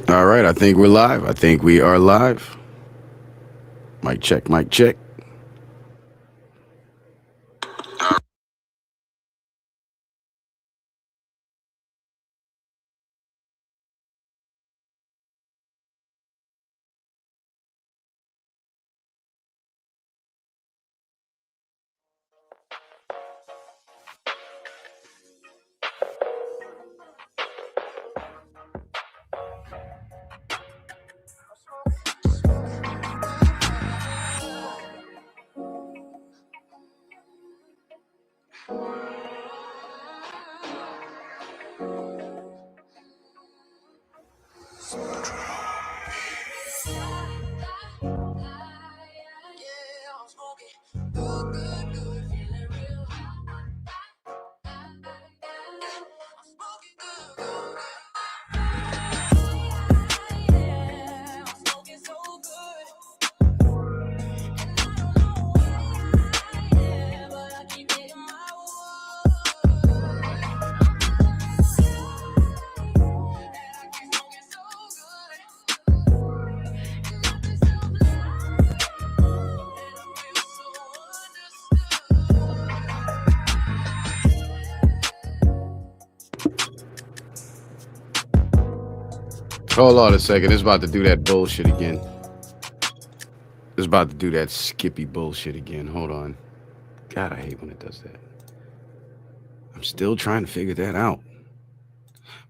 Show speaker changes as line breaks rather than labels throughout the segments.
All right, I think we're live. I think we are live. Mic check, mic check. Hold on a second. It's about to do that bullshit again. It's about to do that skippy bullshit again. Hold on. God, I hate when it does that. I'm still trying to figure that out.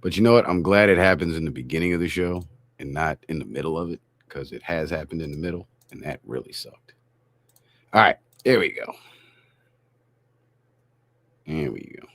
But you know what? I'm glad it happens in the beginning of the show and not in the middle of it, because it has happened in the middle, and that really sucked. All right, there we go. There we go.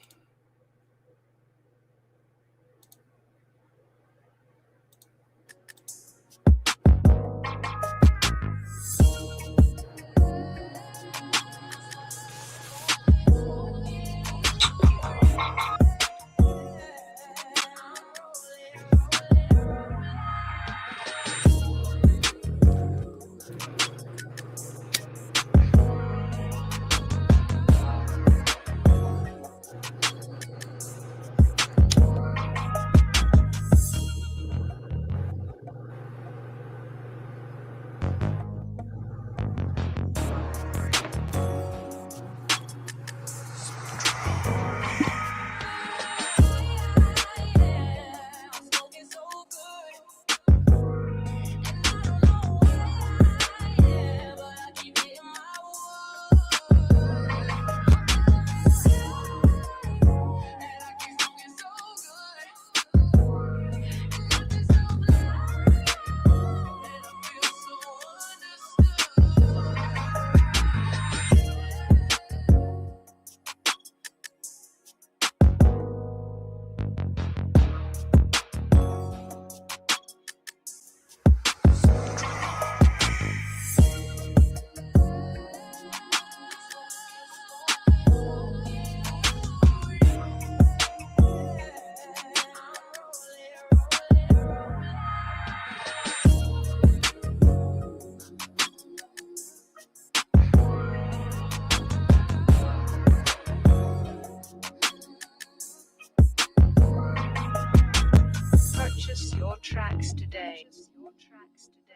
Purchase your tracks today. Purchase your tracks today.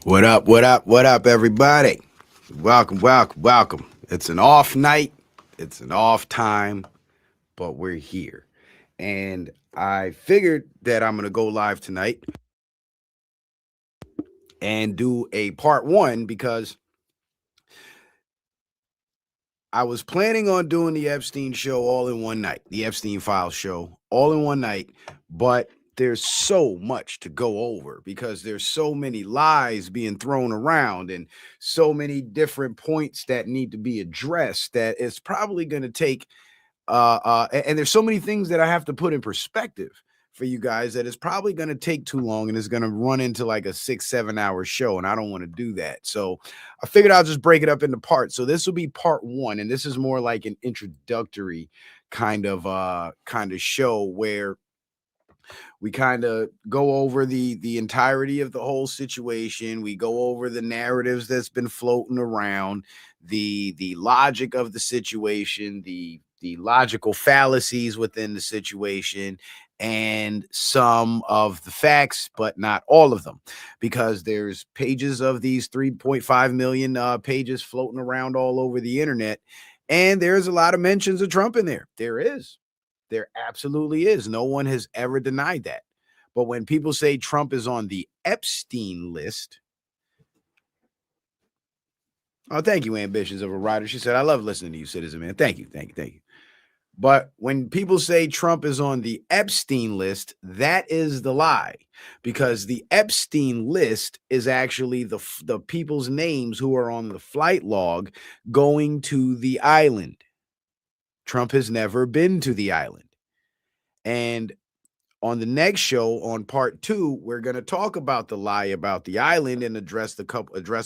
What up, what up, what up, everybody? Welcome, welcome, welcome. It's an off night, it's an off time, but we're here. And I figured that I'm going to go live tonight and do a part one because I was planning on doing the Epstein show all in one night, the Epstein Files show all in one night, but there's so much to go over because there's so many lies being thrown around and so many different points that need to be addressed that it's probably going to take and there's so many things that I have to put in perspective for you guys that it's probably going to take too long and it's going to run into like a 6-7 hour show, and I don't want to do that. So I figured I'll just break it up into parts. So this will be part one, and this is more like an introductory kind of show where we kind of go over the entirety of the whole situation. We go over the narratives that's been floating around, the logic of the situation, the logical fallacies within the situation, and some of the facts, but not all of them, because there's pages of these 3.5 million pages floating around all over the internet, and there's a lot of mentions of Trump in there. There absolutely is. No one has ever denied that. But when people say Trump is on the Epstein list, oh, thank you, Ambitions of a Writer. She said, I love listening to you, Citizen Man. Thank you, thank you, thank you. But when people say Trump is on the Epstein list, that is the lie, because the Epstein list is actually the people's names who are on the flight log going to the island. Trump has never been to the island. And on the next show, on part two, we're going to talk about the lie about the island and address a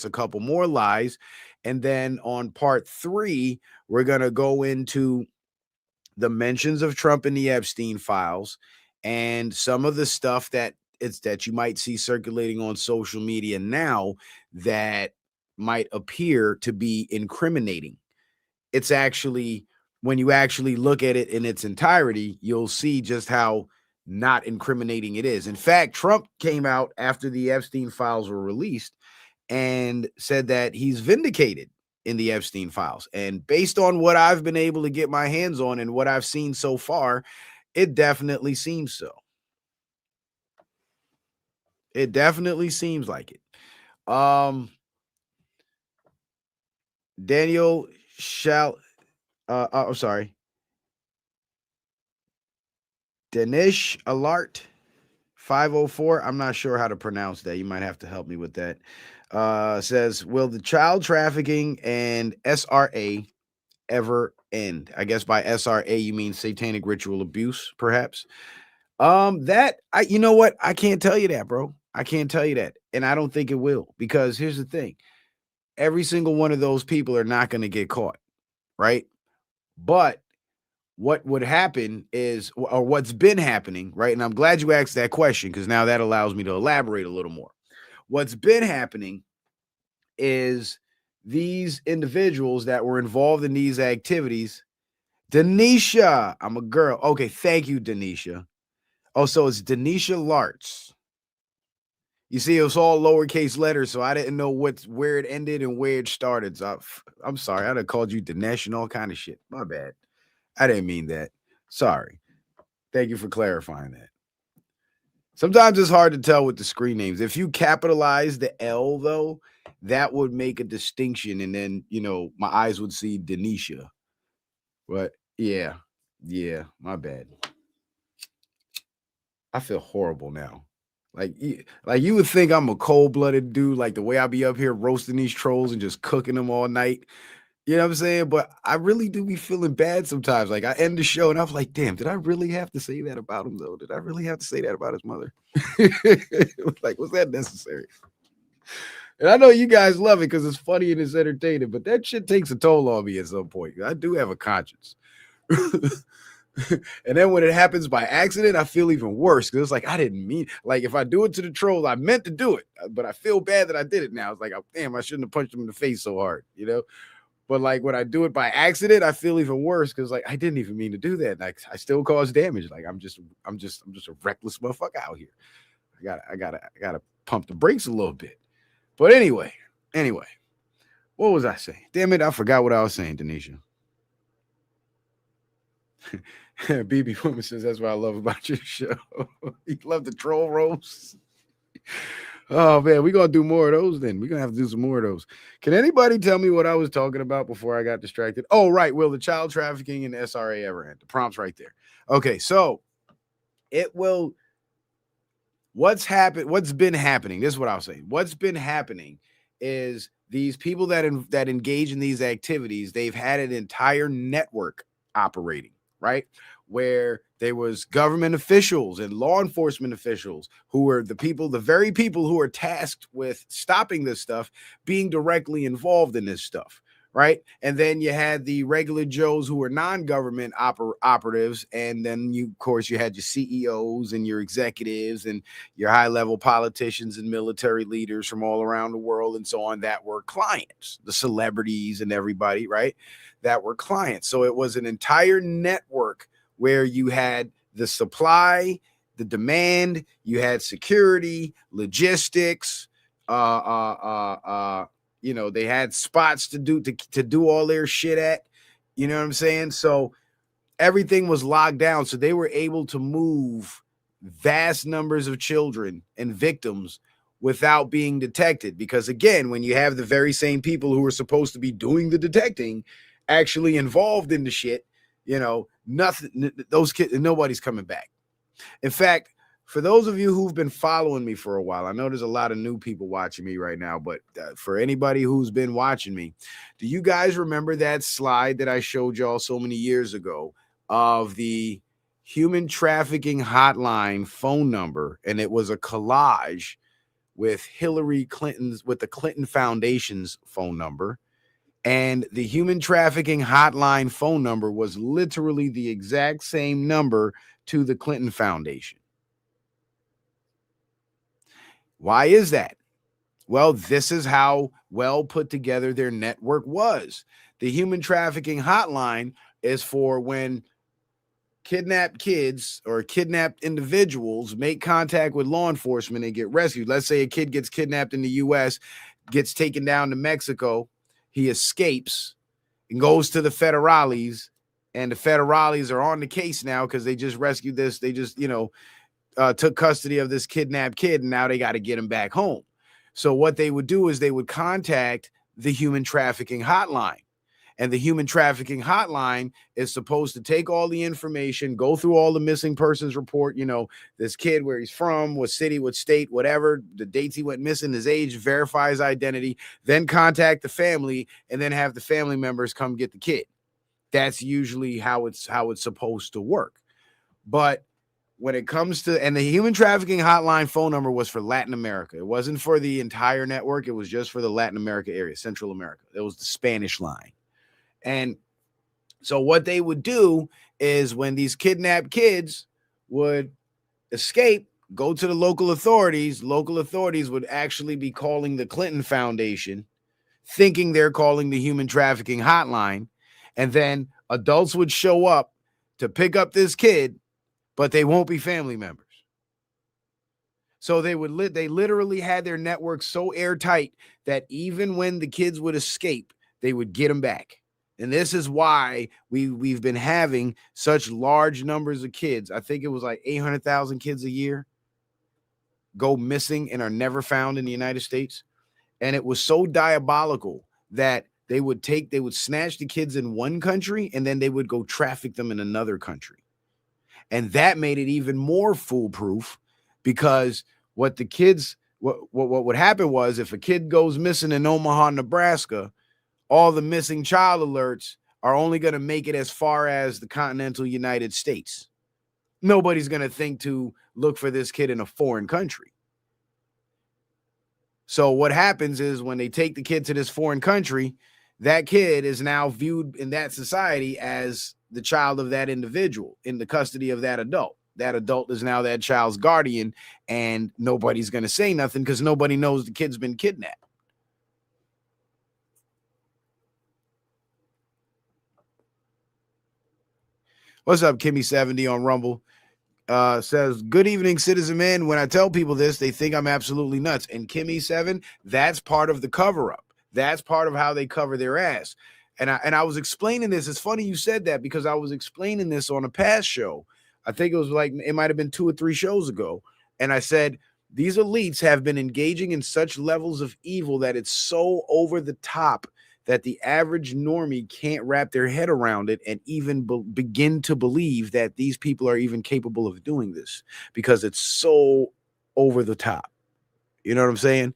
couple more lies. And then on part three, we're going to go into the mentions of Trump in the Epstein files and some of the stuff that you might see circulating on social media now that might appear to be incriminating. It's actually, when you actually look at it in its entirety, you'll see just how not incriminating it is. In fact, Trump came out after the Epstein files were released and said that he's vindicated in the Epstein files. And based on what I've been able to get my hands on and what I've seen so far, it definitely seems so. It definitely seems like it. Daniel shall I'm sorry. Danish Alert 504. I'm not sure how to pronounce that. You might have to help me with that. Says, will the child trafficking and SRA ever end? I guess by SRA you mean satanic ritual abuse, perhaps. You know what? I can't tell you that, bro. I can't tell you that. And I don't think it will, because here's the thing. Every single one of those people are not going to get caught, right? But what would happen is, or what's been happening, right? And I'm glad you asked that question, because now that allows me to elaborate a little more. What's been happening is these individuals that were involved in these activities. Denisha, I'm a girl. Okay, thank you, Denisha. Oh, so it's Denisha Larts. You see, it was all lowercase letters, so I didn't know where it ended and where it started. So I'm sorry. I'd have called you Dinesh and all kind of shit. My bad. I didn't mean that. Sorry. Thank you for clarifying that. Sometimes it's hard to tell with the screen names. If you capitalize the L, though, that would make a distinction. And then, my eyes would see Denisha. But yeah, my bad. I feel horrible now. Like you would think I'm a cold-blooded dude, like the way I be up here roasting these trolls and just cooking them all night. You know what I'm saying? But I really do be feeling bad sometimes. Like I end the show and I'm like, damn, did I really have to say that about him though? Did I really have to say that about his mother? Like, was that necessary? And I know you guys love it because it's funny and it's entertaining, but that shit takes a toll on me at some point. I do have a conscience. And then when it happens by accident, I feel even worse, because it's like I didn't mean, like, if I do it to the trolls, I meant to do it, but I feel bad that I did it now. It's like, oh, damn, I shouldn't have punched him in the face so hard, But like when I do it by accident, I feel even worse, because like I didn't even mean to do that. Like I still cause damage. Like I'm just a reckless motherfucker out here. I gotta pump the brakes a little bit. But anyway, what was I saying? Damn it, I forgot what I was saying, Denisha. BB Woman says that's what I love about your show. You love the troll roast. Oh man, we're gonna do more of those then. We're gonna have to do some more of those. Can anybody tell me what I was talking about before I got distracted? Oh, right. Will the child trafficking and SRA ever end? The prompt's right there. Okay, so it will. What's happened? What's been happening? This is what I'll say. What's been happening is these people that engage in these activities, they've had an entire network operating, right? Where there was government officials and law enforcement officials who were the very people who are tasked with stopping this stuff, being directly involved in this stuff, right? And then you had the regular Joes who were non-government operatives, and then of course, you had your CEOs and your executives and your high-level politicians and military leaders from all around the world and so on that were clients, the celebrities and everybody, right? That were clients. So it was an entire network where you had the supply, the demand, you had security, logistics, they had spots to do all their shit at. You know what I'm saying? So everything was locked down. So they were able to move vast numbers of children and victims without being detected. Because again, when you have the very same people who are supposed to be doing the detecting actually involved in the shit, nothing, those kids, nobody's coming back. In fact, for those of you who've been following me for a while, I know there's a lot of new people watching me right now, but for anybody who's been watching me, do you guys remember that slide that I showed y'all so many years ago of the human trafficking hotline phone number? And it was a collage with the Clinton Foundation's phone number. And the human trafficking hotline phone number was literally the exact same number to the Clinton Foundation. Why is that? Well, this is how well put together their network was. The human trafficking hotline is for when kidnapped kids or kidnapped individuals make contact with law enforcement and get rescued. Let's say a kid gets kidnapped in the U.S., gets taken down to Mexico, he escapes and goes to the federales, and the federales are on the case now because they just rescued this. They just, took custody of this kidnapped kid, and now they got to get him back home. So what they would do is they would contact the human trafficking hotline. And the human trafficking hotline is supposed to take all the information, go through all the missing persons report, this kid, where he's from, what city, what state, whatever, the dates he went missing, his age, verify his identity, then contact the family, and then have the family members come get the kid. That's usually how it's supposed to work. But when it comes to, and the human trafficking hotline phone number was for Latin America. It wasn't for the entire network. It was just for the Latin America area, Central America. It was the Spanish line. And so what they would do is when these kidnapped kids would escape, go to the local authorities would actually be calling the Clinton Foundation, thinking they're calling the human trafficking hotline. And then adults would show up to pick up this kid, but they won't be family members. So they literally had their network so airtight that even when the kids would escape, they would get them back. And this is why we've been having such large numbers of kids. I think it was like 800,000 kids a year go missing and are never found in the United States. And it was so diabolical that they would snatch the kids in one country and then they would go traffic them in another country. And that made it even more foolproof, because what would happen was, if a kid goes missing in Omaha, Nebraska, all the missing child alerts are only going to make it as far as the continental United States. Nobody's going to think to look for this kid in a foreign country. So what happens is when they take the kid to this foreign country, that kid is now viewed in that society as the child of that individual in the custody of that adult. That adult is now that child's guardian, and nobody's going to say nothing because nobody knows the kid's been kidnapped. What's up, Kimmy70 on Rumble? Says, good evening, Citizen Man. When I tell people this, they think I'm absolutely nuts. And Kimmy7, that's part of the cover-up. That's part of how they cover their ass. And I was explaining this. It's funny you said that because I was explaining this on a past show. I think it was like it might have been 2 or 3 shows ago. And I said these elites have been engaging in such levels of evil that it's so over the top that the average normie can't wrap their head around it and even begin to believe that these people are even capable of doing this because it's so over the top. You know what I'm saying?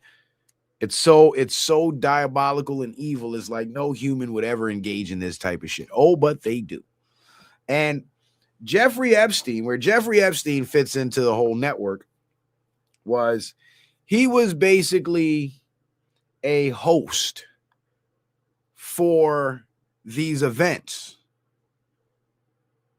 It's so diabolical and evil. It's like no human would ever engage in this type of shit. Oh, but they do. And Jeffrey Epstein, where Jeffrey Epstein fits into the whole network, was he was basically a host for these events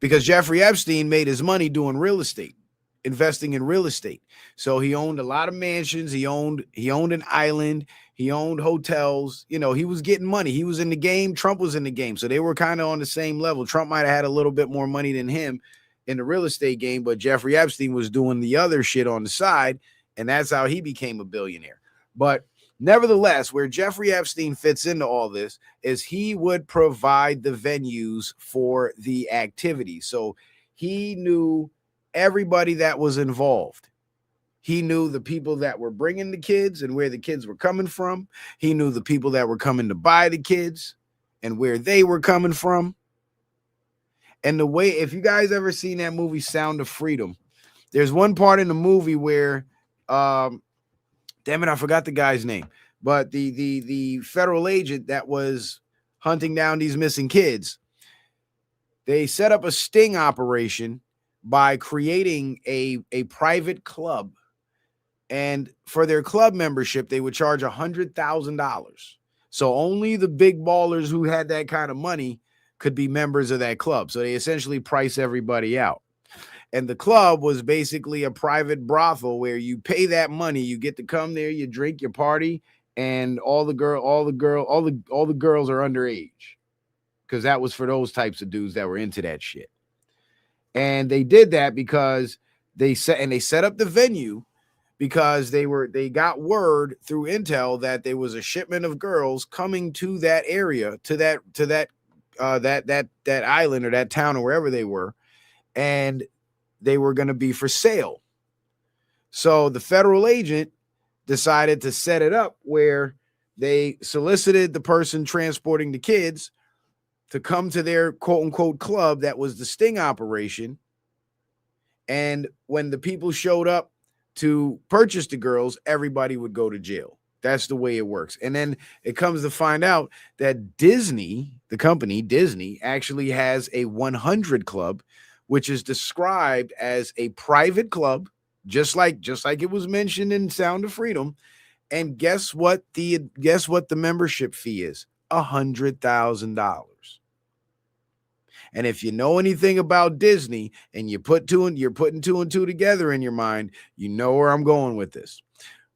because Jeffrey Epstein made his money doing real estate, investing in real estate. So he owned a lot of mansions. He owned an island. He owned hotels. You know, he was getting money. He was in the game. Trump was in the game. So they were kind of on the same level. Trump might have had a little bit more money than him in the real estate game, but Jeffrey Epstein was doing the other shit on the side. And that's how he became a billionaire. But nevertheless, where Jeffrey Epstein fits into all this is he would provide the venues for the activity. So he knew everybody that was involved. He knew the people that were bringing the kids and where the kids were coming from. He knew the people that were coming to buy the kids and where they were coming from. And the way, if you guys ever seen that movie Sound of Freedom, there's one part in the movie where damn it, I forgot the guy's name, but the federal agent that was hunting down these missing kids, they set up a sting operation by creating a private club. And for their club membership, they would charge $100,000. So only the big ballers who had that kind of money could be members of that club. So they essentially price everybody out. And the club was basically a private brothel where you pay that money, you get to come there, you drink, you party, and all the girls are underage. Because that was for those types of dudes that were into that shit. And they did that because they set up the venue because they got word through intel that there was a shipment of girls coming to that area, to that island or that town or wherever they were, and they were going to be for sale. So the federal agent decided to set it up where they solicited the person transporting the kids to come to their quote unquote club that was the sting operation. And when the people showed up to purchase the girls, everybody would go to jail. That's the way it works. And then it comes to find out that Disney, the company Disney, actually has a 100 club, which is described as a private club, just like it was mentioned in Sound of Freedom. And guess what the membership fee is? $100,000. And if you know anything about Disney and you're putting 2 and 2 together in your mind, you know where I'm going with this.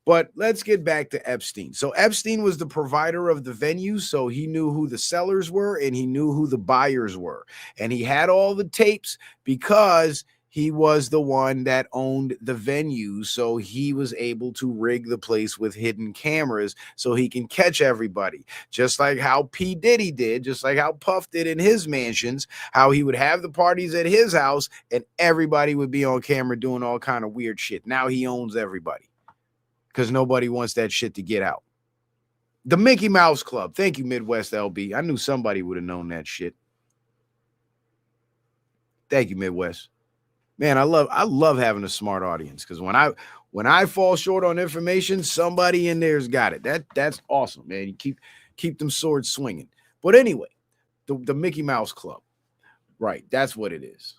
But let's get back to Epstein. So Epstein was the provider of the venues, so he knew who the sellers were and he knew who the buyers were. And he had all the tapes because he was the one that owned the venues, so he was able to rig the place with hidden cameras so he can catch everybody. Just like how P. Diddy did, just like how Puff did in his mansions, how he would have the parties at his house and everybody would be on camera doing all kind of weird shit. Now he owns everybody because nobody wants that shit to get out. The Mickey Mouse Club. Thank you, Midwest LB. I knew somebody would have known that shit. Thank you, Midwest. Man, I love having a smart audience because when I fall short on information, somebody in there's got it. That's awesome, man. You keep them swords swinging. But anyway, the Mickey Mouse Club, right? That's what it is.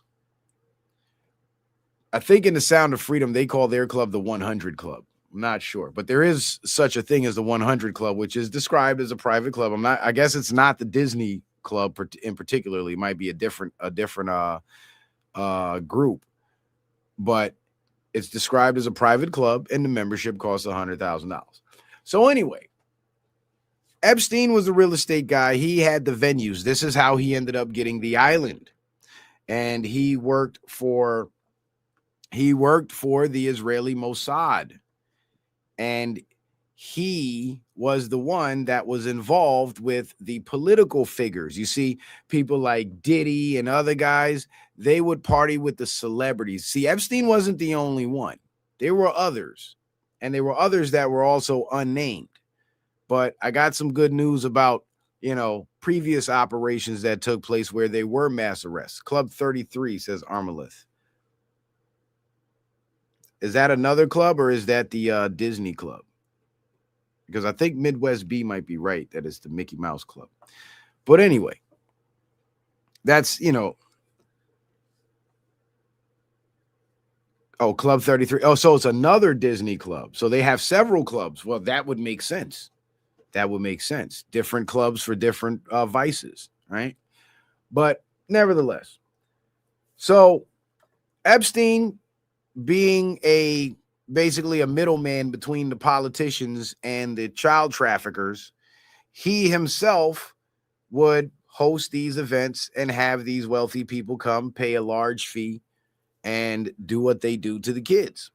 I think in the Sound of Freedom they call their club the 100 Club. I'm not sure, but there is such a thing as the 100 Club, which is described as a private club. I guess it's not the Disney Club in particularly. It might be a different group. But it's described as a private club and the membership costs $100,000. So anyway, Epstein was a real estate guy. He had the venues. This is how he ended up getting the island. And he worked for the Israeli Mossad. And he was the one that was involved with the political figures. You see, people like Diddy and other guys, they would party with the celebrities. See, Epstein wasn't the only one. There were others, and there were others that were also unnamed. But I got some good news about, previous operations that took place where they were mass arrests. Club 33, says Armalith. Is that another club or is that the Disney Club? Because I think Midwest B might be right. That is the Mickey Mouse Club. But anyway, that's, oh, Club 33. Oh, so it's another Disney club. So they have several clubs. Well, that would make sense. That would make sense. Different clubs for different vices, right? But nevertheless, so Epstein being basically a middleman between the politicians and the child traffickers, he himself would host these events and have these wealthy people come pay a large fee and do what they do to the kids.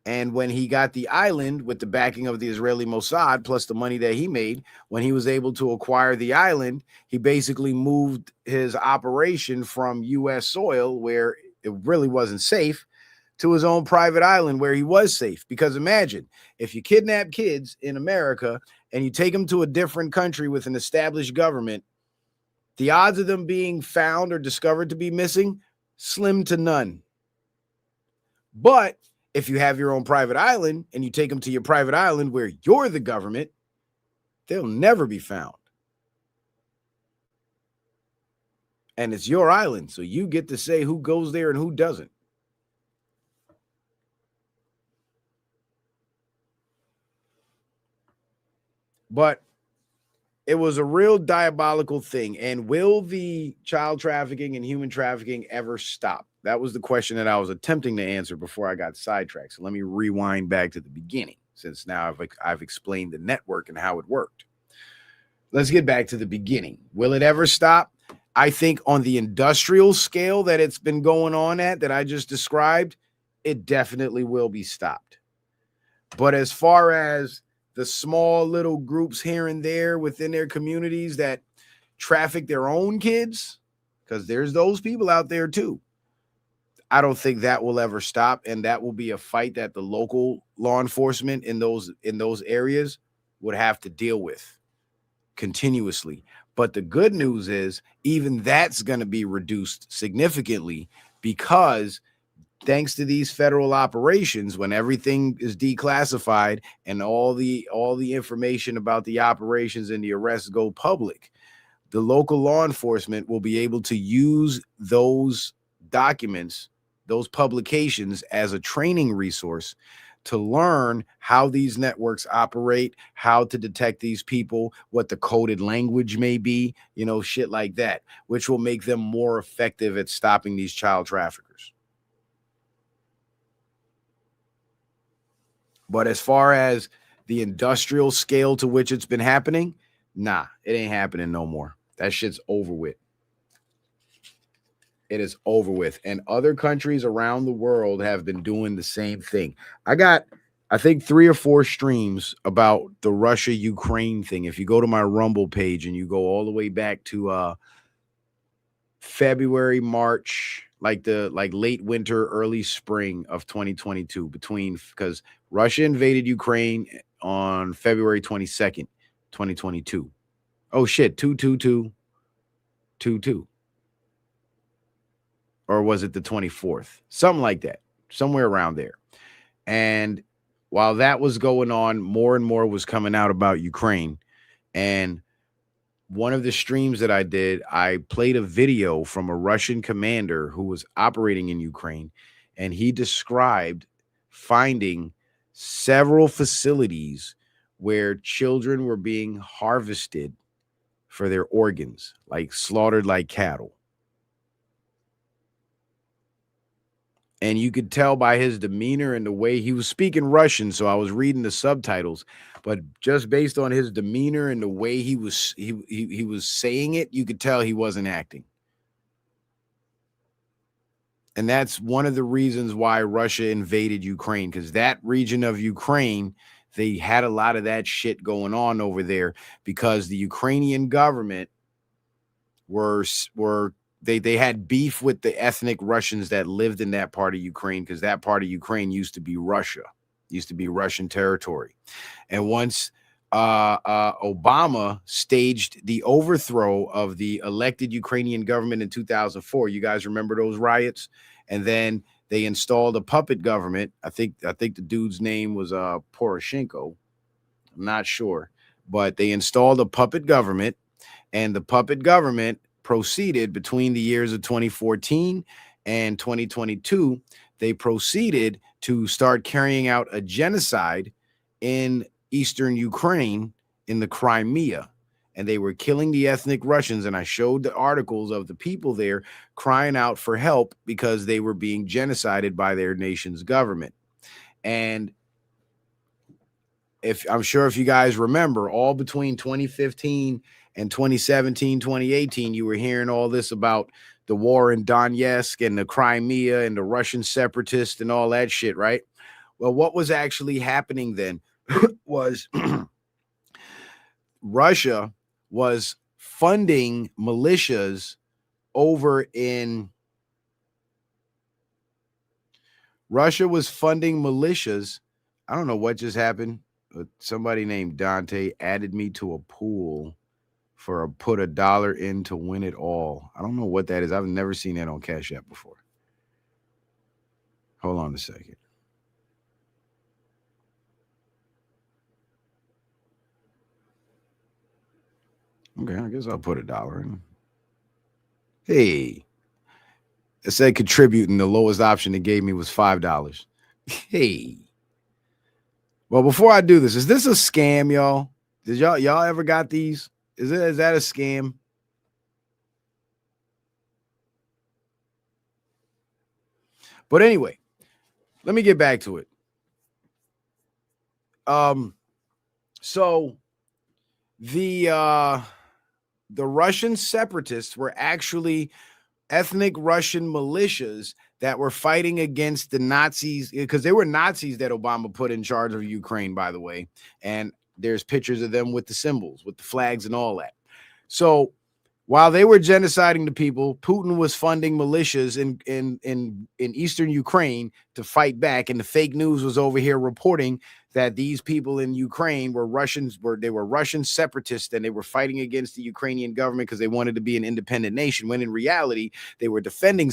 And when he got the island with the backing of the Israeli Mossad, plus the money that he made, when he was able to acquire the island, he basically moved his operation from U.S. soil, where it really wasn't safe, to his own private island where he was safe. Because imagine if you kidnap kids in America and you take them to a different country with an established government, the odds of them being found or discovered to be missing, slim to none. But if you have your own private island and you take them to your private island where you're the government, they'll never be found. And it's your island, so you get to say who goes there and who doesn't. But it was a real diabolical thing. And will the child trafficking and human trafficking ever stop? That was the question that I was attempting to answer before I got sidetracked. So let me rewind back to the beginning, since now I've explained the network and how it worked. Let's get back to the beginning. Will it ever stop? I think on the industrial scale that it's been going on at, that I just described, it definitely will be stopped. But as far as the small little groups here and there within their communities that traffic their own kids, because there's those people out there too, I don't think that will ever stop. And that will be a fight that the local law enforcement in those areas would have to deal with continuously. But the good news is even that's going to be reduced significantly, because thanks to these federal operations, when everything is declassified and all the information about the operations and the arrests go public, the local law enforcement will be able to use those documents, those publications, as a training resource to learn how these networks operate, how to detect these people, what the coded language may be, shit like that, which will make them more effective at stopping these child traffickers. But as far as the industrial scale to which it's been happening, nah, it ain't happening no more. That shit's over with. It is over with. And other countries around the world have been doing the same thing. I got, I think, 3 or 4 streams about the Russia-Ukraine thing. If you go to my Rumble page and you go all the way back to February, March, like late winter, early spring of 2022, because Russia invaded Ukraine on February 22nd, 2022. Oh shit, 22222. Or was it the 24th? Something like that, somewhere around there. And while that was going on, more and more was coming out about Ukraine. And one of the streams that I did, I played a video from a Russian commander who was operating in Ukraine, and he described finding several facilities where children were being harvested for their organs, like slaughtered like cattle. And you could tell by his demeanor and the way he was speaking Russian, so I was reading the subtitles, but just based on his demeanor and the way he was saying it, you could tell he wasn't acting. And that's one of the reasons why Russia invaded Ukraine, because that region of Ukraine, they had a lot of that shit going on over there because the Ukrainian government were they had beef with the ethnic Russians that lived in that part of Ukraine, because that part of Ukraine used to be Russia, used to be Russian territory. And once Obama staged the overthrow of the elected Ukrainian government in 2004, you guys remember those riots? And then they installed a puppet government. I think the dude's name was Poroshenko. I'm not sure, but they installed a puppet government, and the puppet government proceeded between the years of 2014 and 2022. They proceeded to start carrying out a genocide in eastern Ukraine, in the Crimea, and they were killing the ethnic Russians. And I showed the articles of the people there crying out for help because they were being genocided by their nation's government. And if I'm sure if you guys remember, all between 2015 and 2017, 2018, you were hearing all this about the war in Donetsk and the Crimea and the Russian separatists and all that shit, right? Well, what was actually happening then was Russia was funding militias over in Russia was funding militias. I don't know what just happened. Somebody named Dante added me to a pool for put $1 in to win it all. I don't know what that is. I've never seen that on Cash App before. Hold on a second. Okay, I guess I'll put $1 in. Hey, it said contributing. The lowest option it gave me was $5. Hey. Well, before I do this, is this a scam, y'all? Did y'all ever got these? Is that a scam? But anyway, let me get back to it. So the Russian separatists were actually ethnic Russian militias that were fighting against the Nazis, because they were Nazis that Obama put in charge of Ukraine, by the way. And there's pictures of them with the symbols, with the flags and all that. So while they were genociding the people, Putin was funding militias in eastern Ukraine to fight back. And the fake news was over here reporting that these people in Ukraine were Russians, they were Russian separatists, and they were fighting against the Ukrainian government because they wanted to be an independent nation, when in reality, they were defending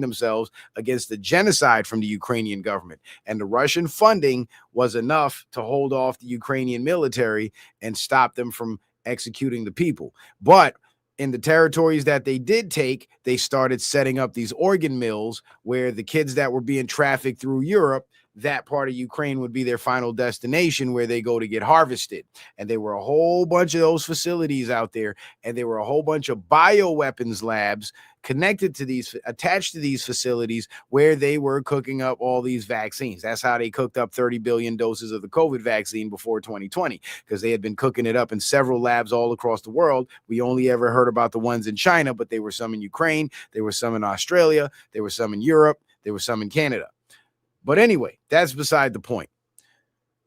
themselves against the genocide from the Ukrainian government. And the Russian funding was enough to hold off the Ukrainian military and stop them from executing the people. But in the territories that they did take, they started setting up these organ mills where the kids that were being trafficked through Europe, that part of Ukraine would be their final destination where they go to get harvested. And there were a whole bunch of those facilities out there, and there were a whole bunch of bioweapons labs connected to these, attached to these facilities, where they were cooking up all these vaccines. That's how they cooked up 30 billion doses of the COVID vaccine before 2020, because they had been cooking it up in several labs all across the world. We only ever heard about the ones in China, but there were some in Ukraine, there were some in Australia, there were some in Europe, there were some in Canada. But anyway, that's beside the point.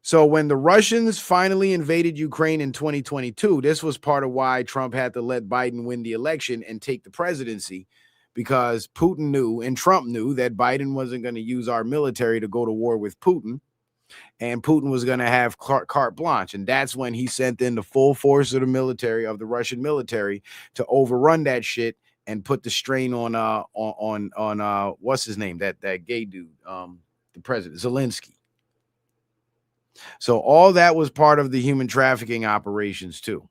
So when the Russians finally invaded Ukraine in 2022, this was part of why Trump had to let Biden win the election and take the presidency, because Putin knew and Trump knew that Biden wasn't going to use our military to go to war with Putin, and Putin was going to have carte blanche. And that's when he sent in the full force of the military, of the Russian military, to overrun that shit and put the strain on what's his name, that gay dude, the president, Zelensky. So all that was part of the human trafficking operations too.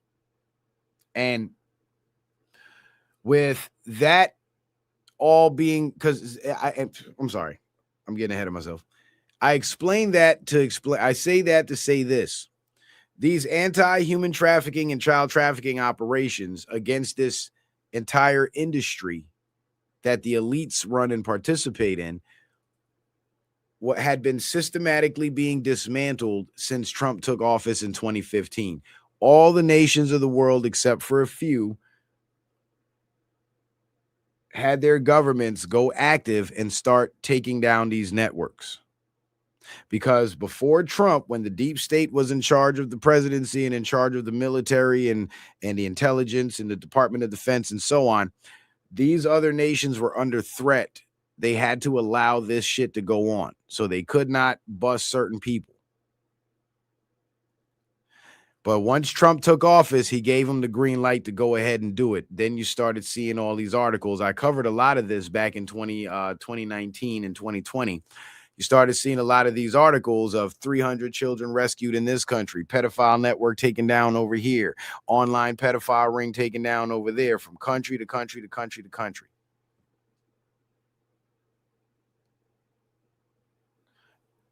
And with that all being, because I'm sorry, I'm getting ahead of myself. I explain that to explain, I say that to say this: these anti-human trafficking and child trafficking operations against this entire industry that the elites run and participate in, what had been systematically being dismantled since Trump took office in 2015. All the nations of the world, except for a few, had their governments go active and start taking down these networks. Because before Trump, when the deep state was in charge of the presidency and in charge of the military and the intelligence and the Department of Defense and so on, these other nations were under threat. They had to allow this shit to go on. So they could not bust certain people. But once Trump took office, he gave him the green light to go ahead and do it. Then you started seeing all these articles. I covered a lot of this back in 2019 and 2020. You started seeing a lot of these articles of 300 children rescued in this country, pedophile network taken down over here, online pedophile ring taken down over there, from country to country to country to country.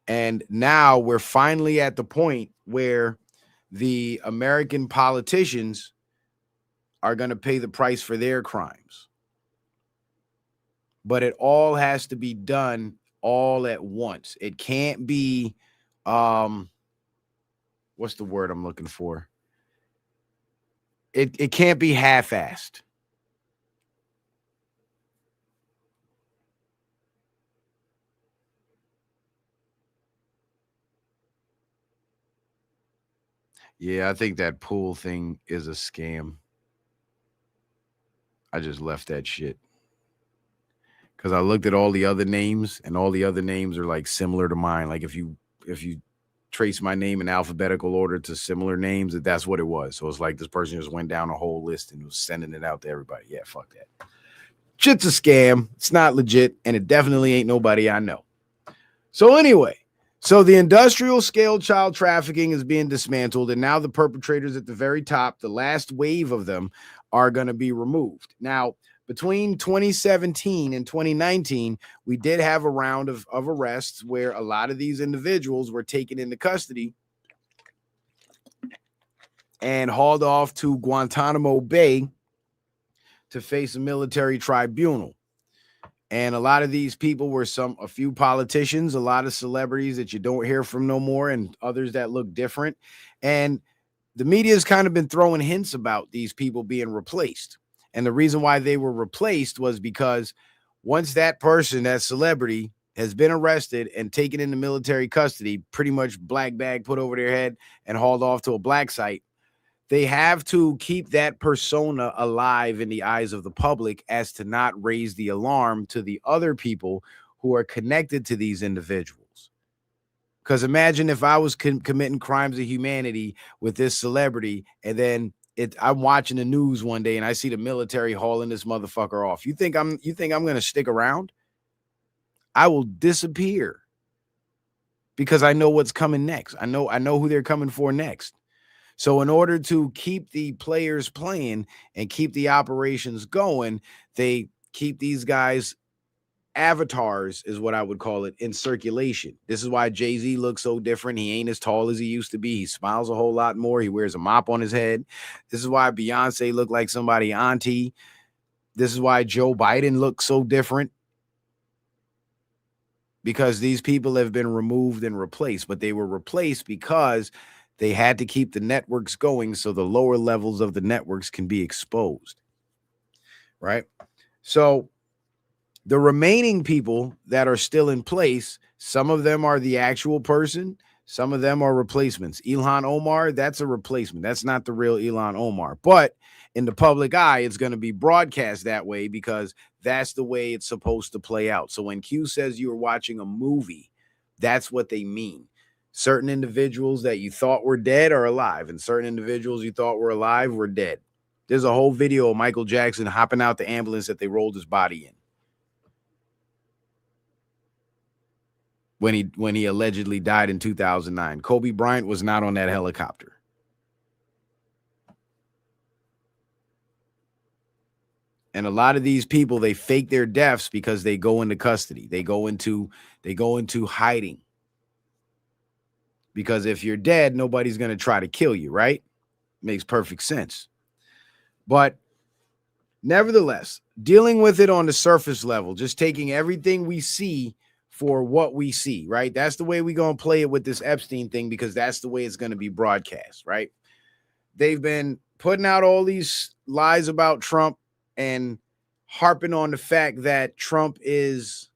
And now we're finally at the point where the American politicians are going to pay the price for their crimes. But it all has to be done all at once. It can't be, what's the word I'm looking for? It can't be half-assed. Yeah, I think that pool thing is a scam. I just left that shit. Because I looked at all the other names, and all the other names are like similar to mine. Like if you trace my name in alphabetical order to similar names, that's what it was. So it's like this person just went down a whole list and was sending it out to everybody. Yeah, fuck that. Shit's a scam. It's not legit, and it definitely ain't nobody I know. So anyway, so the industrial scale child trafficking is being dismantled, and now the perpetrators at the very top, the last wave of them, are going to be removed. Now, between 2017 and 2019, we did have a round of arrests where a lot of these individuals were taken into custody and hauled off to Guantanamo Bay to face a military tribunal. And a lot of these people were a few politicians, a lot of celebrities that you don't hear from no more, and others that look different. And the media has kind of been throwing hints about these people being replaced. And the reason why they were replaced was because once that person, that celebrity, has been arrested and taken into military custody, pretty much black bag put over their head and hauled off to a black site, they have to keep that persona alive in the eyes of the public as to not raise the alarm to the other people who are connected to these individuals. Because imagine if I was committing crimes of humanity with this celebrity, and then I'm watching the news one day and I see the military hauling this motherfucker off. You think I'm going to stick around? I will disappear because I know what's coming next. I know who they're coming for next. So in order to keep the players playing and keep the operations going, they keep these guys avatars, is what I would call it, in circulation. This is why Jay-Z looks so different. He ain't as tall as he used to be. He smiles a whole lot more. He wears a mop on his head. This is why Beyonce looked like somebody auntie. This is why Joe Biden looks so different. Because these people have been removed and replaced, but they were replaced because they had to keep the networks going so the lower levels of the networks can be exposed, right? So the remaining people that are still in place, some of them are the actual person, some of them are replacements. Ilhan Omar, that's a replacement. That's not the real Ilhan Omar. But in the public eye, it's going to be broadcast that way because that's the way it's supposed to play out. So when Q says you were watching a movie, that's what they mean. Certain individuals that you thought were dead are alive, and certain individuals you thought were alive were dead. There's a whole video of Michael Jackson hopping out the ambulance that they rolled his body in when he allegedly died in 2009. Kobe Bryant was not on that helicopter. And a lot of these people, they fake their deaths because they go into custody. They go into hiding. Because if you're dead, nobody's going to try to kill you, right? Makes perfect sense. But nevertheless, dealing with it on the surface level, just taking everything we see for what we see, right? That's the way we're going to play it with this Epstein thing, because that's the way it's going to be broadcast, right? They've been putting out all these lies about Trump and harping on the fact that Trump is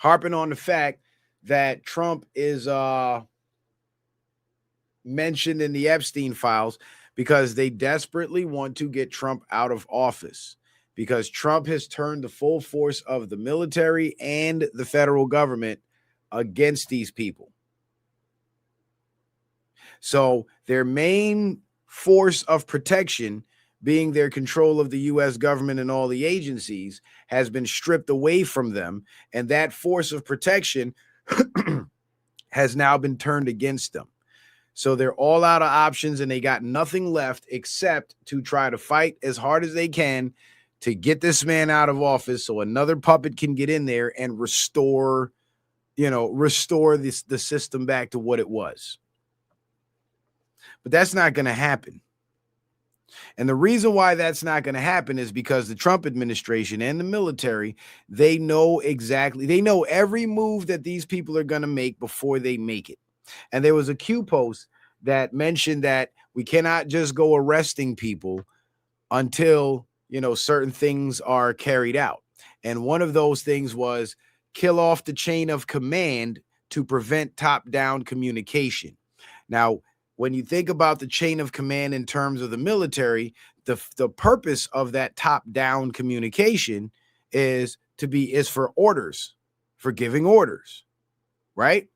harping on the fact that Trump is mentioned in the Epstein files because they desperately want to get Trump out of office, because Trump has turned the full force of the military and the federal government against these people. So their main force of protection, being their control of the U.S. government and all the agencies, has been stripped away from them. And that force of protection has now been turned against them. So they're all out of options and they got nothing left except to try to fight as hard as they can to get this man out of office so another puppet can get in there and restore the system back to what it was. But that's not going to happen. And the reason why that's not going to happen is because the Trump administration and the military, they know every move that these people are going to make before they make it. And there was a Q post that mentioned that we cannot just go arresting people until, certain things are carried out. And one of those things was kill off the chain of command to prevent top-down communication. Now, when you think about the chain of command in terms of the military, the purpose of that top-down communication is for orders, for giving orders, right?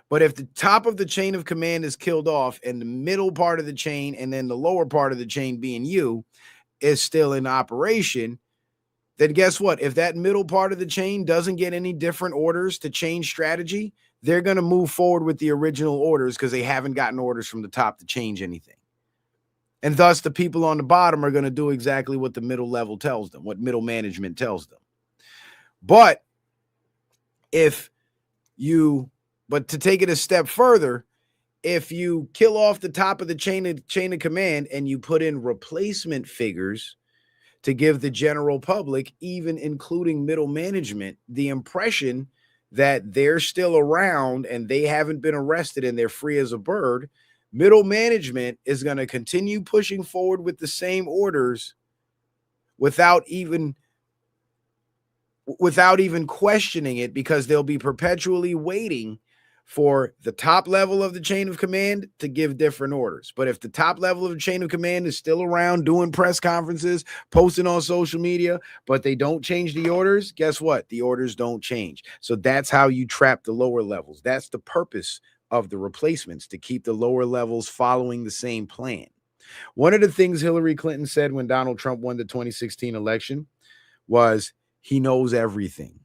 But if the top of the chain of command is killed off and the middle part of the chain and then the lower part of the chain being you is still in operation, then guess what? If that middle part of the chain doesn't get any different orders to change strategy, they're going to move forward with the original orders because they haven't gotten orders from the top to change anything. And thus the people on the bottom are going to do exactly what the middle level tells them, what middle management tells them. But to take it a step further, if you kill off the top of the chain of command and you put in replacement figures to give the general public, even including middle management, the impression that they're still around and they haven't been arrested and they're free as a bird, middle management is going to continue pushing forward with the same orders without even questioning it, because they'll be perpetually waiting for the top level of the chain of command to give different orders. But if the top level of the chain of command is still around doing press conferences, posting on social media, but they don't change the orders, guess what? The orders don't change. So that's how you trap the lower levels. That's the purpose of the replacements, to keep the lower levels following the same plan. One of the things Hillary Clinton said when Donald Trump won the 2016 election was, he knows everything.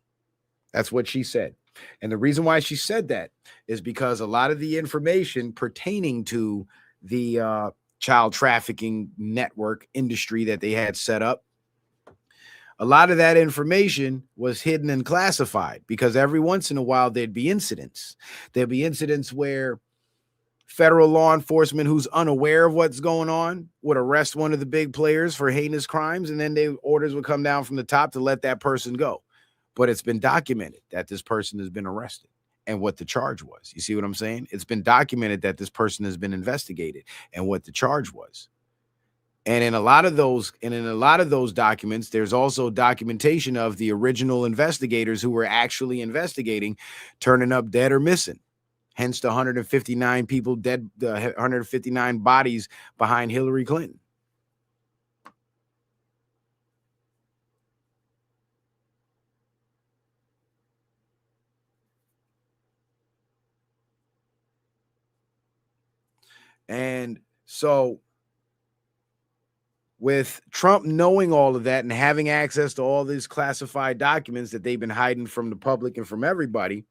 That's what she said. And the reason why she said that is because a lot of the information pertaining to the child trafficking network industry that they had set up, a lot of that information was hidden and classified, because every once in a while there'd be incidents. There'd be incidents where federal law enforcement who's unaware of what's going on would arrest one of the big players for heinous crimes, and then orders would come down from the top to let that person go. But it's been documented that this person has been arrested and what the charge was. You see what I'm saying? It's been documented that this person has been investigated and what the charge was. And in a lot of those documents, there's also documentation of the original investigators who were actually investigating turning up dead or missing. Hence the 159 people dead, the 159 bodies behind Hillary Clinton. And so with Trump knowing all of that and having access to all these classified documents that they've been hiding from the public and from everybody,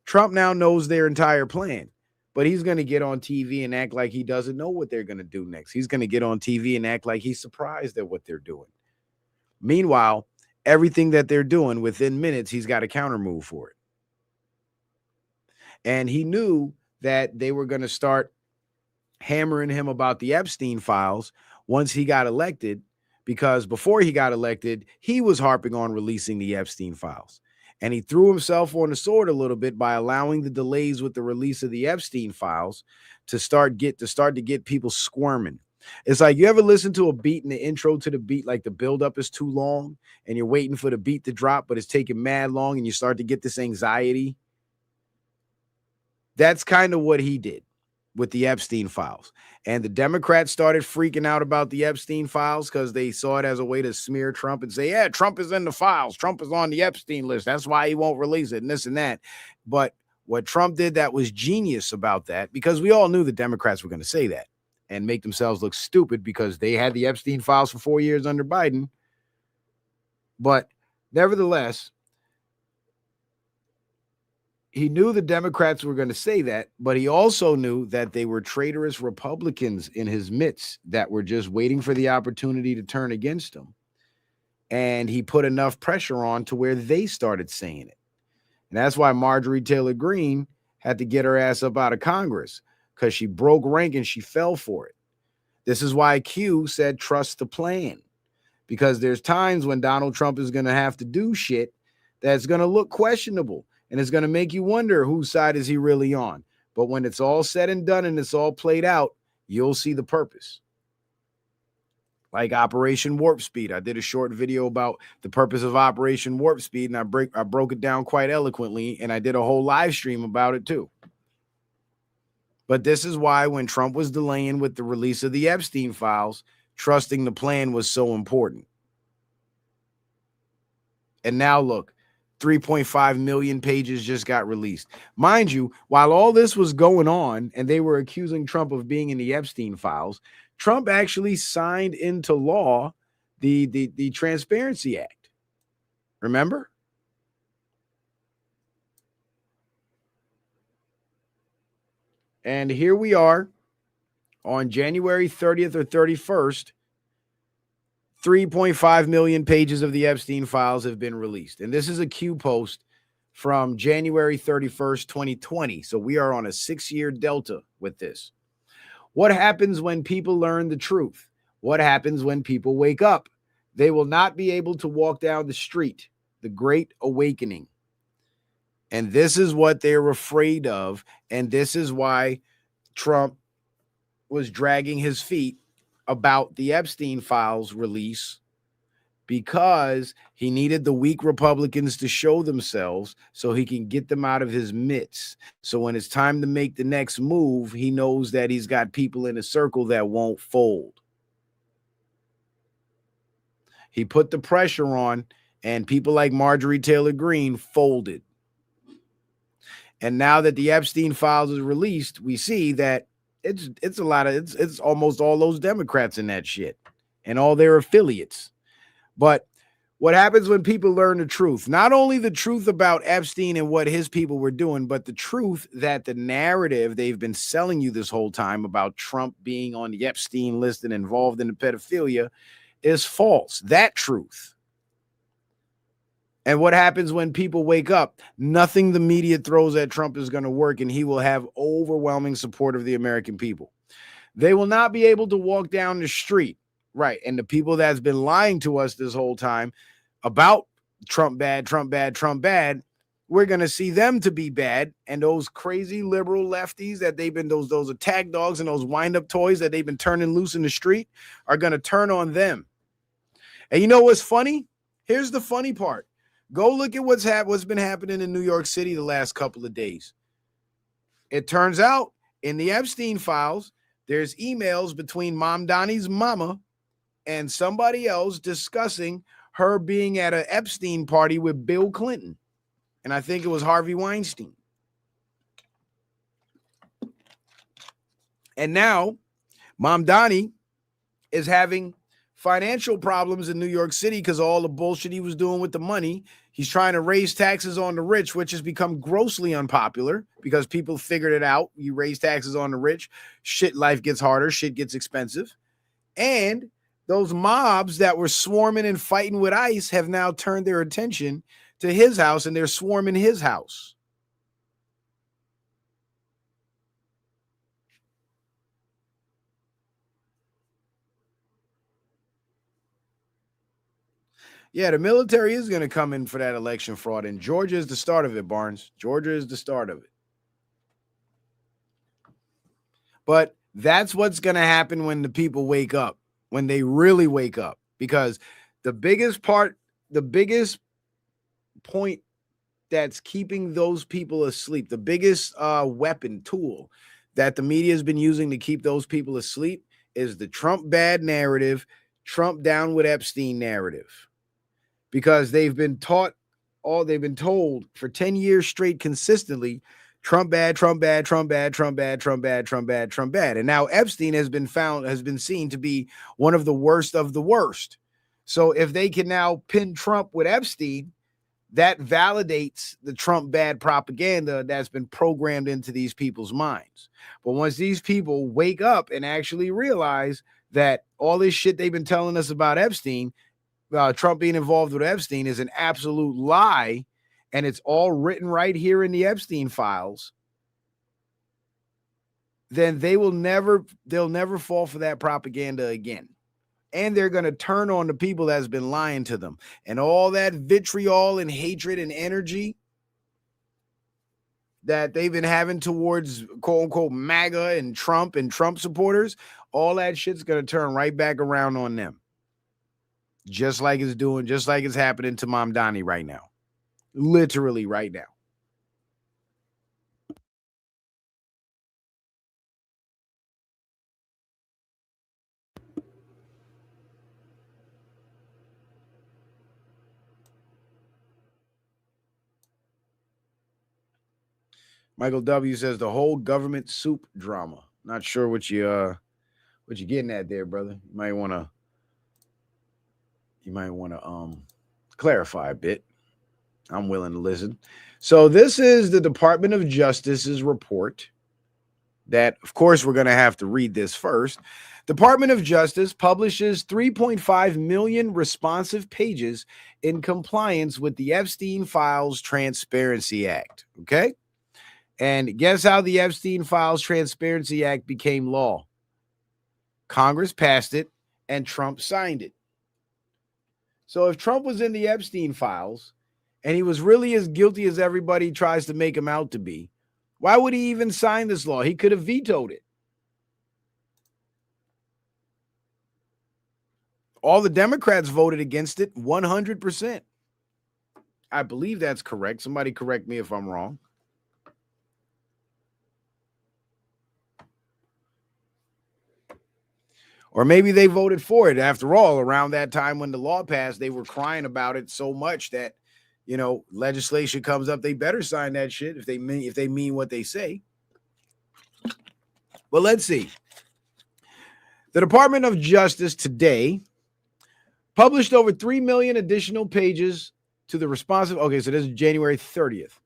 Trump now knows their entire plan. But he's going to get on TV and act like he doesn't know what they're going to do next. He's going to get on TV and act like he's surprised at what they're doing. Meanwhile, everything that they're doing, within minutes, he's got a counter move for it. And he knew that they were going to start hammering him about the Epstein files once he got elected, because before he got elected, he was harping on releasing the Epstein files. And he threw himself on the sword a little bit by allowing the delays with the release of the Epstein files to start to get people squirming. It's like you ever listen to a beat and the intro to the beat, like the buildup is too long and you're waiting for the beat to drop, but it's taking mad long and you start to get this anxiety. That's kind of what he did with the Epstein files. And the Democrats started freaking out about the Epstein files because they saw it as a way to smear Trump and say, yeah, Trump is in the files. Trump is on the Epstein list. That's why he won't release it and this and that. But what Trump did that was genius about that, because we all knew the Democrats were going to say that and make themselves look stupid because they had the Epstein files for 4 years under Biden. But nevertheless, he knew the Democrats were going to say that, but he also knew that they were traitorous Republicans in his midst that were just waiting for the opportunity to turn against him. And he put enough pressure on to where they started saying it. And that's why Marjorie Taylor Greene had to get her ass up out of Congress, because she broke rank and she fell for it. This is why Q said, trust the plan, because there's times when Donald Trump is going to have to do shit that's going to look questionable. And it's going to make you wonder whose side is he really on. But when it's all said and done and it's all played out, you'll see the purpose. Like Operation Warp Speed. I did a short video about the purpose of Operation Warp Speed, and I broke it down quite eloquently, and I did a whole live stream about it too. But this is why when Trump was delaying with the release of the Epstein files, trusting the plan was so important. And now look, 3.5 million pages just got released. Mind you, while all this was going on and they were accusing Trump of being in the Epstein files, Trump actually signed into law the Transparency Act. Remember? And here we are on January 30th or 31st. 3.5 million pages of the Epstein files have been released. And this is a Q post from January 31st, 2020. So we are on a 6-year delta with this. What happens when people learn the truth? What happens when people wake up? They will not be able to walk down the street. The Great Awakening. And this is what they're afraid of. And this is why Trump was dragging his feet about the Epstein files release, because he needed the weak Republicans to show themselves so he can get them out of his midst. So when it's time to make the next move, he knows that he's got people in a circle that won't fold. He put the pressure on, and people like Marjorie Taylor Greene folded. And now that the Epstein files is released, we see that it's a lot of it's almost all those Democrats in that shit and all their affiliates. But what happens when people learn the truth? Not only the truth about Epstein and what his people were doing, but the truth that the narrative they've been selling you this whole time about Trump being on the Epstein list and involved in the pedophilia is false. That truth. And what happens when people wake up? Nothing the media throws at Trump is going to work, and he will have overwhelming support of the American people. They will not be able to walk down the street, right? And the people that's been lying to us this whole time about Trump bad, Trump bad, Trump bad, we're going to see them to be bad. And those crazy liberal lefties that they've been, those attack dogs and those wind-up toys that they've been turning loose in the street are going to turn on them. And you know what's funny? Here's the funny part. Go look at what's been happening in New York City the last couple of days. It turns out in the Epstein files, there's emails between Mom Donnie's mama and somebody else discussing her being at an Epstein party with Bill Clinton. And I think it was Harvey Weinstein. And now Mom Donnie is having financial problems in New York City because of all the bullshit he was doing with the money. He's trying to raise taxes on the rich, which has become grossly unpopular because people figured it out. You raise taxes on the rich, life gets harder, shit gets expensive. And those mobs that were swarming and fighting with ICE have now turned their attention to his house, and they're swarming his house. Yeah, the military is going to come in for that election fraud, and Georgia is the start of it, Barnes. Georgia is the start of it. But That's what's going to happen when the people wake up, when they really wake up. Because the biggest point that's keeping those people asleep, the biggest weapon tool that the media has been using to keep those people asleep is the Trump bad narrative, Trump down with Epstein narrative. Because they've been told for 10 years straight consistently, Trump bad, Trump bad, Trump bad, Trump bad, Trump bad, Trump bad, Trump bad. And now Epstein has been seen to be one of the worst of the worst. So if they can now pin Trump with Epstein, that validates the Trump bad propaganda that's been programmed into these people's minds. But once these people wake up and actually realize that all this shit they've been telling us about Epstein, Trump being involved with Epstein, is an absolute lie, and it's all written right here in the Epstein files, then they'll never fall for that propaganda again. And they're going to turn on the people that's been lying to them. And all that vitriol and hatred and energy that they've been having towards quote unquote MAGA and Trump supporters, all that shit's going to turn right back around on them. Just like it's happening to Mom Donnie right now. Literally right now. Michael W says the whole government soup drama. Not sure what you're getting at there, brother. You might want to clarify a bit. I'm willing to listen. So this is the Department of Justice's report that, of course, we're going to have to read this first. Department of Justice publishes 3.5 million responsive pages in compliance with the Epstein Files Transparency Act. Okay? And guess how the Epstein Files Transparency Act became law? Congress passed it and Trump signed it. So if Trump was in the Epstein files and he was really as guilty as everybody tries to make him out to be, why would he even sign this law? He could have vetoed it. All the Democrats voted against it 100%. I believe that's correct. Somebody correct me if I'm wrong. Or maybe they voted for it. After all, around that time when the law passed, they were crying about it so much that, legislation comes up, they better sign that shit if they mean what they say. But let's see. The Department of Justice today published over 3 million additional pages to the responsive. Okay, so this is January 30th.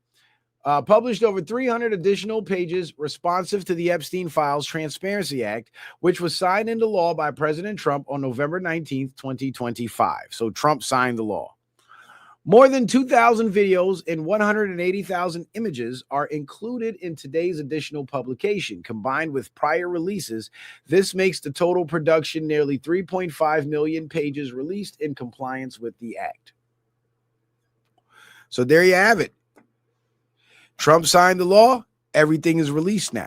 Published over 300 additional pages responsive to the Epstein Files Transparency Act, which was signed into law by President Trump on November 19th, 2025. So Trump signed the law. More than 2,000 videos and 180,000 images are included in today's additional publication. Combined with prior releases, this makes the total production nearly 3.5 million pages released in compliance with the act. So there you have it. Trump signed the law. Everything is released now.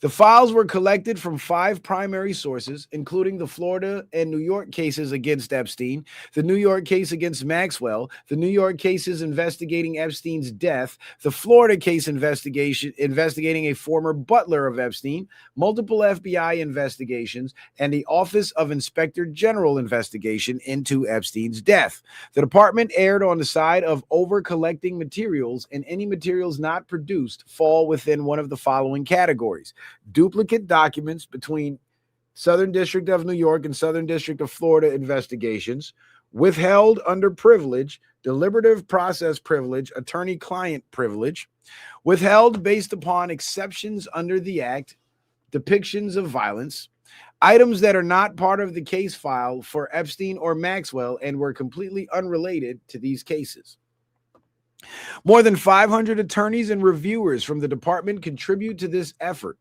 The files were collected from 5 primary sources, including the Florida and New York cases against Epstein, the New York case against Maxwell, the New York cases investigating Epstein's death, the Florida case investigating a former butler of Epstein, multiple FBI investigations, and the Office of Inspector General investigation into Epstein's death. The department erred on the side of over-collecting materials, and any materials not produced fall within one of the following categories: duplicate documents between Southern District of New York and Southern District of Florida investigations, withheld under privilege, deliberative process privilege, attorney-client privilege, withheld based upon exceptions under the Act, depictions of violence, items that are not part of the case file for Epstein or Maxwell and were completely unrelated to these cases. More than 500 attorneys and reviewers from the department contribute to this effort.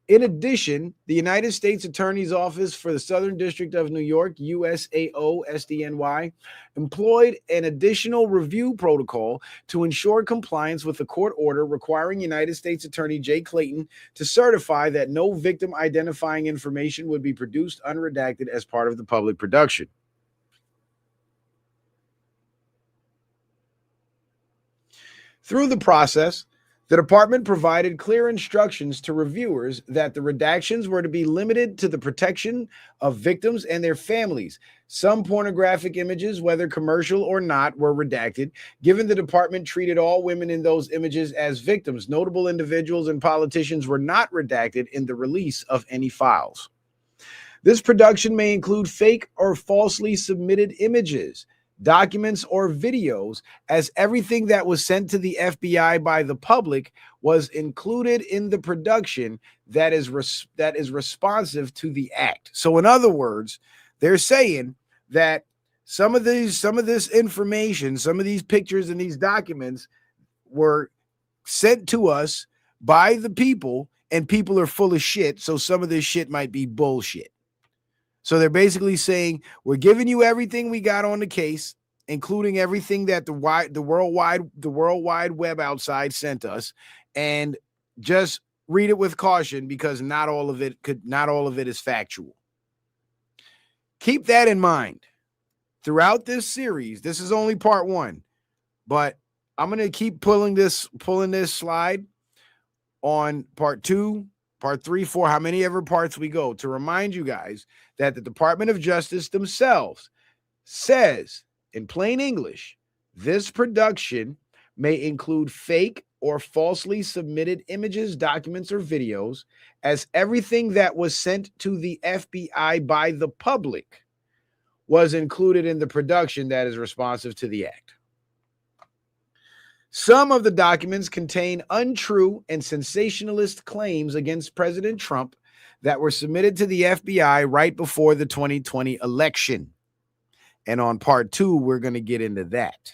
In addition, the United States Attorney's Office for the Southern District of New York, USAO SDNY, employed an additional review protocol to ensure compliance with the court order requiring United States Attorney Jay Clayton to certify that no victim identifying information would be produced unredacted as part of the public production. Through the process, the department provided clear instructions to reviewers that the redactions were to be limited to the protection of victims and their families. Some pornographic images, whether commercial or not, were redacted, given the department treated all women in those images as victims. Notable individuals and politicians were not redacted in the release of any files. This production may include fake or falsely submitted images, documents, or videos, as everything that was sent to the FBI by the public was included in the production that is responsive to the act. So in other words, they're saying that some of this information, some of these pictures and these documents were sent to us by the people, and people are full of shit, so some of this shit might be bullshit. So they're basically saying, we're giving you everything we got on the case, including everything that the World Wide Web outside sent us, and just read it with caution because not all of it is factual. Keep that in mind. Throughout this series, this is only part 1, but I'm going to keep pulling this slide on part 2, part 3, 4, how many ever parts we go, to remind you guys that the Department of Justice themselves says in plain English, this production may include fake or falsely submitted images, documents, or videos, as everything that was sent to the FBI by the public was included in the production that is responsive to the act. Some of the documents contain untrue and sensationalist claims against President Trump that were submitted to the FBI right before the 2020 election. And on part 2, we're going to get into that.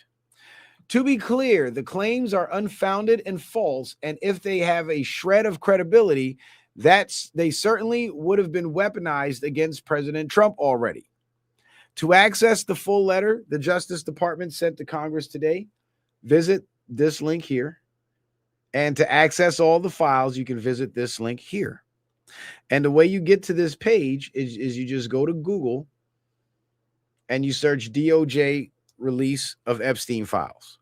To be clear, the claims are unfounded and false, and if they have a shred of credibility, they certainly would have been weaponized against President Trump already. To access the full letter the Justice Department sent to Congress today, visit this link here. And to access all the files, you can visit this link here. And the way you get to this page is you just go to Google and you search DOJ release of Epstein files.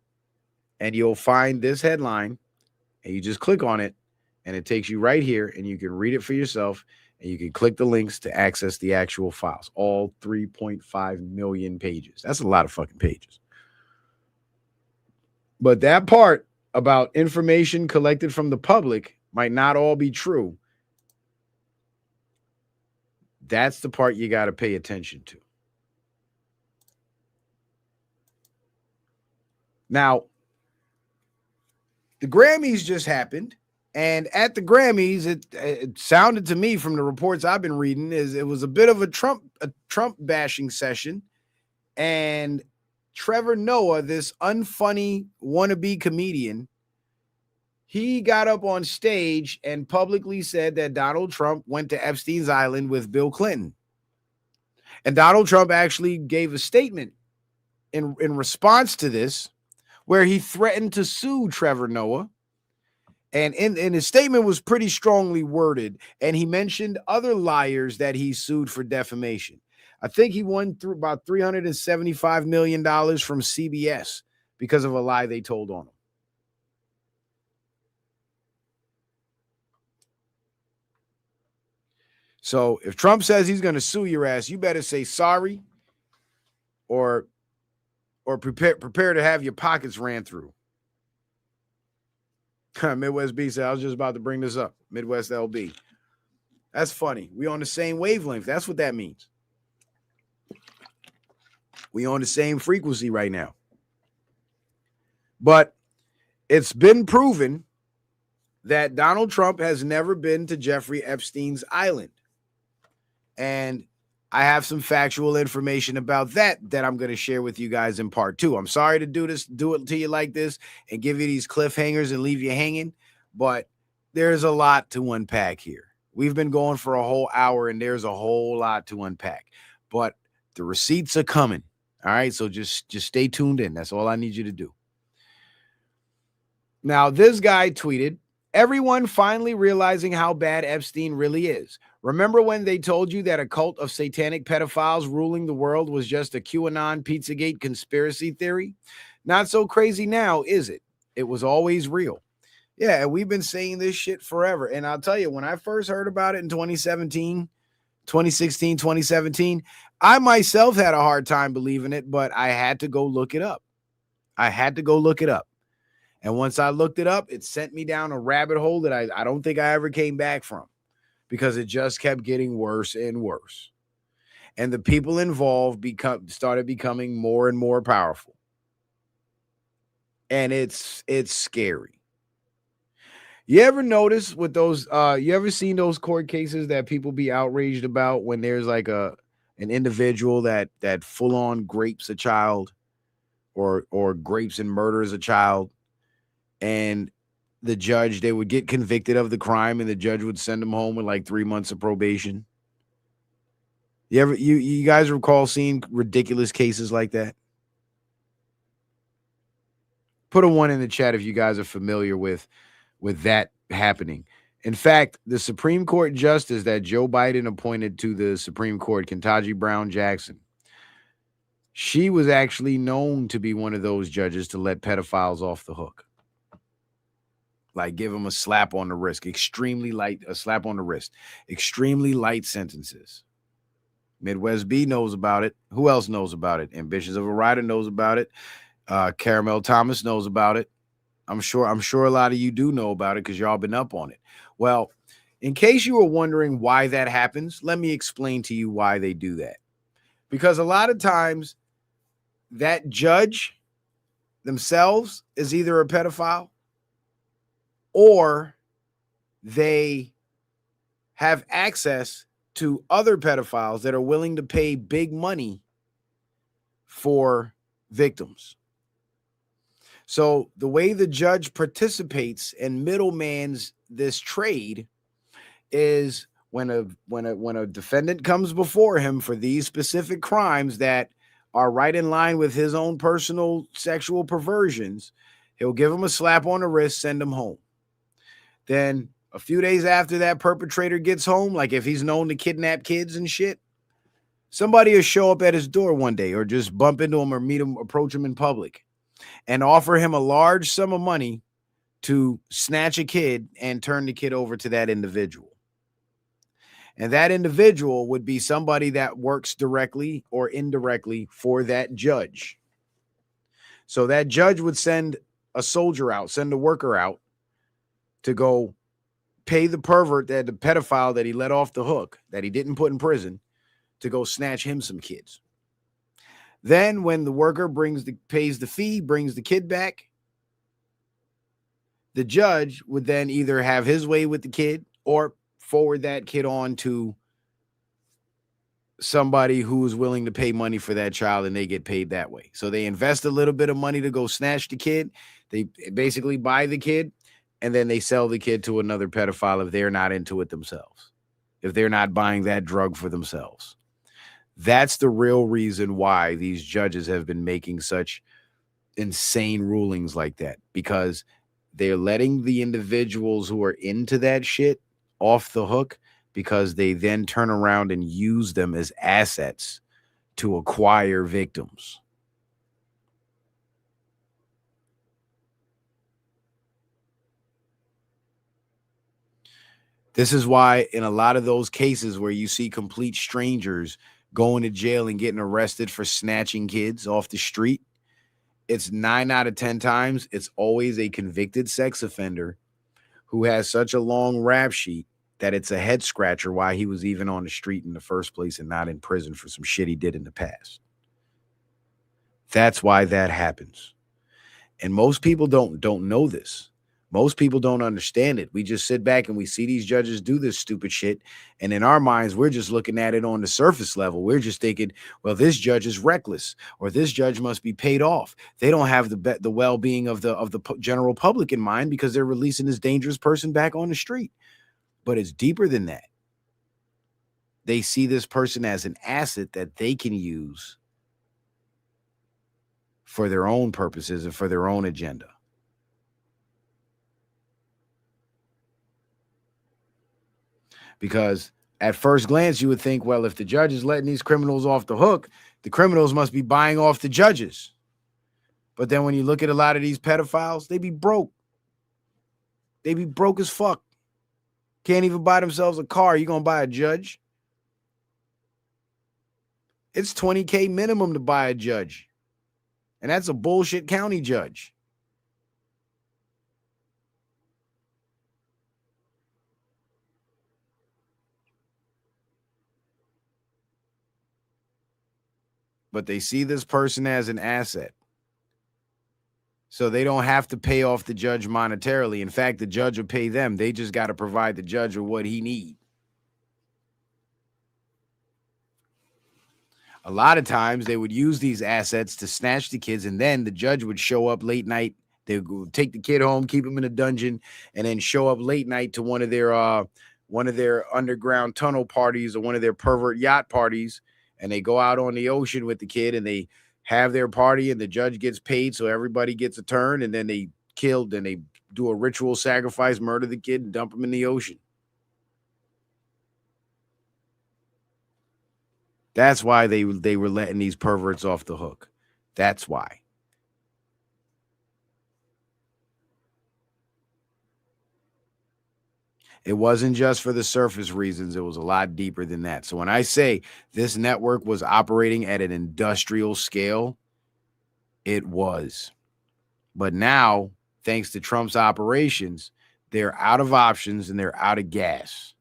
And you'll find this headline, and you just click on it, and it takes you right here, and you can read it for yourself, and you can click the links to access the actual files, all 3.5 million pages. That's a lot of fucking pages. But that part about information collected from the public might not all be true. That's the part you got to pay attention to. Now, the Grammys just happened, and at the Grammys, it sounded to me from the reports I've been reading is it was a bit of a Trump bashing session, and Trevor Noah, this unfunny wannabe comedian, he got up on stage and publicly said that Donald Trump went to Epstein's Island with Bill Clinton. And Donald Trump actually gave a statement in response to this, where he threatened to sue Trevor Noah. And his statement was pretty strongly worded. And he mentioned other liars that he sued for defamation. I think he won through about $375 million from CBS because of a lie they told on him. So if Trump says he's going to sue your ass, you better say sorry or prepare to have your pockets ran through. Midwest B said, I was just about to bring this up. Midwest LB. That's funny. We on the same wavelength. That's what that means. We on the same frequency right now. But it's been proven that Donald Trump has never been to Jeffrey Epstein's island. And I have some factual information about that I'm going to share with you guys in part 2. I'm sorry to do it to you like this and give you these cliffhangers and leave you hanging, but there's a lot to unpack here. We've been going for a whole hour and there's a whole lot to unpack. But the receipts are coming. All right, so just stay tuned in. That's all I need you to do. Now, this guy tweeted, everyone finally realizing how bad Epstein really is. Remember when they told you that a cult of satanic pedophiles ruling the world was just a QAnon Pizzagate conspiracy theory? Not so crazy now, is it? It was always real. Yeah, we've been saying this shit forever. And I'll tell you, when I first heard about it in 2017, 2016, 2017, I myself had a hard time believing it, but I had to go look it up. And once I looked it up, it sent me down a rabbit hole that I don't think I ever came back from, because it just kept getting worse and worse. And the people involved started becoming more and more powerful. And it's scary. You ever notice with those, you ever seen those court cases that people be outraged about when there's like an individual that full on grapes a child or grapes and murders a child, and the judge, they would get convicted of the crime and the judge would send them home with like 3 months of probation? You guys recall seeing ridiculous cases like that? Put a 1 in the chat if you guys are familiar with that happening. In fact, the Supreme Court justice that Joe Biden appointed to the Supreme Court, Ketanji Brown Jackson, she was actually known to be one of those judges to let pedophiles off the hook. Like give them a slap on the wrist, extremely light sentences. Midwest B knows about it. Who else knows about it? Ambitions of a Rider knows about it. Caramel Thomas knows about it. I'm sure a lot of you do know about it because y'all been up on it. Well, in case you were wondering why that happens, let me explain to you why they do that. Because a lot of times that judge themselves is either a pedophile or they have access to other pedophiles that are willing to pay big money for victims. So the way the judge participates and middlemans this trade is when a defendant comes before him for these specific crimes that are right in line with his own personal sexual perversions, he'll give him a slap on the wrist, send him home. Then a few days after that perpetrator gets home, like if he's known to kidnap kids and shit, somebody will show up at his door one day or just bump into him or meet him, approach him in public and offer him a large sum of money to snatch a kid and turn the kid over to that individual. And that individual would be somebody that works directly or indirectly for that judge. So that judge would send a soldier out, send a worker out to go pay the pervert, the pedophile that he let off the hook, that he didn't put in prison, to go snatch him some kids. Then when the worker pays the fee, brings the kid back, the judge would then either have his way with the kid or forward that kid on to somebody who is willing to pay money for that child, and they get paid that way. So they invest a little bit of money to go snatch the kid. They basically buy the kid, and then they sell the kid to another pedophile if they're not into it themselves, if they're not buying that drug for themselves. That's the real reason why these judges have been making such insane rulings like that, because they're letting the individuals who are into that shit off the hook, because they then turn around and use them as assets to acquire victims. This is why in a lot of those cases where you see complete strangers going to jail and getting arrested for snatching kids off the street, it's 9 out of 10 times, it's always a convicted sex offender who has such a long rap sheet that it's a head scratcher why he was even on the street in the first place and not in prison for some shit he did in the past. That's why that happens. And most people don't know this. Most people don't understand it. We just sit back and we see these judges do this stupid shit. And in our minds, we're just looking at it on the surface level. We're just thinking, well, this judge is reckless, or this judge must be paid off. They don't have the well-being of the general public in mind because they're releasing this dangerous person back on the street.
But it's deeper than that. They see this person as an asset that they can use for their own purposes and for their own agenda. Because at first glance, you would think, well, if the judge is letting these criminals off the hook, the criminals must be buying off the judges. But then when you look at a lot of these pedophiles, they be broke. They be broke as fuck. Can't even buy themselves a car. You going to buy a judge? It's $20K minimum to buy a judge. And that's a bullshit county judge. But they see this person as an asset. So they don't have to pay off the judge monetarily. In fact, the judge will pay them. They just got to provide the judge with what he needs. A lot of times they would use these assets to snatch the kids, and then the judge would show up late night. They would take the kid home, keep him in a dungeon, and then show up late night to one of their underground tunnel parties or one of their pervert yacht parties. And they go out on the ocean with the kid and they have their party and the judge gets paid. So everybody gets a turn, and then they do a ritual sacrifice, murder the kid and dump him in the ocean. That's why they were letting these perverts off the hook. That's why. It wasn't just for the surface reasons. It was a lot deeper than that. So when I say this network was operating at an industrial scale, it was. But now, thanks to Trump's operations, they're out of options and they're out of gas.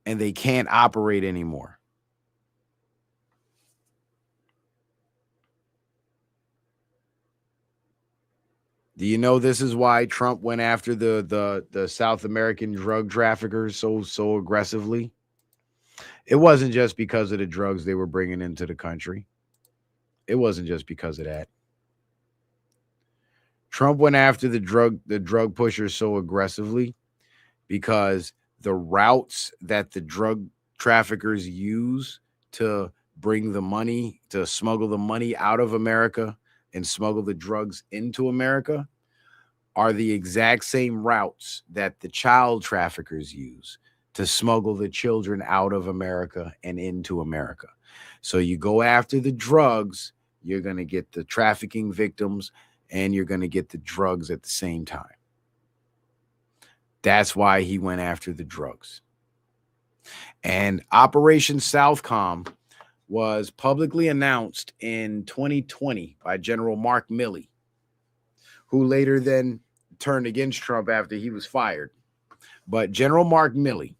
And they can't operate anymore. Do you know this is why Trump went after the South American drug traffickers so aggressively? It wasn't just because of the drugs they were bringing into the country. It wasn't just because of that. Trump went after the drug pushers so aggressively because the routes that the drug traffickers use to bring the money, to smuggle the money out of America and smuggle the drugs into America, are the exact same routes that the child traffickers use to smuggle the children out of America and into America. So you go after the drugs, you're going to get the trafficking victims, and you're going to get the drugs at the same time. That's why he went after the drugs. And Operation Southcom was publicly announced in 2020 by General Mark Milley, who later then turned against Trump after he was fired. But General Mark Milley.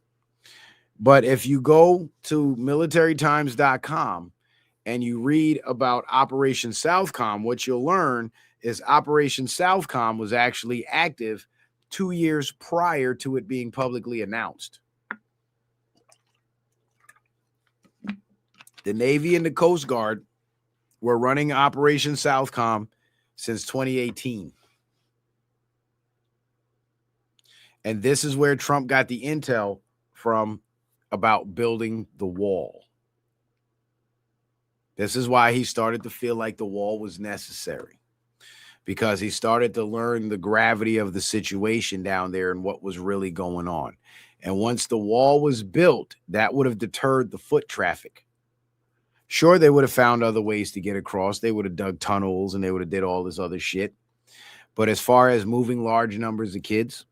But if you go to militarytimes.com and you read about Operation Southcom, what you'll learn is Operation Southcom was actually active 2 years prior to it being publicly announced. The Navy and the Coast Guard were running Operation Southcom since 2018. And this is where Trump got the intel from about building the wall. This is why he started to feel like the wall was necessary, because he started to learn the gravity of the situation down there and what was really going on. And once the wall was built, that would have deterred the foot traffic. Sure, they would have found other ways to get across. They would have dug tunnels and they would have did all this other shit. But as far as moving large numbers of kids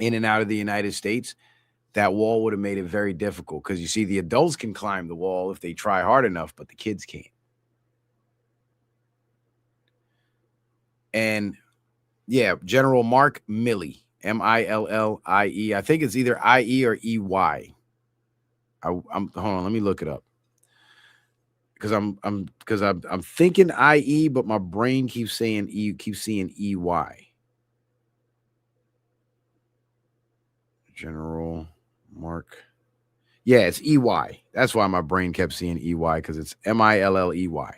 in and out of the United States, that wall would have made it very difficult, because you see, the adults can climb the wall if they try hard enough, but the kids can't. And yeah, General Mark Milley, Millie. I think it's either IE or EY. Hold on, let me look it up. Because I'm thinking IE, but my brain keeps saying EY. General Mark. Yeah, it's EY. That's why my brain kept seeing EY, because it's Milley.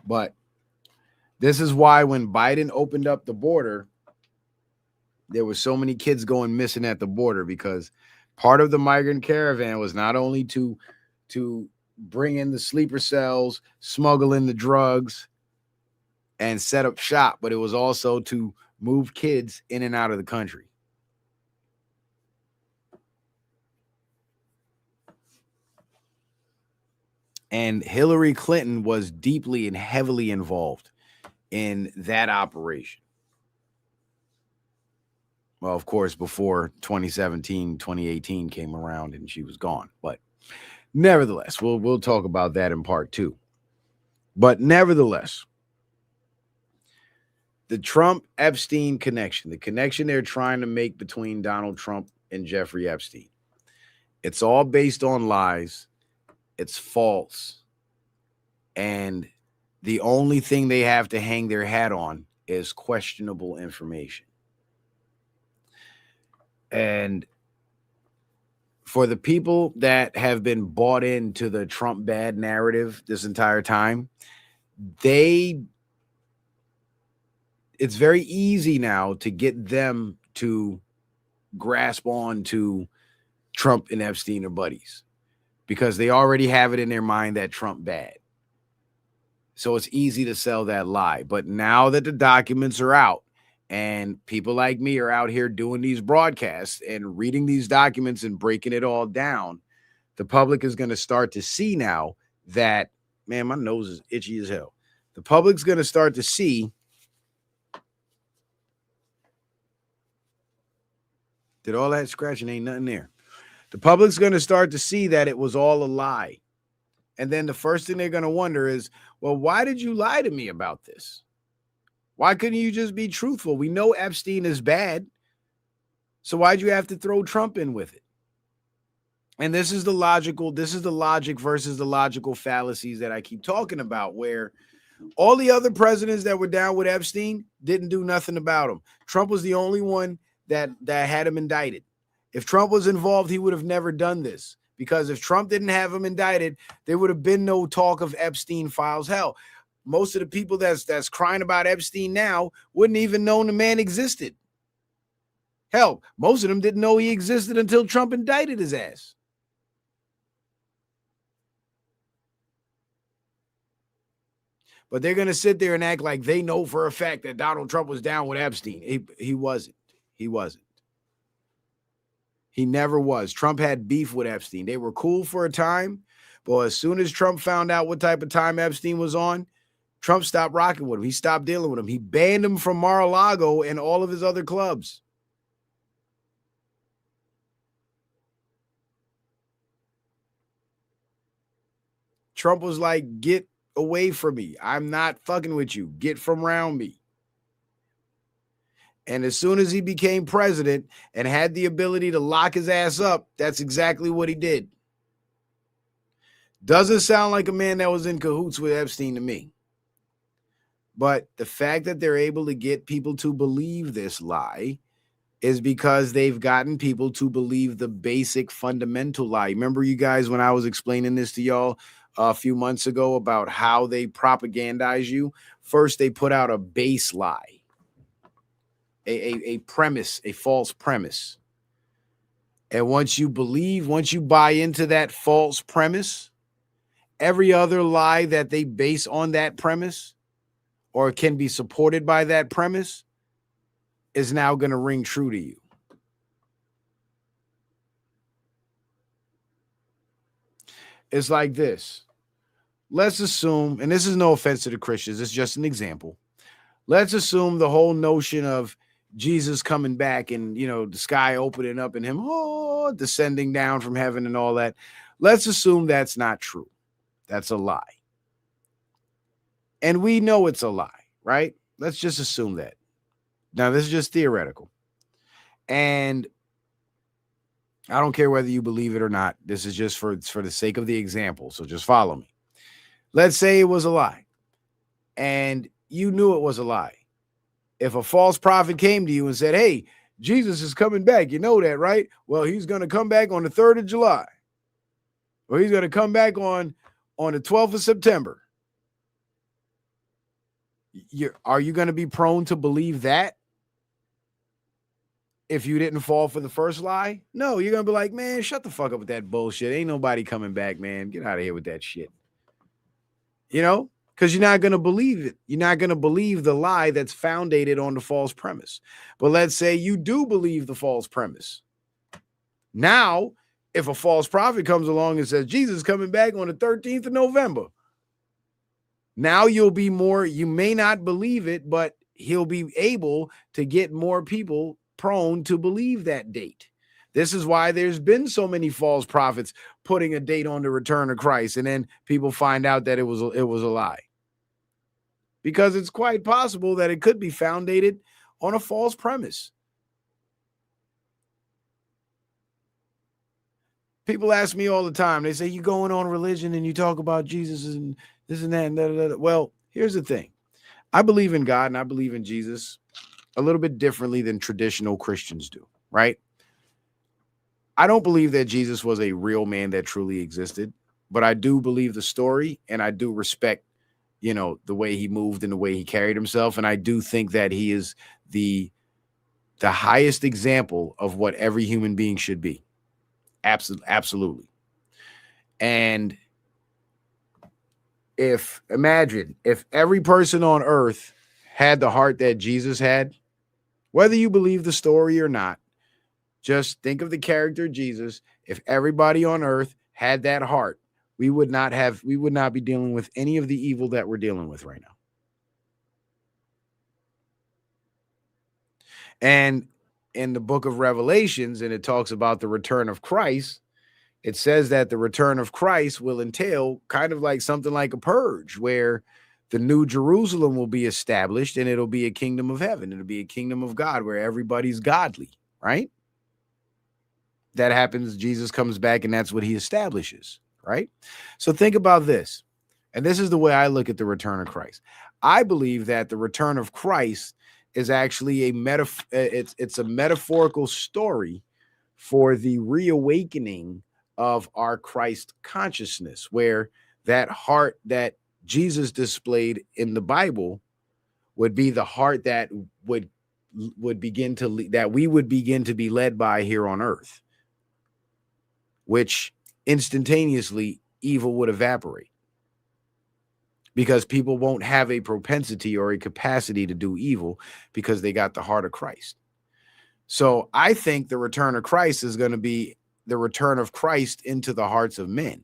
But This is why when Biden opened up the border, there were so many kids going missing at the border, because part of the migrant caravan was not only to bring in the sleeper cells, smuggle in the drugs, and set up shop, but it was also to move kids in and out of the country. And Hillary Clinton was deeply and heavily involved in that operation. Well, of course, before 2017, 2018 came around and she was gone. But nevertheless, we'll talk about that in part 2. But nevertheless, the Trump-Epstein connection, the connection they're trying to make between Donald Trump and Jeffrey Epstein, it's all based on lies. It's false. And the only thing they have to hang their hat on is questionable information. And for the people that have been bought into the Trump bad narrative this entire time, it's very easy now to get them to grasp on to Trump and Epstein are buddies, because they already have it in their mind that Trump bad. So it's easy to sell that lie. But now that the documents are out and people like me are out here doing these broadcasts and reading these documents and breaking it all down, the public is going to start to see now that, man, my nose is itchy as hell. The public's going to start to see that all that scratching ain't nothing there. The public's going to start to see that it was all a lie. And then the first thing they're going to wonder is, well, why did you lie to me about this? Why couldn't you just be truthful? We know Epstein is bad. So why'd you have to throw Trump in with it? And this is the logic versus the logical fallacies that I keep talking about, where all the other presidents that were down with Epstein didn't do nothing about him. Trump was the only one that had him indicted. If Trump was involved, he would have never done this, because if Trump didn't have him indicted, there would have been no talk of Epstein files. Hell, most of the people that's crying about Epstein now wouldn't even know the man existed. Hell, most of them didn't know he existed until Trump indicted his ass. But they're going to sit there and act like they know for a fact that Donald Trump was down with Epstein. He wasn't. He wasn't. He never was. Trump had beef with Epstein. They were cool for a time, but as soon as Trump found out what type of time Epstein was on, Trump stopped rocking with him. He stopped dealing with him. He banned him from Mar-a-Lago and all of his other clubs. Trump was like, get away from me. I'm not fucking with you. Get from around me. And as soon as he became president and had the ability to lock his ass up, that's exactly what he did. Doesn't sound like a man that was in cahoots with Epstein to me. But the fact that they're able to get people to believe this lie is because they've gotten people to believe the basic fundamental lie. Remember, you guys, when I was explaining this to y'all a few months ago about how they propagandize you? First, they put out a base lie. A premise, a false premise. And once you buy into that false premise, every other lie that they base on that premise or can be supported by that premise is now going to ring true to you. It's like this. Let's assume, and this is no offense to the Christians, it's just an example. Let's assume the whole notion of Jesus coming back and, the sky opening up and him descending down from heaven and all that. Let's assume that's not true. That's a lie. And we know it's a lie, right? Let's just assume that. Now, this is just theoretical. And I don't care whether you believe it or not. This is just for the sake of the example. So just follow me. Let's say it was a lie. And you knew it was a lie. If a false prophet came to you and said, hey, Jesus is coming back, you know that, right? Well, he's going to come back on the 3rd of July. Or he's going to come back on the 12th of September. Are you going to be prone to believe that if you didn't fall for the first lie? No, you're going to be like, man, shut the fuck up with that bullshit. Ain't nobody coming back, man. Get out of here with that shit. You know, because you're not going to believe it. You're not going to believe the lie that's founded on the false premise. But let's say you do believe the false premise. Now, if a false prophet comes along and says, Jesus is coming back on the 13th of November, now you'll be more, you may not believe it, but he'll be able to get more people prone to believe that date. This is why there's been so many false prophets putting a date on the return of Christ, and then people find out that it was a lie. Because it's quite possible that it could be founded on a false premise. People ask me all the time, they say, you going on religion and you talk about Jesus and this and that and that. Well, here's the thing. I believe in God and I believe in Jesus a little bit differently than traditional Christians do, right? I don't believe that Jesus was a real man that truly existed, but I do believe the story and I do respect, you know, the way he moved and the way he carried himself. And I do think that he is the highest example of what every human being should be. Absolutely. And imagine if every person on earth had the heart that Jesus had, whether you believe the story or not, just think of the character Jesus. If everybody on earth had that heart, we would not be dealing with any of the evil that we're dealing with right now. And in the book of Revelations, and it talks about the return of Christ, it says that the return of Christ will entail kind of like something like a purge where the new Jerusalem will be established and it'll be a kingdom of heaven. It'll be a kingdom of God where everybody's godly, right? That happens. Jesus comes back and that's what he establishes, right? So think about this. And this is the way I look at the return of Christ. I believe that the return of Christ is actually it's a metaphorical story for the reawakening of our Christ consciousness, where that heart that Jesus displayed in the Bible would be the heart that would begin to that we would begin to be led by here on earth, which instantaneously evil would evaporate because people won't have a propensity or a capacity to do evil because they got the heart of Christ. So I think the return of Christ is going to be the return of Christ into the hearts of men,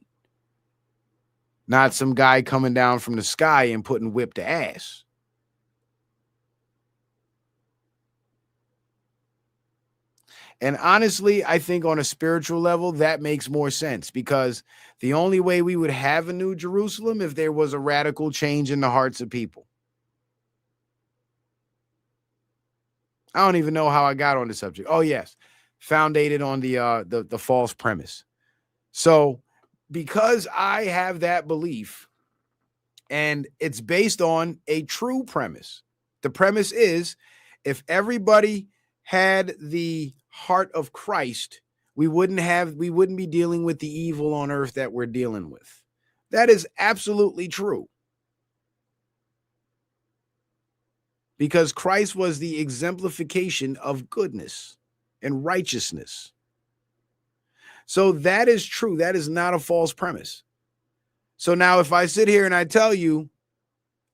not some guy coming down from the sky and putting whip to ass. And honestly, I think on a spiritual level, that makes more sense because the only way we would have a new Jerusalem if there was a radical change in the hearts of people. I don't even know how I got on the subject. Oh, yes. Founded on the false premise. So because I have that belief and it's based on a true premise, the premise is if everybody had the heart of Christ, we wouldn't be dealing with the evil on earth that we're dealing with. That is absolutely true. Because Christ was the exemplification of goodness and righteousness. So that is true. That is not a false premise. So now if I sit here and I tell you,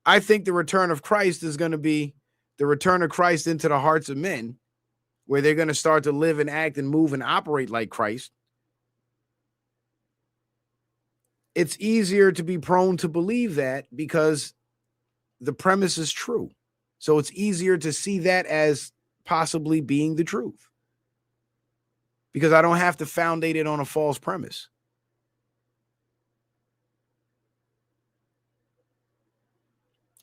I think the return of Christ is going to be the return of Christ into the hearts of men, where they're going to start to live and act and move and operate like Christ, it's easier to be prone to believe that because the premise is true. So it's easier to see that as possibly being the truth because I don't have to foundate it on a false premise.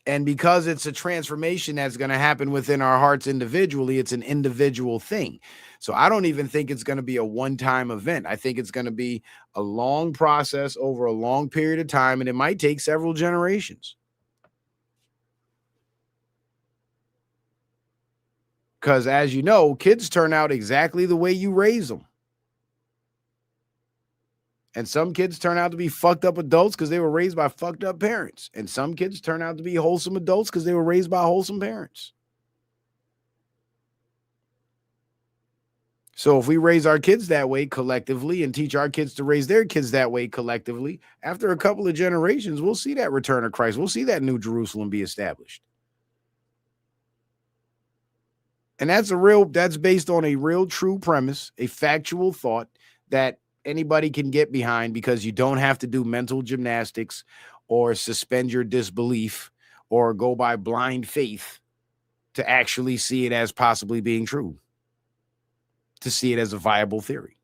And because it's a transformation that's going to happen within our hearts individually, it's an individual thing. So I don't even think it's going to be a one-time event. I think it's going to be a long process over a long period of time, and it might take several generations. Because as you know, kids turn out exactly the way you raise them. And some kids turn out to be fucked up adults because they were raised by fucked up parents. And some kids turn out to be wholesome adults because they were raised by wholesome parents. So if we raise our kids that way collectively and teach our kids to raise their kids that way collectively, after a couple of generations, we'll see that return of Christ. We'll see that New Jerusalem be established. And that's based on a real true premise, a factual thought that anybody can get behind, because you don't have to do mental gymnastics or suspend your disbelief or go by blind faith to actually see it as possibly being true, to see it as a viable theory.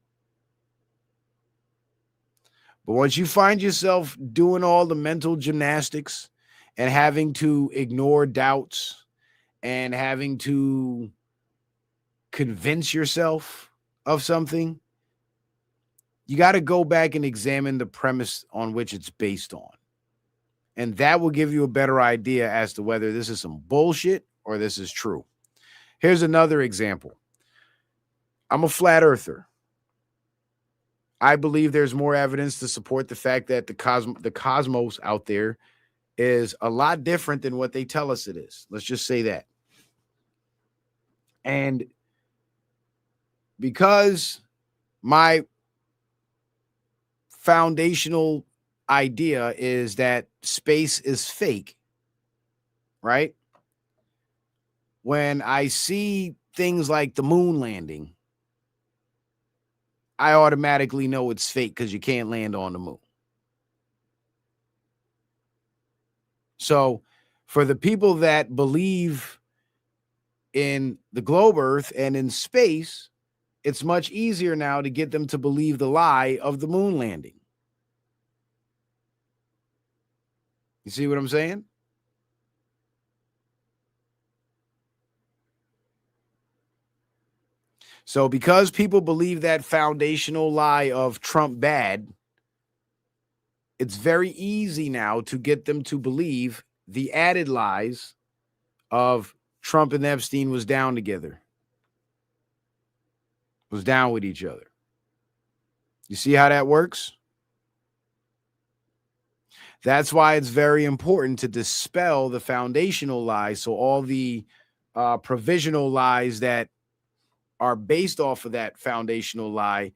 But once you find yourself doing all the mental gymnastics and having to ignore doubts and having to convince yourself of something, you got to go back and examine the premise on which it's based on. And that will give you a better idea as to whether this is some bullshit or this is true. Here's another example. I'm a flat earther. I believe there's more evidence to support the fact that the cosmos out there is a lot different than what they tell us it is. Let's just say that. And because my foundational idea is that space is fake, right? When I see things like the moon landing, I automatically know it's fake because you can't land on the moon. So for the people that believe in the globe Earth and in space, it's much easier now to get them to believe the lie of the moon landing. You see what I'm saying? So because people believe that foundational lie of Trump bad, it's very easy now to get them to believe the added lies of Trump and Epstein was down together, was down with each other. You see how that works? That's why it's very important to dispel the foundational lies, so all the provisional lies that are based off of that foundational lie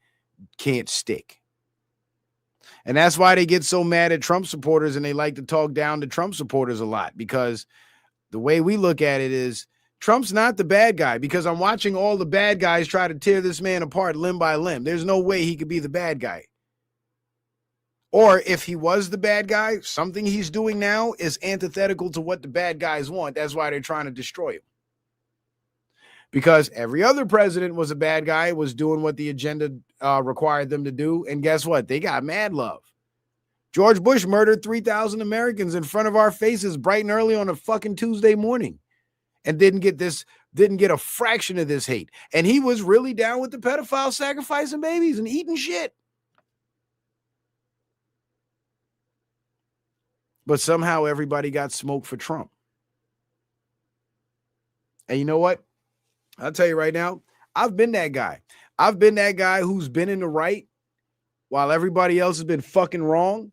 can't stick. And that's why they get so mad at Trump supporters and they like to talk down to Trump supporters a lot, because the way we look at it is Trump's not the bad guy, because I'm watching all the bad guys try to tear this man apart limb by limb. There's no way he could be the bad guy. Or if he was the bad guy, something he's doing now is antithetical to what the bad guys want. That's why they're trying to destroy him. Because every other president was a bad guy, was doing what the agenda required them to do. And guess what? They got mad love. George Bush murdered 3,000 Americans in front of our faces bright and early on a fucking Tuesday morning and didn't get a fraction of this hate. And he was really down with the pedophiles sacrificing babies and eating shit. But somehow everybody got smoked for Trump. And you know what? I'll tell you right now, I've been that guy. I've been that guy who's been in the right while everybody else has been fucking wrong.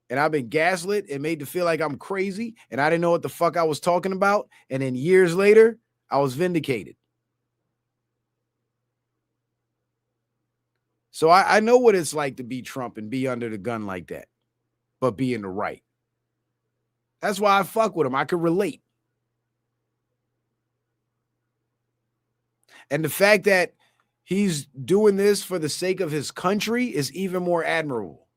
And I've been gaslit and made to feel like I'm crazy and I didn't know what the fuck I was talking about. And then years later, I was vindicated. So I know what it's like to be Trump and be under the gun like that, but be in the right. That's why I fuck with him. I could relate. And the fact that he's doing this for the sake of his country is even more admirable.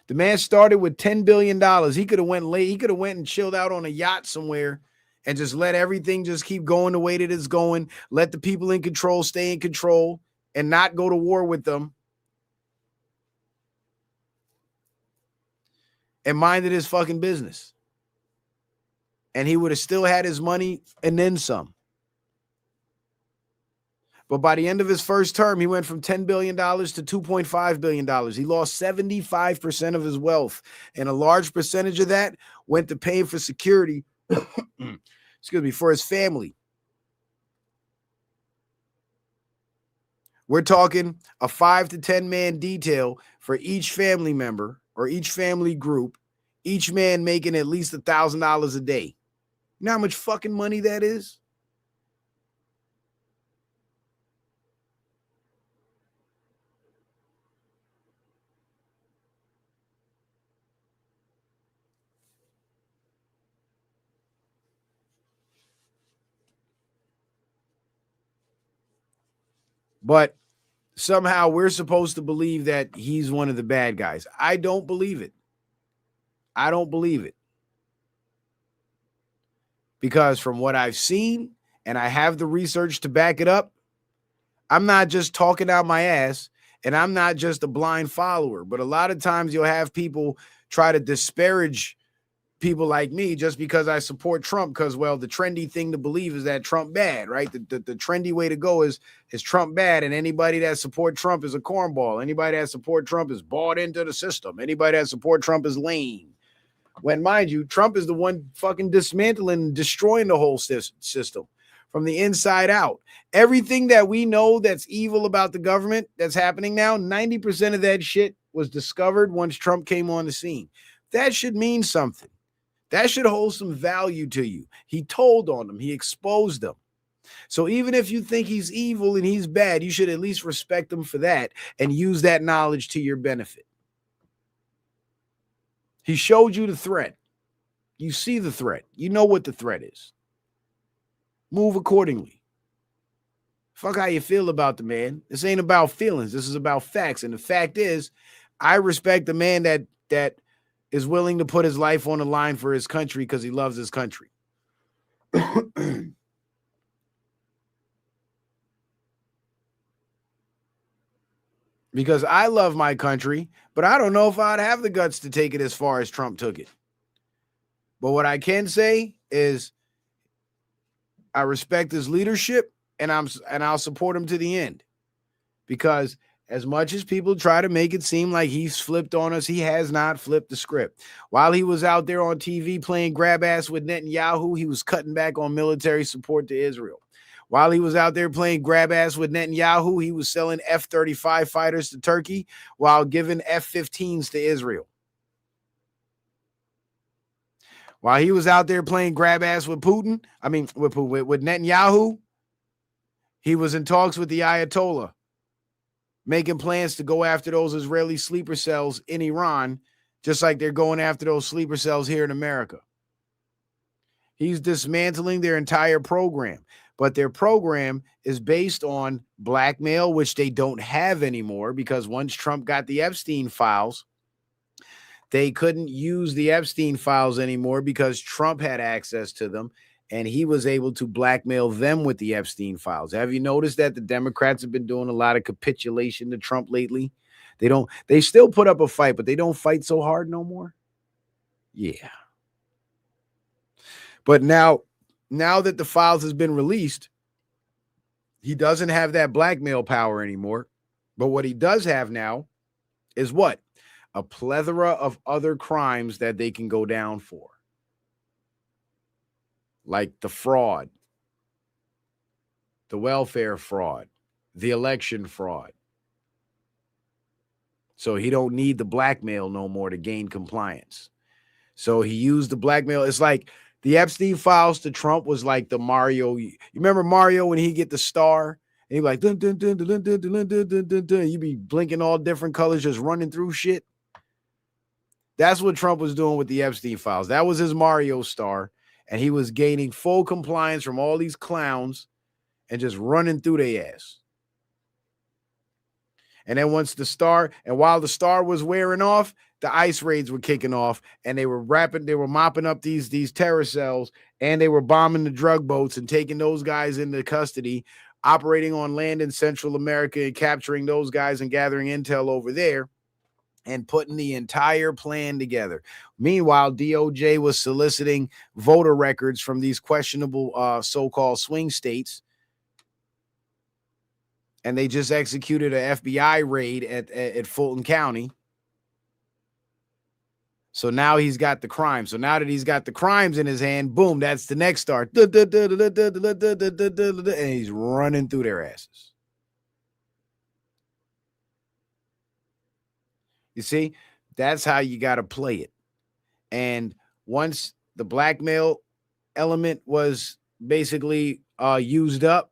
The man started with $10 billion. He could have went and chilled out on a yacht somewhere and just let everything just keep going the way that it's going. Let the people in control stay in control and not go to war with them. And minded his fucking business. And he would have still had his money and then some. But by the end of his first term, he went from $10 billion to $2.5 billion. He lost 75% of his wealth. And a large percentage of that went to paying for security, for his family. We're talking a 5 to 10 man detail for each family member or each family group, each man making at least $1,000 a day. You know how much fucking money that is? But somehow we're supposed to believe that he's one of the bad guys. I don't believe it. I don't believe it. Because from what I've seen, and I have the research to back it up, I'm not just talking out my ass, and I'm not just a blind follower. But a lot of times you'll have people try to disparage people like me just because I support Trump, because, well, the trendy thing to believe is that Trump bad, right? The trendy way to go is Trump bad, and anybody that support Trump is a cornball. Anybody that support Trump is bought into the system. Anybody that support Trump is lame. When, mind you, Trump is the one fucking dismantling and destroying the whole system from the inside out. Everything that we know that's evil about the government that's happening now, 90% of that shit was discovered once Trump came on the scene. That should mean something. That should hold some value to you. He told on them. He exposed them. So even if you think he's evil and he's bad, you should at least respect him for that and use that knowledge to your benefit. He showed you the threat. You see the threat. You know what the threat is. Move accordingly. Fuck how you feel about the man. This ain't about feelings. This is about facts. And the fact is, I respect the man that is willing to put his life on the line for his country because he loves his country. Because I love my country, but I don't know if I'd have the guts to take it as far as Trump took it. But what I can say is I respect his leadership, and I'll support him to the end. Because as much as people try to make it seem like he's flipped on us, he has not flipped the script. While he was out there on TV playing grab ass with Netanyahu, he was cutting back on military support to Israel. While he was out there playing grab ass with Netanyahu, he was selling F-35 fighters to Turkey while giving F-15s to Israel. While he was out there playing grab ass with Putin, with Netanyahu, he was in talks with the Ayatollah, making plans to go after those Israeli sleeper cells in Iran, just like they're going after those sleeper cells here in America. He's dismantling their entire program, but their program is based on blackmail, which they don't have anymore, because once Trump got the Epstein files, they couldn't use the Epstein files anymore because Trump had access to them, and he was able to blackmail them with the Epstein files. Have you noticed that the Democrats have been doing a lot of capitulation to Trump lately? They still put up a fight, but they don't fight so hard no more. Yeah. But now that the files has been released, he doesn't have that blackmail power anymore. But what he does have now is what? A plethora of other crimes that they can go down for. Like the fraud, the welfare fraud, the election fraud. So he don't need the blackmail no more to gain compliance. So he used the blackmail. It's like the Epstein files to Trump was like the Mario. You remember Mario when he get the star? And he like, dun, dun, dun, dun, dun, dun, dun, dun, dun, dun, dun. You be blinking all different colors, just running through shit. That's what Trump was doing with the Epstein files. That was his Mario star. And he was gaining full compliance from all these clowns and just running through their ass. And then while the star was wearing off, the ICE raids were kicking off, and they were mopping up these terror cells, and they were bombing the drug boats and taking those guys into custody, operating on land in Central America and capturing those guys and gathering intel over there and putting the entire plan together. Meanwhile, DOJ was soliciting voter records from these questionable so-called swing states. And they just executed an FBI raid at Fulton County. So now he's got the crime. So now that he's got the crimes in his hand, boom, that's the next start. And he's running through their asses. You see, that's how you got to play it. And once the blackmail element was basically used up,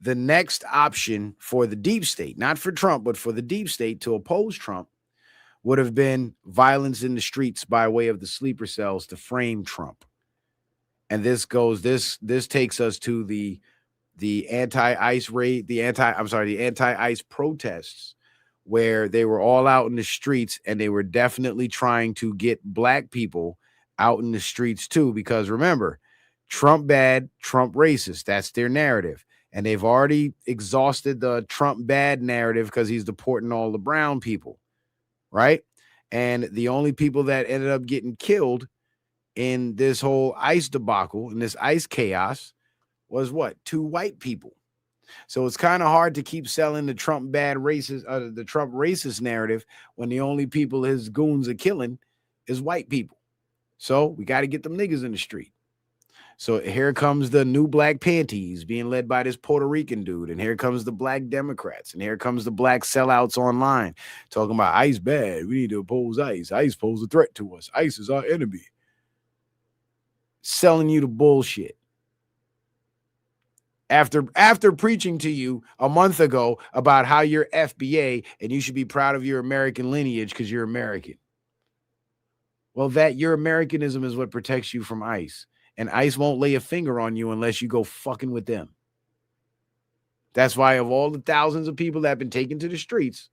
the next option for the deep state, not for Trump, but for the deep state to oppose Trump, would have been violence in the streets by way of the sleeper cells to frame Trump. And this takes us to the anti-ICE raid, the anti-ICE protests, where they were all out in the streets and they were definitely trying to get black people out in the streets too. Because remember, Trump bad, Trump racist. That's their narrative. And they've already exhausted the Trump bad narrative because he's deporting all the brown people, right? And the only people that ended up getting killed in this whole ICE debacle, in this ICE chaos, was what? 2 white people. So it's kind of hard to keep selling the Trump bad racist, the Trump racist narrative when the only people his goons are killing is white people. So we got to get them niggas in the street. So here comes the new Black Panties being led by this Puerto Rican dude. And here comes the Black Democrats. And here comes the black sellouts online talking about ICE bad. We need to oppose ICE. ICE pose a threat to us. ICE is our enemy. Selling you the bullshit. After preaching to you a month ago about how you're FBA and you should be proud of your American lineage because you're American. Well, that your Americanism is what protects you from ICE. And ICE won't lay a finger on you unless you go fucking with them. That's why of all the thousands of people that have been taken to the streets,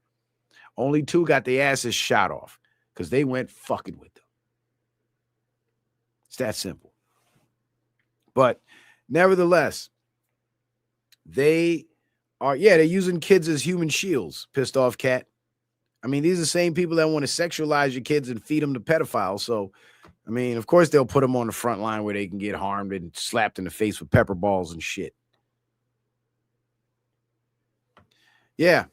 only 2 got their asses shot off because they went fucking with them. It's that simple. But nevertheless, they're using kids as human shields, pissed off cat. I mean, these are the same people that want to sexualize your kids and feed them to pedophiles. So, I mean, of course, they'll put them on the front line where they can get harmed and slapped in the face with pepper balls and shit. Yeah.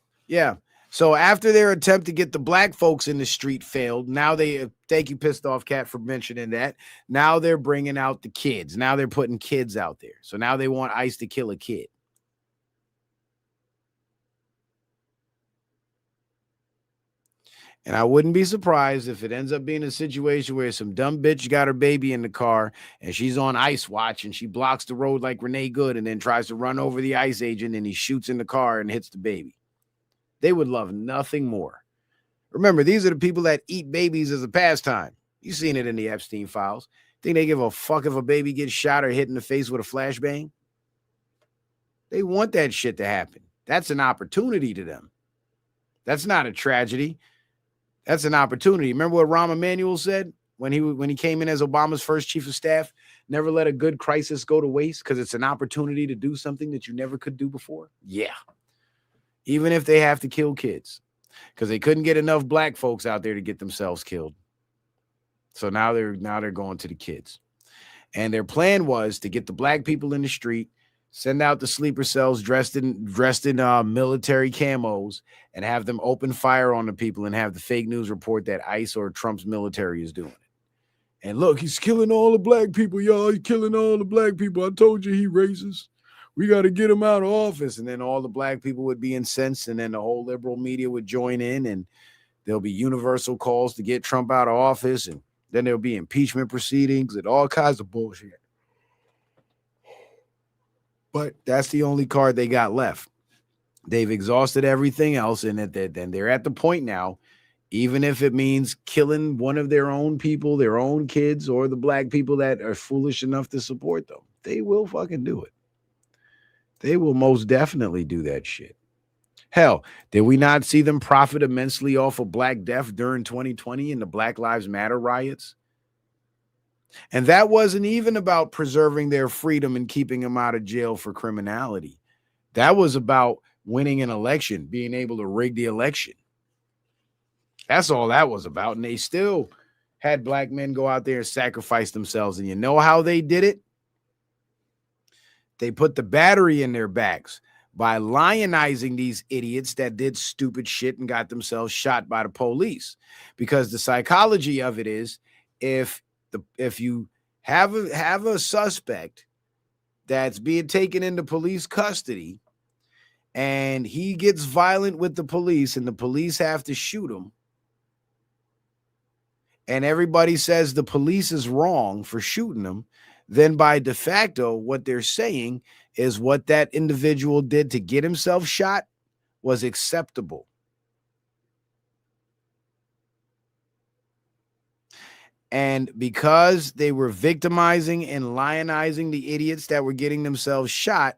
So after their attempt to get the black folks in the street failed, now thank you, pissed off cat, for mentioning that. Now they're bringing out the kids. Now they're putting kids out there. So now they want ICE to kill a kid. And I wouldn't be surprised if it ends up being a situation where some dumb bitch got her baby in the car and she's on ICE watch and she blocks the road like Renee Good and then tries to run over the ICE agent and he shoots in the car and hits the baby. They would love nothing more. Remember, these are the people that eat babies as a pastime. You've seen it in the Epstein files. Think they give a fuck if a baby gets shot or hit in the face with a flashbang? They want that shit to happen. That's an opportunity to them. That's not a tragedy. That's an opportunity. Remember what Rahm Emanuel said when he came in as Obama's first chief of staff? Never let a good crisis go to waste because it's an opportunity to do something that you never could do before. Yeah. Even if they have to kill kids, because they couldn't get enough black folks out there to get themselves killed. So now they're going to the kids. And their plan was to get the black people in the street, send out the sleeper cells dressed in military camos and have them open fire on the people and have the fake news report that ICE or Trump's military is doing it. And look, he's killing all the black people, y'all. He's killing all the black people. I told you he racist. We got to get him out of office. And then all the black people would be incensed and then the whole liberal media would join in and there'll be universal calls to get Trump out of office. And then there'll be impeachment proceedings and all kinds of bullshit. But that's the only card they got left. They've exhausted everything else, and then they're at the point now, even if it means killing one of their own people, their own kids, or the black people that are foolish enough to support them, they will fucking do it. They will most definitely do that shit. Hell, did we not see them profit immensely off of Black Death during 2020 in the Black Lives Matter riots? And that wasn't even about preserving their freedom and keeping them out of jail for criminality. That was about winning an election, being able to rig the election. That's all that was about. And they still had black men go out there and sacrifice themselves. And you know how they did it? They put the battery in their backs by lionizing these idiots that did stupid shit and got themselves shot by the police. Because the psychology of it is, if you have a suspect that's being taken into police custody and he gets violent with the police and the police have to shoot him, and everybody says the police is wrong for shooting him, then by de facto, what they're saying is what that individual did to get himself shot was acceptable. And because they were victimizing and lionizing the idiots that were getting themselves shot,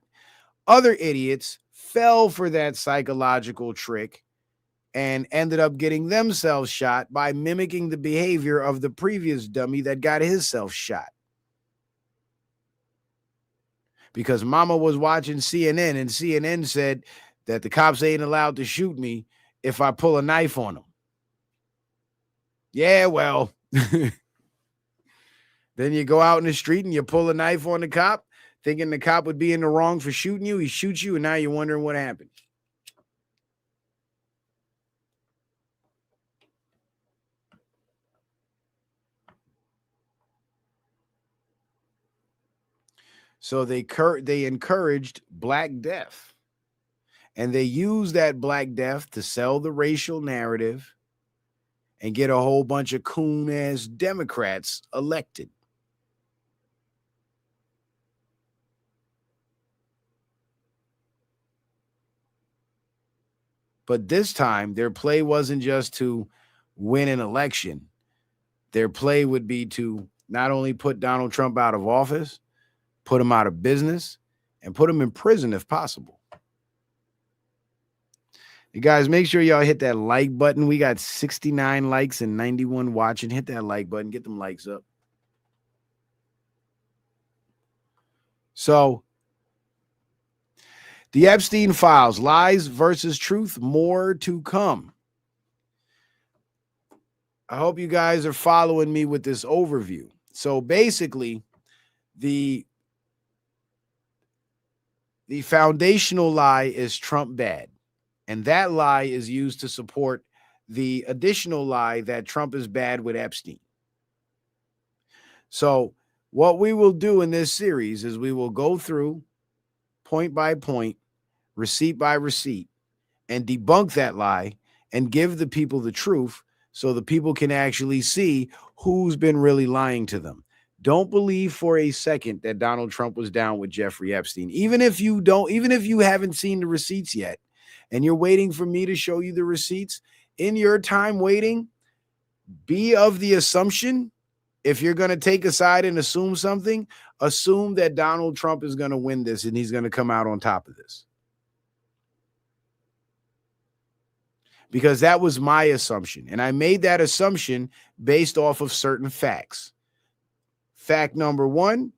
other idiots fell for that psychological trick and ended up getting themselves shot by mimicking the behavior of the previous dummy that got himself shot. Because mama was watching CNN and CNN said that the cops ain't allowed to shoot me if I pull a knife on them. Yeah, well, then you go out in the street and you pull a knife on the cop, thinking the cop would be in the wrong for shooting you. He shoots you, and now you're wondering what happened. So they encouraged Black Death, and they used that Black Death to sell the racial narrative and get a whole bunch of coon-ass Democrats elected. But this time, their play wasn't just to win an election. Their play would be to not only put Donald Trump out of office, put him out of business, and put him in prison if possible. You guys, make sure y'all hit that like button. We got 69 likes and 91 watching. Hit that like button. Get them likes up. So, the Epstein files, lies versus truth, more to come. I hope you guys are following me with this overview. So basically, the foundational lie is Trump bad. And that lie is used to support the additional lie that Trump is bad with Epstein. So what we will do in this series is we will go through point by point, receipt by receipt, and debunk that lie and give the people the truth so the people can actually see who's been really lying to them. Don't believe for a second that Donald Trump was down with Jeffrey Epstein. Even if you haven't seen the receipts yet and you're waiting for me to show you the receipts, in your time waiting, be of the assumption, if you're going to take a side and assume something, assume that Donald Trump is going to win this and he's going to come out on top of this. Because that was my assumption. And I made that assumption based off of certain facts. Fact number one,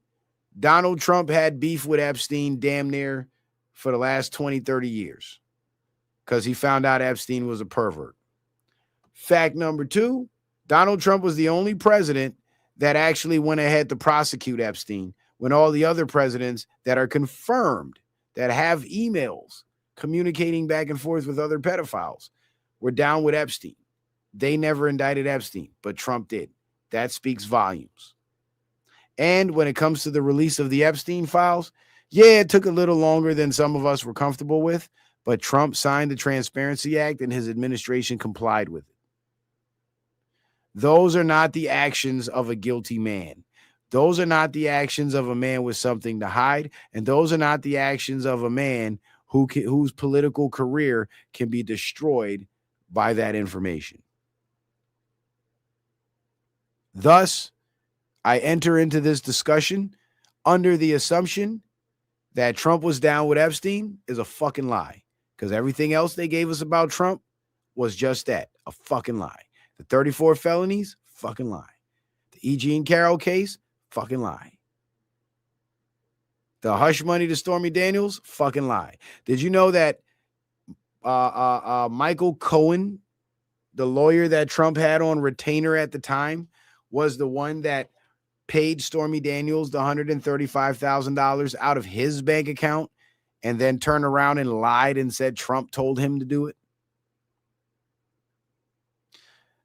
Donald Trump had beef with Epstein damn near for the last 20, 30 years because he found out Epstein was a pervert. Fact number two, Donald Trump was the only president that actually went ahead to prosecute Epstein when all the other presidents that are confirmed, that have emails communicating back and forth with other pedophiles, were down with Epstein. They never indicted Epstein, but Trump did. That speaks volumes. And when it comes to the release of the Epstein files, yeah, it took a little longer than some of us were comfortable with, but Trump signed the Transparency Act and his administration complied with it. Those are not the actions of a guilty man. Those are not the actions of a man with something to hide, and those are not the actions of a man whose political career can be destroyed by that information. Thus, I enter into this discussion under the assumption that Trump was down with Epstein is a fucking lie, because everything else they gave us about Trump was just that, a fucking lie. The 34 felonies, fucking lie. The E. Jean Carroll case, fucking lie. The hush money to Stormy Daniels, fucking lie. Did you know that Michael Cohen, the lawyer that Trump had on retainer at the time, was the one that paid Stormy Daniels the $135,000 out of his bank account and then turned around and lied and said Trump told him to do it?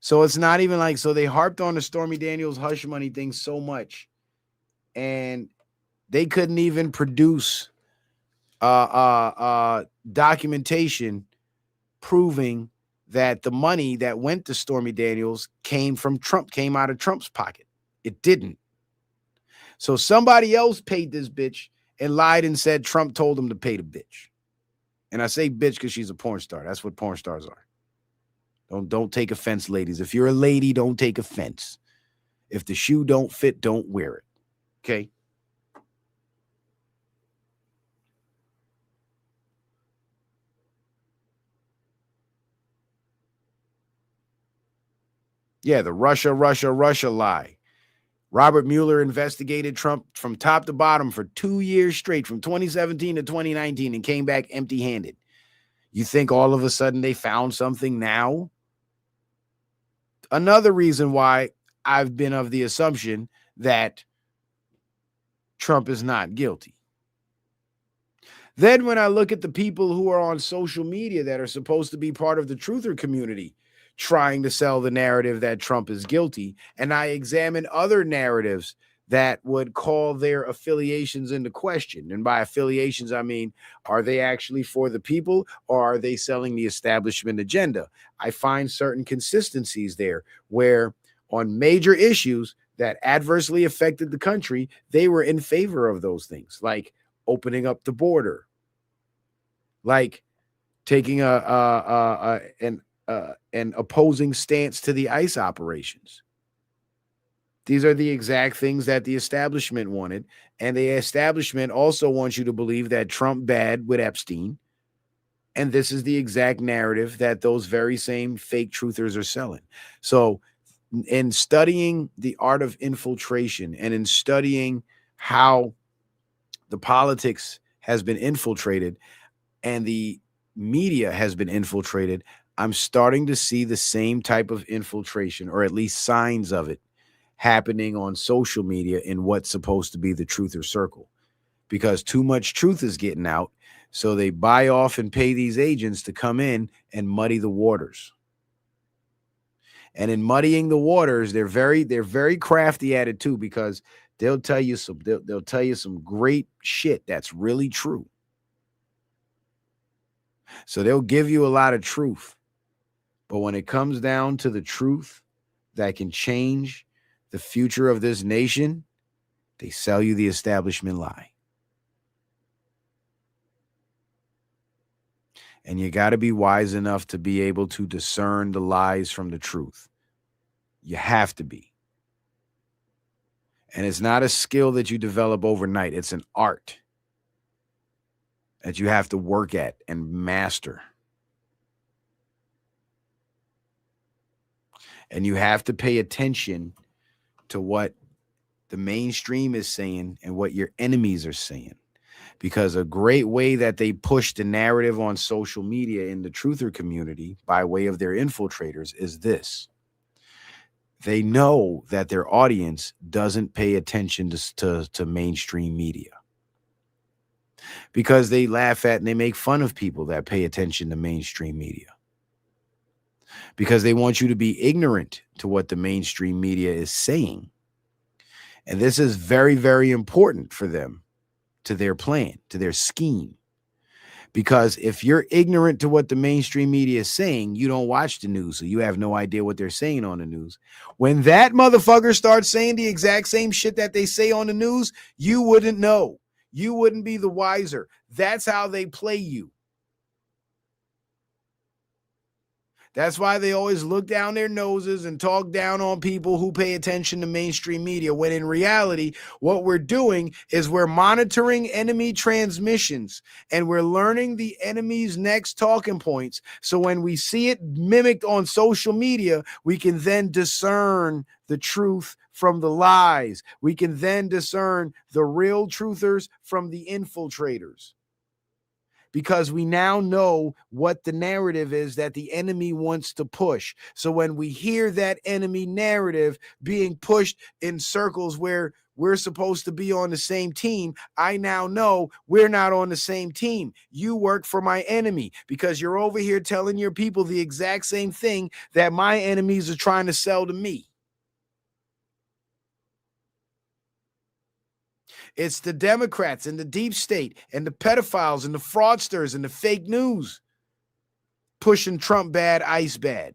So it's not even like, so they harped on the Stormy Daniels hush money thing so much, and they couldn't even produce documentation proving that the money that went to Stormy Daniels came from Trump, came out of Trump's pocket. It didn't. So somebody else paid this bitch and lied and said Trump told him to pay the bitch. And I say bitch because she's a porn star. That's what porn stars are. Don't take offense, ladies. If you're a lady, don't take offense. If the shoe don't fit, don't wear it. Okay? Yeah, the Russia lie. Robert Mueller investigated Trump from top to bottom for 2 years straight, from 2017 to 2019, and came back empty-handed. You think all of a sudden they found something now? Another reason why I've been of the assumption that Trump is not guilty. Then when I look at the people who are on social media that are supposed to be part of the truther community trying to sell the narrative that Trump is guilty, and I examine other narratives that would call their affiliations into question. And by affiliations, I mean, are they actually for the people or are they selling the establishment agenda? I find certain consistencies there where on major issues that adversely affected the country, they were in favor of those things, like opening up the border, like taking an opposing stance to the ICE operations. These are the exact things that the establishment wanted. And the establishment also wants you to believe that Trump bad with Epstein. And this is the exact narrative that those very same fake truthers are selling. So in studying the art of infiltration and in studying how the politics has been infiltrated and the media has been infiltrated, I'm starting to see the same type of infiltration, or at least signs of it, happening on social media in what's supposed to be the truther circle, because too much truth is getting out. So they buy off and pay these agents to come in and muddy the waters. And in muddying the waters, they're very crafty at it too, because they'll tell you some great shit that's really true. So they'll give you a lot of truth. But when it comes down to the truth that can change the future of this nation, they sell you the establishment lie. And you got to be wise enough to be able to discern the lies from the truth. You have to be. And it's not a skill that you develop overnight. It's an art that you have to work at and master. And you have to pay attention to what the mainstream is saying and what your enemies are saying. Because a great way that they push the narrative on social media in the truther community by way of their infiltrators is this. They know that their audience doesn't pay attention to mainstream media, because they laugh at and they make fun of people that pay attention to mainstream media, because they want you to be ignorant to what the mainstream media is saying. And this is very, very important for them, to their plan, to their scheme. Because if you're ignorant to what the mainstream media is saying, you don't watch the news, so you have no idea what they're saying on the news. When that motherfucker starts saying the exact same shit that they say on the news, you wouldn't know. You wouldn't be the wiser. That's how they play you. That's why they always look down their noses and talk down on people who pay attention to mainstream media, when in reality, what we're doing is we're monitoring enemy transmissions and we're learning the enemy's next talking points. So when we see it mimicked on social media, we can then discern the truth from the lies. We can then discern the real truthers from the infiltrators, because we now know what the narrative is that the enemy wants to push. So when we hear that enemy narrative being pushed in circles where we're supposed to be on the same team, I now know we're not on the same team. You work for my enemy because you're over here telling your people the exact same thing that my enemies are trying to sell to me. It's the Democrats and the deep state and the pedophiles and the fraudsters and the fake news. pushing Trump bad, ICE bad.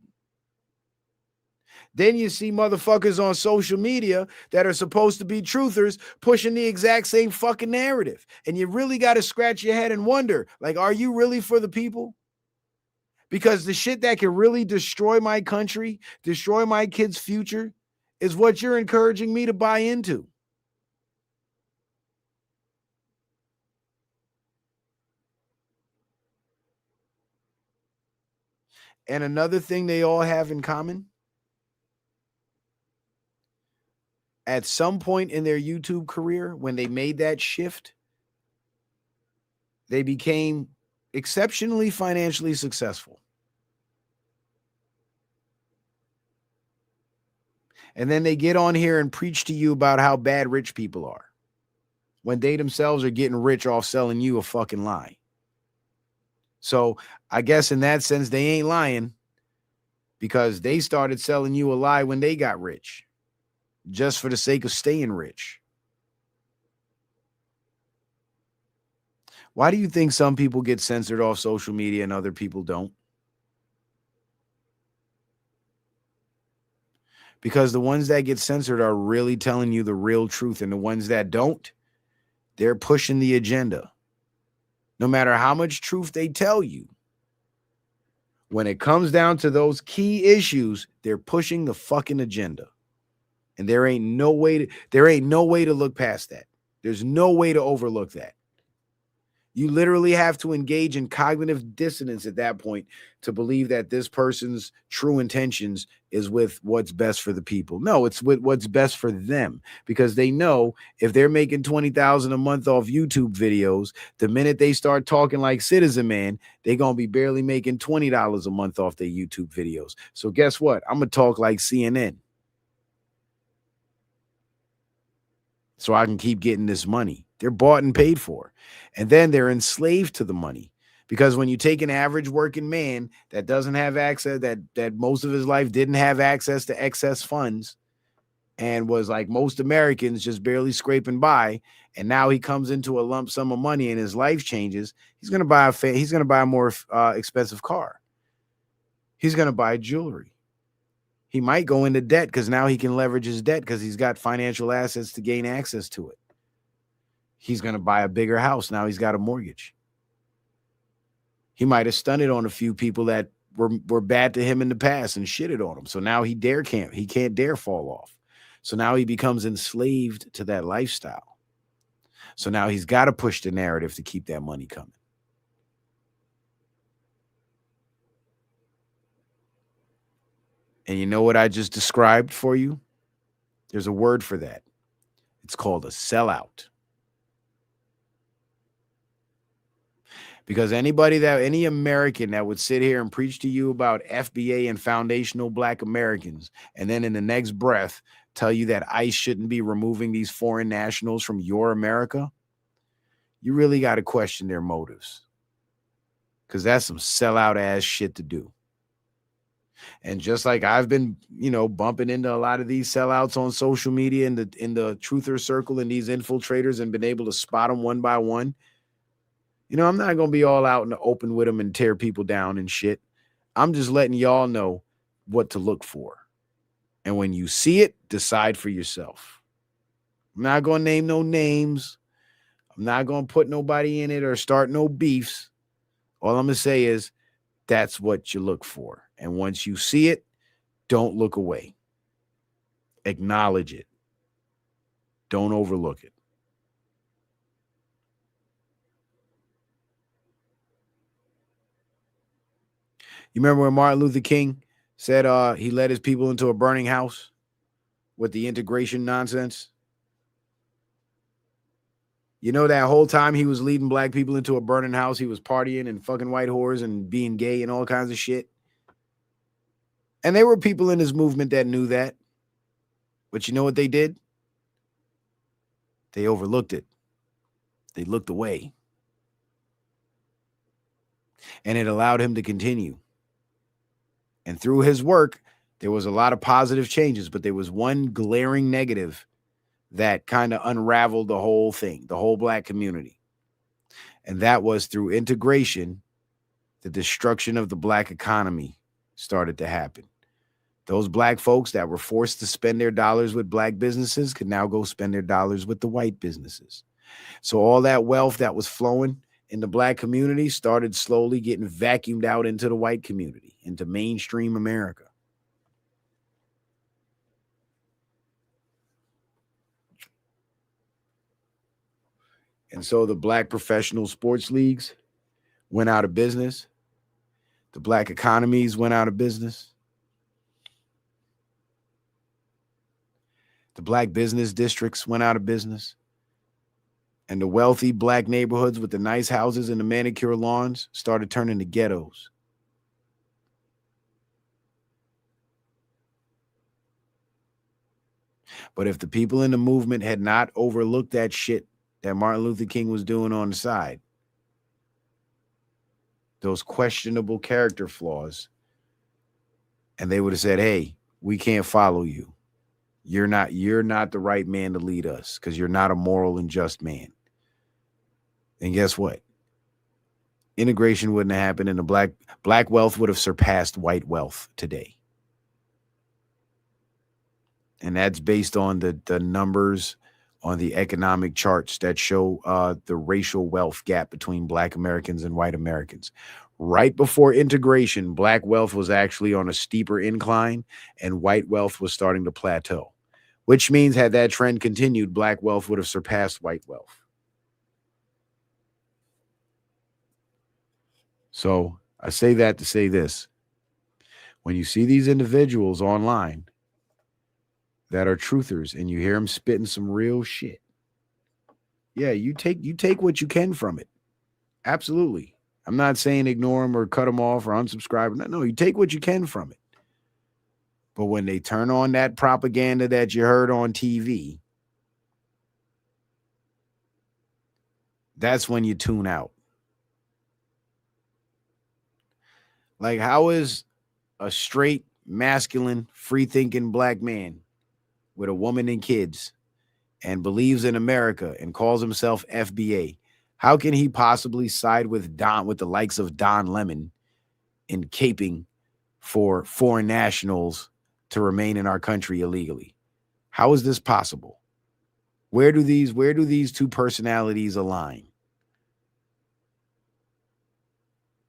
Then you see motherfuckers on social media that are supposed to be truthers pushing the exact same fucking narrative. And you really got to scratch your head and wonder, like, are you really for the people? Because the shit that can really destroy my country, destroy my kids' future, is what you're encouraging me to buy into. And another thing they all have in common, at some point in their YouTube career, when they made that shift, they became exceptionally financially successful. And then they get on here and preach to you about how bad rich people are, when they themselves are getting rich off selling you a fucking lie. So I guess in that sense, they ain't lying, because they started selling you a lie when they got rich, just for the sake of staying rich. Why do you think some people get censored off social media and other people don't? Because the ones that get censored are really telling you the real truth, and the ones that don't, they're pushing the agenda. No matter how much truth they tell you, when it comes down to those key issues, they're pushing the fucking agenda. And there ain't no way to look past that. There's no way to overlook that. You literally have to engage in cognitive dissonance at that point to believe that this person's true intentions is with what's best for the people. No, it's with what's best for them, because they know if they're making $20,000 a month off YouTube videos, the minute they start talking like Citizen Man, they're going to be barely making $20 a month off their YouTube videos. So guess what? I'm going to talk like CNN, so I can keep getting this money. They're bought and paid for. And then they're enslaved to the money, because when you take an average working man that doesn't have access, that most of his life didn't have access to excess funds, and was like most Americans, just barely scraping by, and now he comes into a lump sum of money and his life changes, he's going to buy a more expensive car. He's going to buy jewelry. He might go into debt because now he can leverage his debt because he's got financial assets to gain access to it. He's going to buy a bigger house. Now he's got a mortgage. He might have stunted on a few people that were bad to him in the past and shitted on him. So now he can't dare fall off. So now he becomes enslaved to that lifestyle. So now he's got to push the narrative to keep that money coming. And you know what I just described for you? There's a word for that. It's called a sellout. Because any American that would sit here and preach to you about FBA and foundational Black Americans, and then in the next breath tell you that ICE shouldn't be removing these foreign nationals from your America, you really got to question their motives. Because that's some sellout ass shit to do. And just like I've been, bumping into a lot of these sellouts on social media in the truther circle and these infiltrators, and been able to spot them one by one, I'm not going to be all out in the open with them and tear people down and shit. I'm just letting y'all know what to look for. And when you see it, decide for yourself. I'm not going to name no names. I'm not going to put nobody in it or start no beefs. All I'm going to say is that's what you look for. And once you see it, don't look away. Acknowledge it. Don't overlook it. You remember when Martin Luther King said he led his people into a burning house with the integration nonsense? That whole time he was leading Black people into a burning house, he was partying and fucking white whores and being gay and all kinds of shit. And there were people in his movement that knew that. But you know what they did? They overlooked it. They looked away. And it allowed him to continue. And through his work, there was a lot of positive changes, but there was one glaring negative that kind of unraveled the whole thing, the whole Black community. And that was through integration, the destruction of the black economy started to happen. Those black folks that were forced to spend their dollars with black businesses could now go spend their dollars with the white businesses. So all that wealth that was flowing in the black community started slowly getting vacuumed out into the white community, into mainstream America. And so the black professional sports leagues went out of business. The black economies went out of business. The black business districts went out of business. And the wealthy black neighborhoods with the nice houses and the manicure lawns started turning to ghettos. But if the people in the movement had not overlooked that shit that Martin Luther King was doing on the side, those questionable character flaws, and they would have said, hey, we can't follow you. You're not the right man to lead us because you're not a moral and just man. And guess what? Integration wouldn't have happened, and the black wealth would have surpassed white wealth today. And that's based on the numbers on the economic charts that show the racial wealth gap between black Americans and white Americans. Right before integration, black wealth was actually on a steeper incline and white wealth was starting to plateau, which means had that trend continued, black wealth would have surpassed white wealth. So I say that to say this. When you see these individuals online that are truthers and you hear them spitting some real shit, yeah, you take what you can from it. Absolutely. I'm not saying ignore them or cut them off or unsubscribe. No, you take what you can from it. But when they turn on that propaganda that you heard on TV, that's when you tune out. Like, how is a straight, masculine, free-thinking black man with a woman and kids and believes in America and calls himself FBA, how can he possibly side with the likes of Don Lemon in caping for foreign nationals to remain in our country illegally? How is this possible? Where do these two personalities align?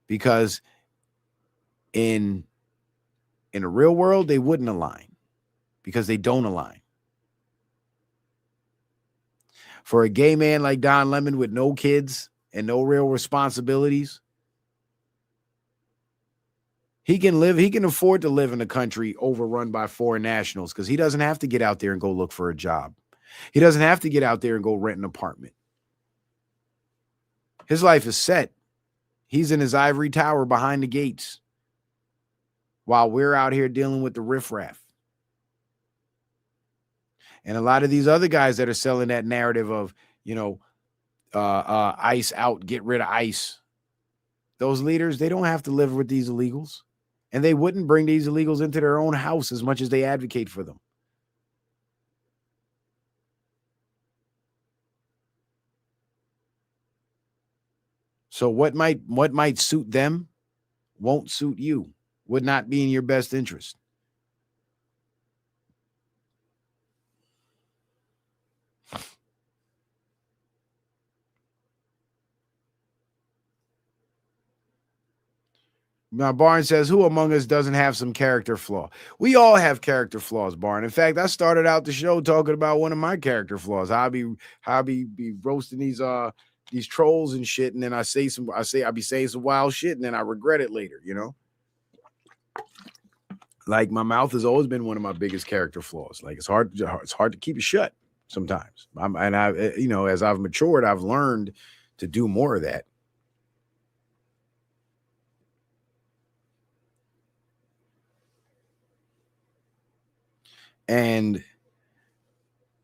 Because in the real world, they wouldn't align because they don't align. For a gay man like Don Lemon with no kids and no real responsibilities, he can afford to live in a country overrun by foreign nationals because he doesn't have to get out there and go look for a job. He doesn't have to get out there and go rent an apartment. His life is set. He's in his ivory tower behind the gates while we're out here dealing with the riffraff. And a lot of these other guys that are selling that narrative of, ICE out, get rid of ICE. Those leaders, they don't have to live with these illegals. And they wouldn't bring these illegals into their own house as much as they advocate for them. So what might suit them won't suit you, would not be in your best interest. Now, Barn says, who among us doesn't have some character flaw? We all have character flaws, Barn. In fact, I started out the show talking about one of my character flaws. I'll be roasting these trolls and shit, and then I'll be saying some wild shit, and then I regret it later, Like, my mouth has always been one of my biggest character flaws. Like, it's hard to keep it shut sometimes. As I've matured, I've learned to do more of that.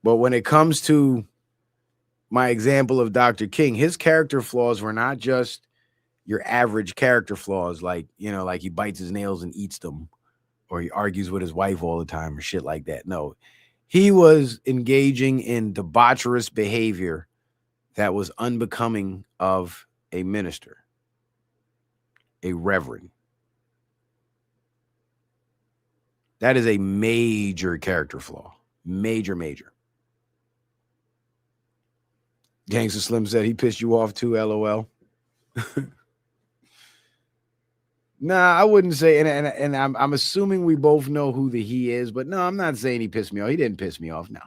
But when it comes to my example of Dr. King, his character flaws were not just your average character flaws, like he bites his nails and eats them, or he argues with his wife all the time or shit like that. No, he was engaging in debaucherous behavior that was unbecoming of a minister. a reverend. That is a major character flaw. Major, major. Gangsta Slim said he pissed you off too, LOL. Nah, I wouldn't say, and I'm assuming we both know who the he is, but no, I'm not saying he pissed me off. He didn't piss me off. No.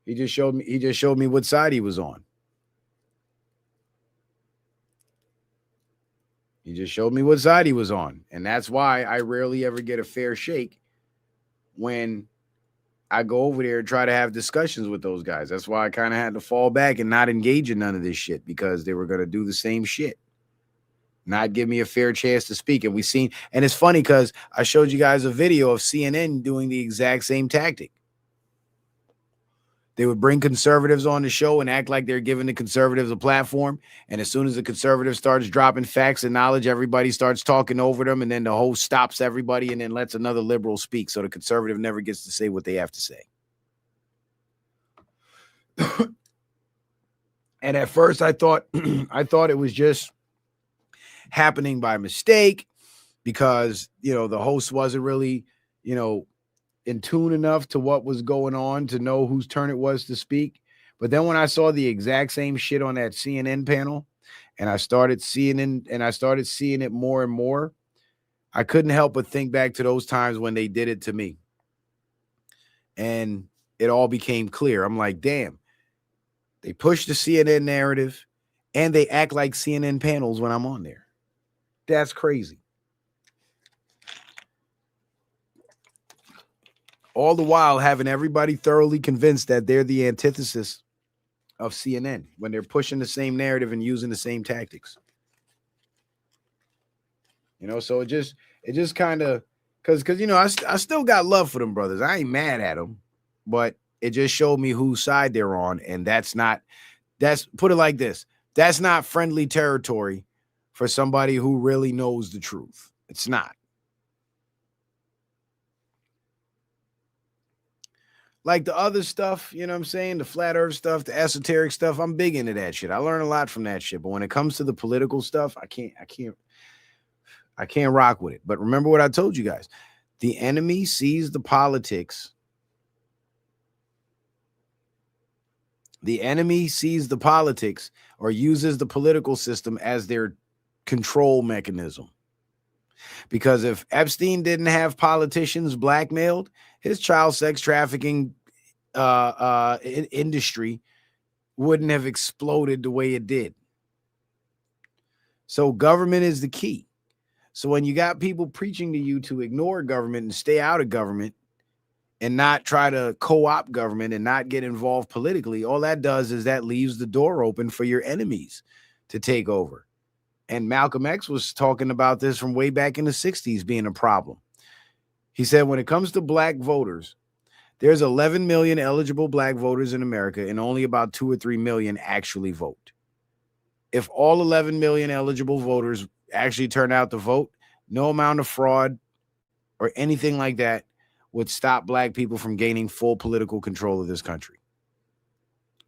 He just showed me what side he was on. He just showed me what side he was on. And that's why I rarely ever get a fair shake when I go over there and try to have discussions with those guys. That's why I kind of had to fall back and not engage in none of this shit, because they were going to do the same shit. Not give me a fair chance to speak. And and it's funny because I showed you guys a video of CNN doing the exact same tactic. They would bring conservatives on the show and act like they're giving the conservatives a platform. And as soon as the conservative starts dropping facts and knowledge, everybody starts talking over them. And then the host stops everybody and then lets another liberal speak. So the conservative never gets to say what they have to say. And at first I thought it was just happening by mistake because, the host wasn't really, in tune enough to what was going on to know whose turn it was to speak. But then when I saw the exact same shit on that CNN panel and I started seeing it more and more, I couldn't help but think back to those times when they did it to me. And it all became clear. I'm like, damn, they push the CNN narrative and they act like CNN panels when I'm on there. That's crazy. All the while having everybody thoroughly convinced that they're the antithesis of CNN when they're pushing the same narrative and using the same tactics. So it just kind of, because I still got love for them brothers. I ain't mad at them, but it just showed me whose side they're on. And put it like this. That's not friendly territory for somebody who really knows the truth. It's not. Like the other stuff, you know what I'm saying? The flat earth stuff, the esoteric stuff, I'm big into that shit. I learn a lot from that shit. But when it comes to the political stuff, I can't rock with it. But remember what I told you guys. The enemy sees the politics. The enemy sees the politics or uses the political system as their control mechanism. Because if Epstein didn't have politicians blackmailed, his child sex trafficking industry wouldn't have exploded the way it did. So government is the key. So when you got people preaching to you to ignore government and stay out of government and not try to co-opt government and not get involved politically, all that does is that leaves the door open for your enemies to take over. And Malcolm X was talking about this from way back in the 60s being a problem. He said, when it comes to black voters, there's 11 million eligible black voters in America and only about 2 or 3 million actually vote. If all 11 million eligible voters actually turn out to vote, no amount of fraud or anything like that would stop black people from gaining full political control of this country.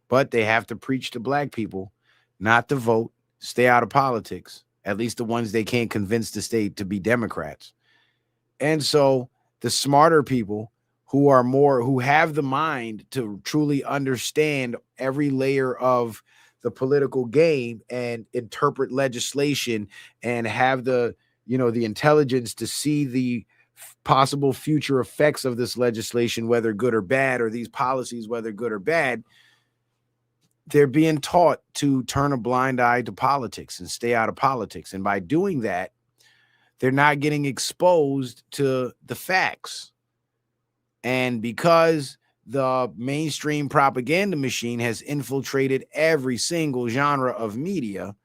But they have to preach to black people not to vote, stay out of politics, at least the ones they can't convince the state to be Democrats. And so the smarter people who have the mind to truly understand every layer of the political game and interpret legislation and have the intelligence to see the possible future effects of this legislation, whether good or bad, or these policies, whether good or bad, they're being taught to turn a blind eye to politics and stay out of politics. And by doing that, they're not getting exposed to the facts. And because the mainstream propaganda machine has infiltrated every single genre of media,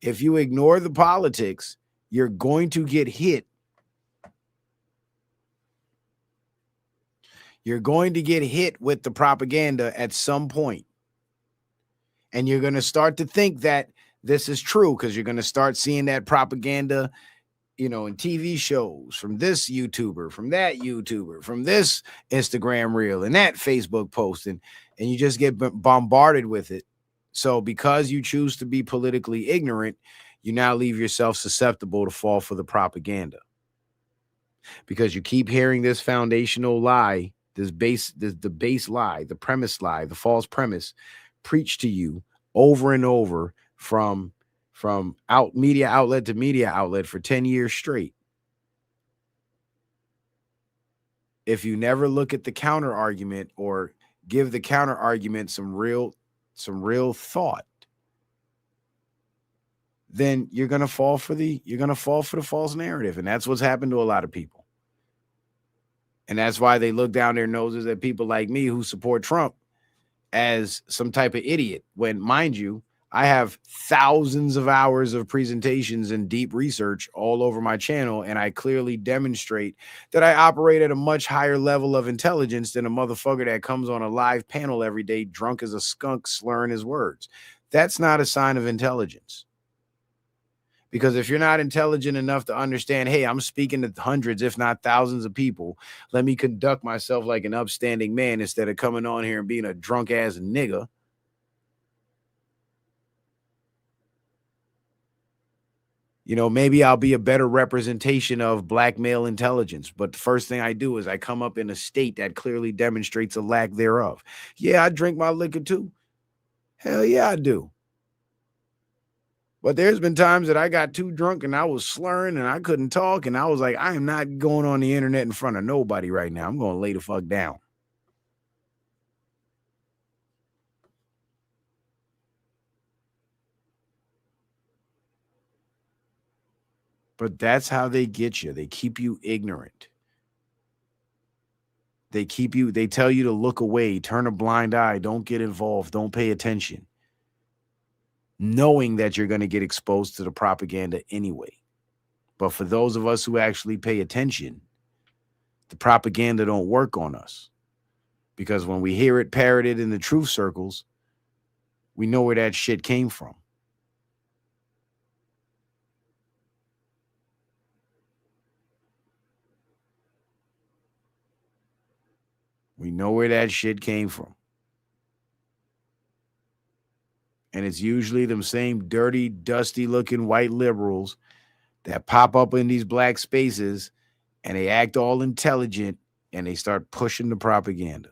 if you ignore the politics, you're going to get hit. You're going to get hit with the propaganda at some point. And you're going to start to think that this is true because you're going to start seeing that propaganda, in TV shows from this YouTuber, from that YouTuber, from this Instagram reel and that Facebook post. And you just get bombarded with it. So because you choose to be politically ignorant, you now leave yourself susceptible to fall for the propaganda because you keep hearing this foundational lie, the base lie, the premise lie, the false premise preached to you over and over from media outlet to media outlet for 10 years straight. If you never look at the counter argument or give the counter argument some real thought, then you're going to fall for the false narrative. And that's what's happened to a lot of people. And that's why they look down their noses at people like me who support Trump as some type of idiot. When, mind you, I have thousands of hours of presentations and deep research all over my channel, and I clearly demonstrate that I operate at a much higher level of intelligence than a motherfucker that comes on a live panel every day drunk as a skunk slurring his words. That's not a sign of intelligence. Because if you're not intelligent enough to understand, hey, I'm speaking to hundreds, if not thousands of people, let me conduct myself like an upstanding man instead of coming on here and being a drunk ass nigga. You know, maybe I'll be a better representation of black male intelligence. But the first thing I do is I come up in a state that clearly demonstrates a lack thereof. Yeah, I drink my liquor too. Hell yeah, I do. But there's been times that I got too drunk and I was slurring and I couldn't talk. And I was like, I am not going on the internet in front of nobody right now. I'm going to lay the fuck down. But that's how they get you. They keep you ignorant. They tell you to look away, turn a blind eye, don't get involved, don't pay attention, knowing that you're going to get exposed to the propaganda anyway. But for those of us who actually pay attention, the propaganda don't work on us. Because when we hear it parroted in the truth circles, we know where that shit came from. We know where that shit came from. And it's usually them same dirty, dusty looking white liberals that pop up in these black spaces and they act all intelligent and they start pushing the propaganda.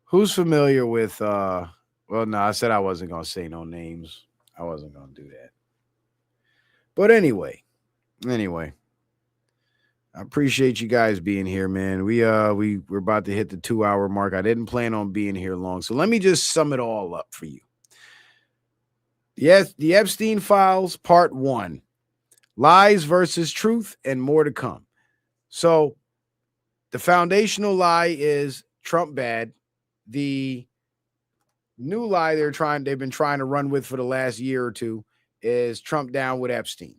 Who's familiar with well, no, I said I wasn't gonna say no names. I wasn't gonna do that. But anyway, I appreciate you guys being here, man. We're about to hit the 2-hour mark. I didn't plan on being here long. So let me just sum it all up for you. Yes, the Epstein Files, Part 1. Lies versus truth, and more to come. So the foundational lie is Trump bad. The new lie they've been trying to run with for the last year or two is Trump down with Epstein.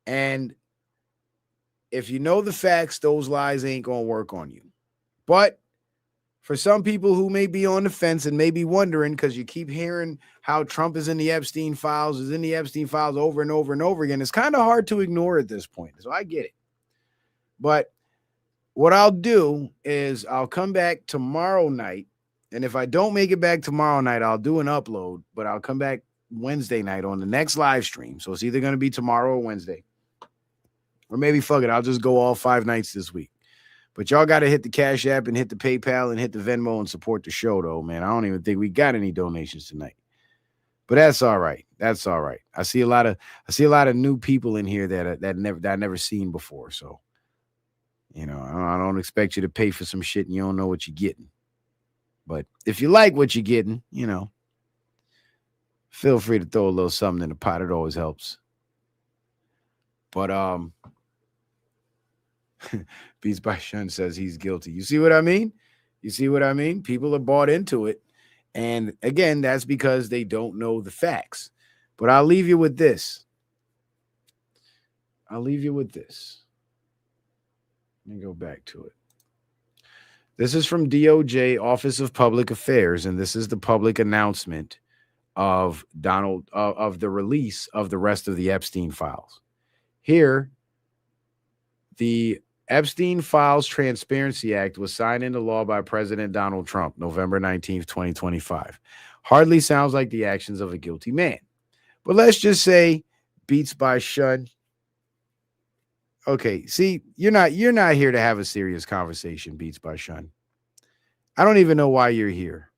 And if you know the facts, those lies ain't going to work on you. But for some people who may be on the fence and may be wondering, because you keep hearing how Trump is in the Epstein files over and over and over again, it's kind of hard to ignore at this point. So I get it. But what I'll do is I'll come back tomorrow night. And if I don't make it back tomorrow night, I'll do an upload, but I'll come back Wednesday night on the next live stream. So it's either going to be tomorrow or Wednesday. Or maybe fuck it, I'll just go all 5 nights this week. But y'all got to hit the Cash App and hit the PayPal and hit the Venmo and support the show, though, man. I don't even think we got any donations tonight. But that's all right. That's all right. I see a lot of new people in here that I never seen before. So, you know, I don't expect you to pay for some shit and you don't know what you're getting. But if you like what you're getting, you know, feel free to throw a little something in the pot. It always helps. But Beats by Shun says he's guilty. You see what I mean? People are bought into it. And again, that's because they don't know the facts. But I'll leave you with this. Let me go back to it. This is from DOJ, Office of Public Affairs, and this is the public announcement of of the release of the rest of the Epstein files. Here, the Epstein Files Transparency Act was signed into law by President Donald Trump, November 19th, 2025. Hardly sounds like the actions of a guilty man. But let's just say beats by shun. Okay, see, you're not here to have a serious conversation, beats by shun. I don't even know why you're here.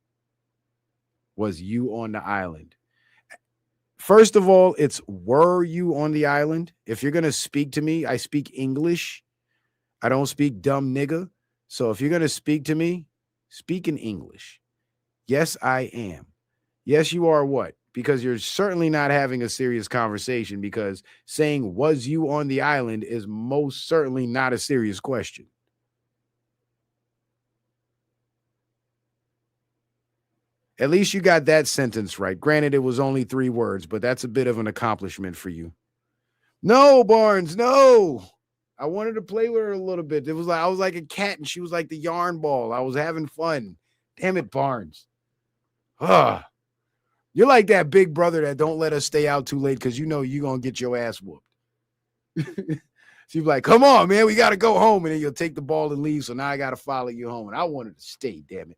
Was you on the island? First of all, it's were you on the island? If you're going to speak to me, I speak English. I don't speak dumb nigga. So if you're going to speak to me, speak in English. Yes, I am. Yes, you are what? Because you're certainly not having a serious conversation, because saying was you on the island is most certainly not a serious question. At least you got that sentence right. Granted, it was only 3 words, but that's a bit of an accomplishment for you. No, Barnes, no. I wanted to play with her a little bit. It was like I was like a cat and she was like the yarn ball. I was having fun. Damn it, Barnes. Ugh. You're like that big brother that don't let us stay out too late because you know you're going to get your ass whooped. She's like, come on, man, we got to go home. And then you'll take the ball and leave. So now I got to follow you home. And I wanted to stay, damn it.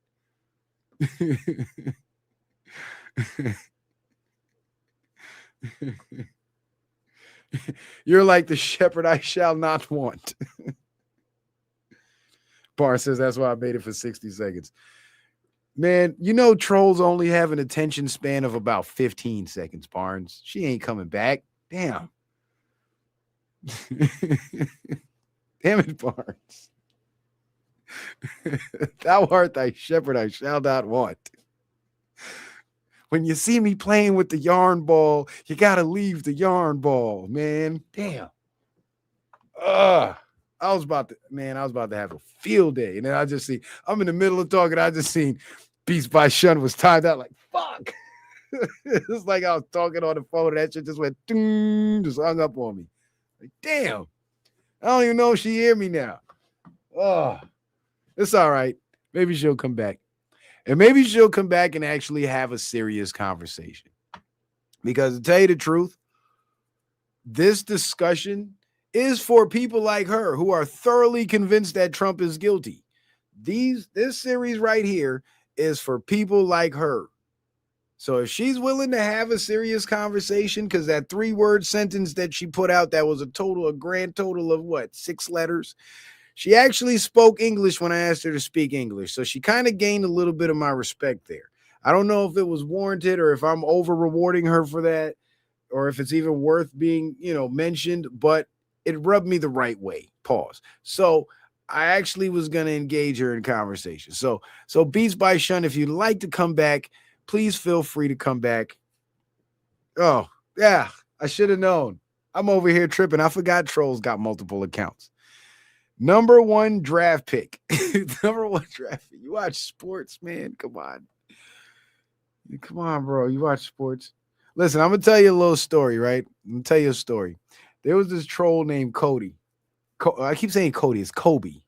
You're like the shepherd I shall not want. Barr says that's why I made it for 60 seconds. Man, you know trolls only have an attention span of about 15 seconds, Barnes. She ain't coming back. Damn. Damn it, Barnes. Thou art thy shepherd I shall not want. When you see me playing with the yarn ball, you got to leave the yarn ball, man. Damn. I was about to have a field day. And then I just see, I'm in the middle of talking. I just seen Beats by Shun was timed out like, fuck. It's like I was talking on the phone and that shit just went, just hung up on me. Like, damn. I don't even know if she hear me now. Oh, it's all right. Maybe she'll come back. And maybe she'll come back and actually have a serious conversation. Because to tell you the truth, this discussion is for people like her who are thoroughly convinced that Trump is guilty. This series right here is for people like her. So if she's willing to have a serious conversation, because that 3-word sentence that she put out, that was a grand total of what, 6 letters? She actually spoke English when I asked her to speak English. So she kind of gained a little bit of my respect there. I don't know if it was warranted or if I'm over rewarding her for that, or if it's even worth being, mentioned, but it rubbed me the right way. Pause. So I actually was going to engage her in conversation. So Beats by Shun, if you'd like to come back, please feel free to come back. Oh, yeah, I should have known. I'm over here tripping. I forgot trolls got multiple accounts. Number 1 draft pick. Number 1 draft pick. You watch sports, man. Come on. Come on, bro. You watch sports. Listen, I'm going to tell you a little story, right? I'm going to tell you a story. There was this troll named Cody. I keep saying Cody. It's Kobe.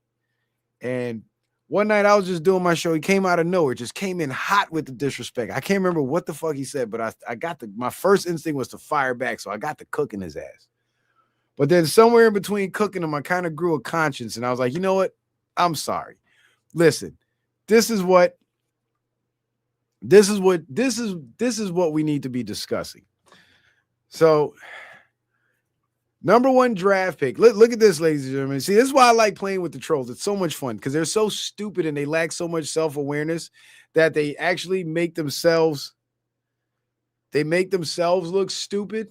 And one night I was just doing my show. He came out of nowhere. Just came in hot with the disrespect. I can't remember what the fuck he said, but I got my first instinct was to fire back. So I got to cooking his ass. But then somewhere in between cooking him, I kind of grew a conscience. And I was like, you know what? I'm sorry. Listen, this is what we need to be discussing. So, number 1 draft pick. Look at this, ladies and gentlemen. See, this is why I like playing with the trolls. It's so much fun because they're so stupid and they lack so much self-awareness that they actually make themselves look stupid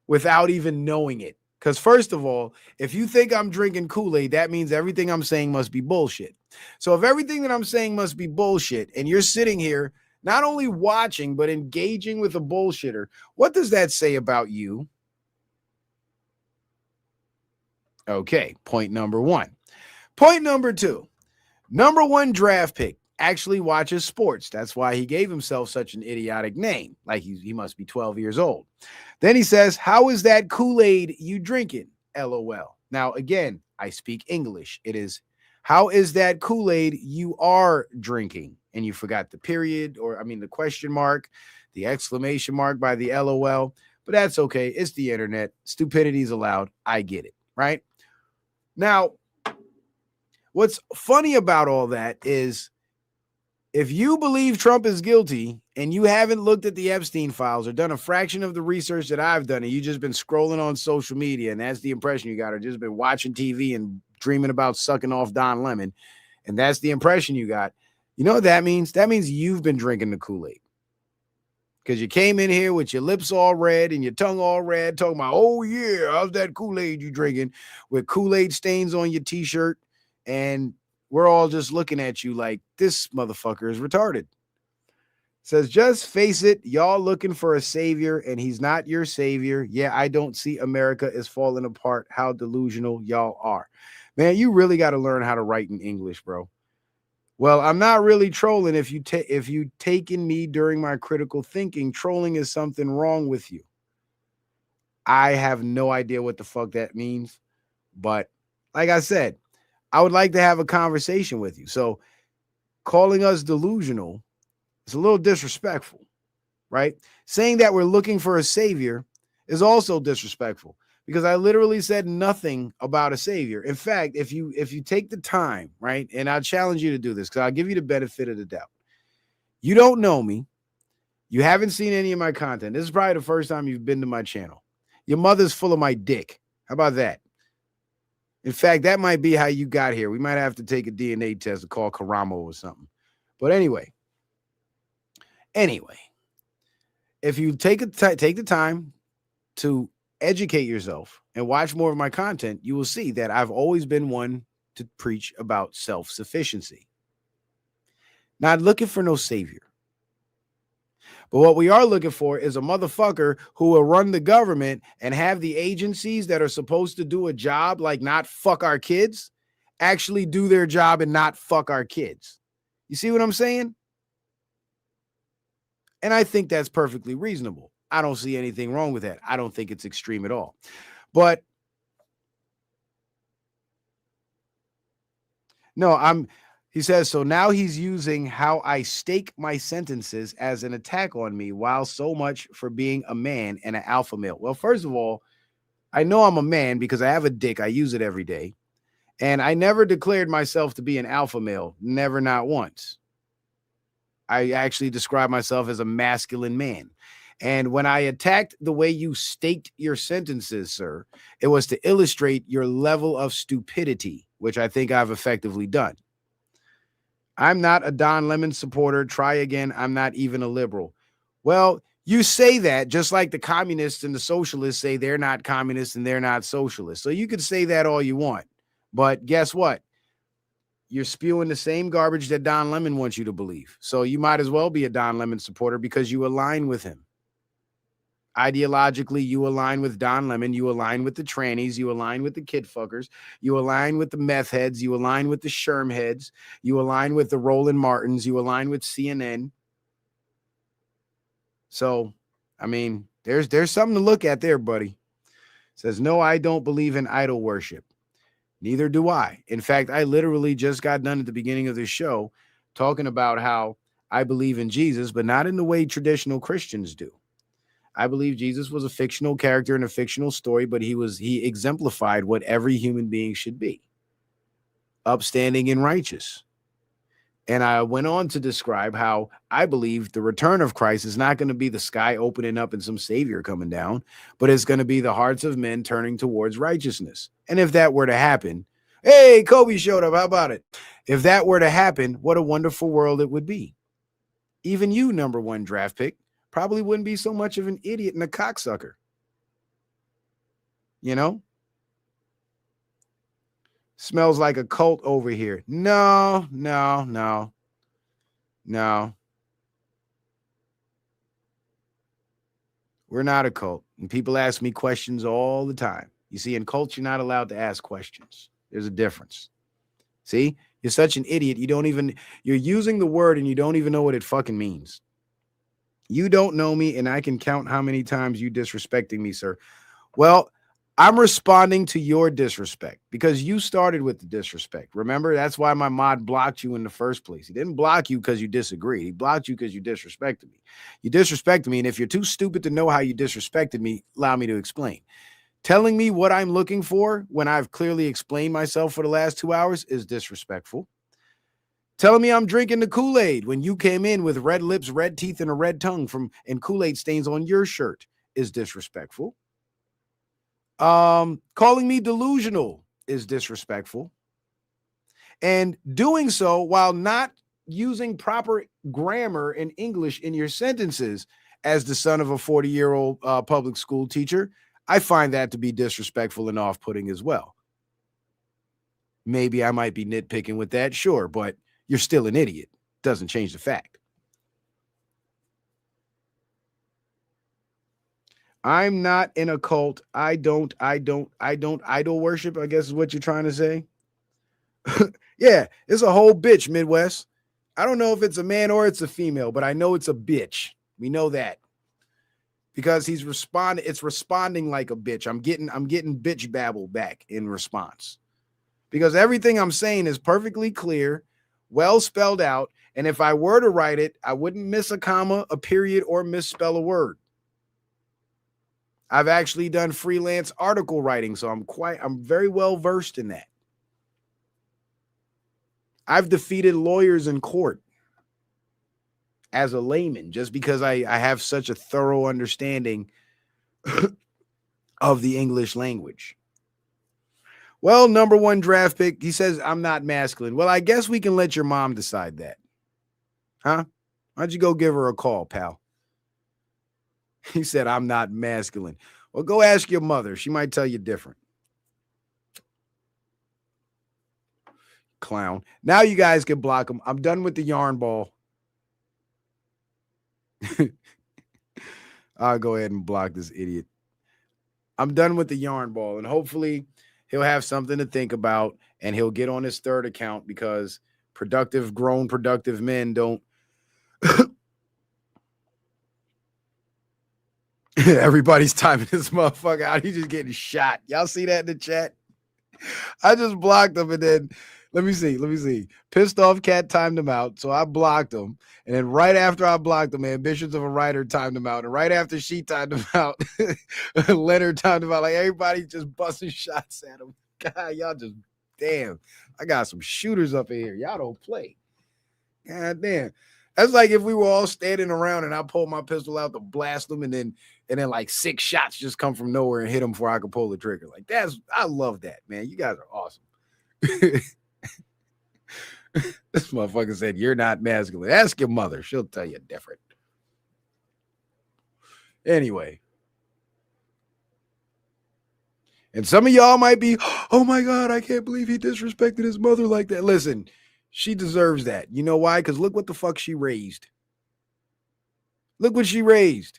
without even knowing it. Because first of all, if you think I'm drinking Kool-Aid, that means everything I'm saying must be bullshit. So if everything that I'm saying must be bullshit and you're sitting here not only watching, but engaging with a bullshitter, what does that say about you? Okay, point number 1. Point number 2, number 1 draft pick actually watches sports. That's why he gave himself such an idiotic name. Like he must be 12 years old. Then he says, how is that Kool-Aid you drinking? LOL. Now, again, I speak English. It is, how is that Kool-Aid you are drinking? And you forgot the period, the question mark. the exclamation mark by the LOL, but that's okay. It's the internet. Stupidity is allowed. I get it, right? Now, what's funny about all that is if you believe Trump is guilty and you haven't looked at the Epstein files or done a fraction of the research that I've done, and you've just been scrolling on social media, and that's the impression you got, or just been watching TV and dreaming about sucking off Don Lemon, and that's the impression you got, you know what that means? That means you've been drinking the Kool-Aid. Because you came in here with your lips all red and your tongue all red, talking about, oh, yeah, how's that Kool-Aid you drinking? With Kool-Aid stains on your T-shirt, and we're all just looking at you like, this motherfucker is retarded. Says, just face it, y'all looking for a savior, and he's not your savior. Yeah, I don't see America is falling apart. How delusional y'all are. Man, you really got to learn how to write in English, bro. Well, I'm not really trolling. If you taken me during my critical thinking, trolling is something wrong with you. I have no idea what the fuck that means. But like I said, I would like to have a conversation with you. So calling us delusional is a little disrespectful, right? Saying that we're looking for a savior is also disrespectful because I literally said nothing about a savior. In fact, if you take the time, right, and I challenge you to do this because I'll give you the benefit of the doubt. You don't know me. You haven't seen any of my content. This is probably the first time you've been to my channel. Your mother's full of my dick. How about that? In fact, that might be how you got here. We might have to take a DNA test to call Karamo or something. But anyway, if you take the time to educate yourself and watch more of my content, you will see that I've always been one to preach about self-sufficiency. Not looking for no savior. But what we are looking for is a motherfucker who will run the government and have the agencies that are supposed to do a job like not fuck our kids actually do their job and not fuck our kids. You see what I'm saying? And I think that's perfectly reasonable. I don't see anything wrong with that. I don't think it's extreme at all. But no, he says, so now he's using how I stake my sentences as an attack on me, while so much for being a man and an alpha male. Well, first of all, I know I'm a man because I have a dick. I use it every day. And I never declared myself to be an alpha male. Never, not once. I actually describe myself as a masculine man. And when I attacked the way you staked your sentences, sir, it was to illustrate your level of stupidity, which I think I've effectively done. I'm not a Don Lemon supporter. Try again. I'm not even a liberal. Well, you say that just like the communists and the socialists say they're not communists and they're not socialists. So you could say that all you want. But guess what? You're spewing the same garbage that Don Lemon wants you to believe. So you might as well be a Don Lemon supporter because you align with him. Ideologically, you align with Don Lemon. You align with the trannies. You align with the kid fuckers. You align with the meth heads. You align with the Sherm heads. You align with the Roland Martins. You align with CNN. So, I mean, there's something to look at there, buddy. Says, no, I don't believe in idol worship. Neither do I. In fact, I literally just got done at the beginning of this show talking about how I believe in Jesus, but not in the way traditional Christians do. I believe Jesus was a fictional character in a fictional story, but he exemplified what every human being should be. Upstanding and righteous. And I went on to describe how I believe the return of Christ is not going to be the sky opening up and some savior coming down, but it's going to be the hearts of men turning towards righteousness. And if that were to happen, hey, Kobe showed up. How about it? If that were to happen, what a wonderful world it would be. Even you, number one draft pick, probably wouldn't be so much of an idiot and a cocksucker. You know? Smells like a cult over here. No. We're not a cult. And people ask me questions all the time. You see, in cults, you're not allowed to ask questions. There's a difference. See? You're such an idiot. You're using the word and you don't even know what it fucking means. You don't know me, and I can count how many times you disrespecting me, sir. Well, I'm responding to your disrespect because you started with the disrespect. Remember, that's why my mod blocked you in the first place. He didn't block you because you disagreed. He blocked you because you disrespected me. You disrespected me, and if you're too stupid to know how you disrespected me, allow me to explain. Telling me what I'm looking for when I've clearly explained myself for the last 2 hours is disrespectful. Telling me I'm drinking the Kool-Aid when you came in with red lips, red teeth, and a red tongue and Kool-Aid stains on your shirt is disrespectful. Calling me delusional is disrespectful. And doing so while not using proper grammar and English in your sentences as the son of a 40-year-old public school teacher, I find that to be disrespectful and off-putting as well. Maybe I might be nitpicking with that, sure, but you're still an idiot. Doesn't change the fact. I'm not in a cult. I don't idol worship, I guess is what you're trying to say. Yeah, it's a whole bitch, Midwest. I don't know if it's a man or it's a female, but I know it's a bitch. We know that. Because it's responding like a bitch. I'm getting bitch babble back in response. Because everything I'm saying is perfectly clear, well spelled out, and if I were to write it, I wouldn't miss a comma, a period, or misspell a word. I've actually done freelance article writing, so I'm very well versed in that. I've defeated lawyers in court as a layman just because I have such a thorough understanding of the English language. Well, number one draft pick, he says, I'm not masculine. Well, I guess we can let your mom decide that. Huh? Why don't you go give her a call, pal? He said, I'm not masculine. Well, go ask your mother. She might tell you different. Clown. Now you guys can block him. I'm done with the yarn ball. I'll go ahead and block this idiot. I'm done with the yarn ball, and hopefully he'll have something to think about, and he'll get on his third account because grown, productive men don't. Everybody's timing this motherfucker out. He's just getting shot. Y'all see that in the chat? I just blocked him, and then let me see. Pissed off cat timed him out, so I blocked him. And then right after I blocked him, Ambitions of a Writer timed him out. And right after she timed him out, Leonard timed him out. Like everybody just busting shots at him. God, y'all just damn. I got some shooters up in here. Y'all don't play. God damn. That's like if we were all standing around and I pulled my pistol out to blast them, and then like 6 shots just come from nowhere and hit them before I could pull the trigger. Like I love that, man. You guys are awesome. This motherfucker said, you're not masculine. Ask your mother. She'll tell you different. Anyway. And some of y'all might be, oh my God, I can't believe he disrespected his mother like that. Listen, she deserves that. You know why? Because look what the fuck she raised. Look what she raised.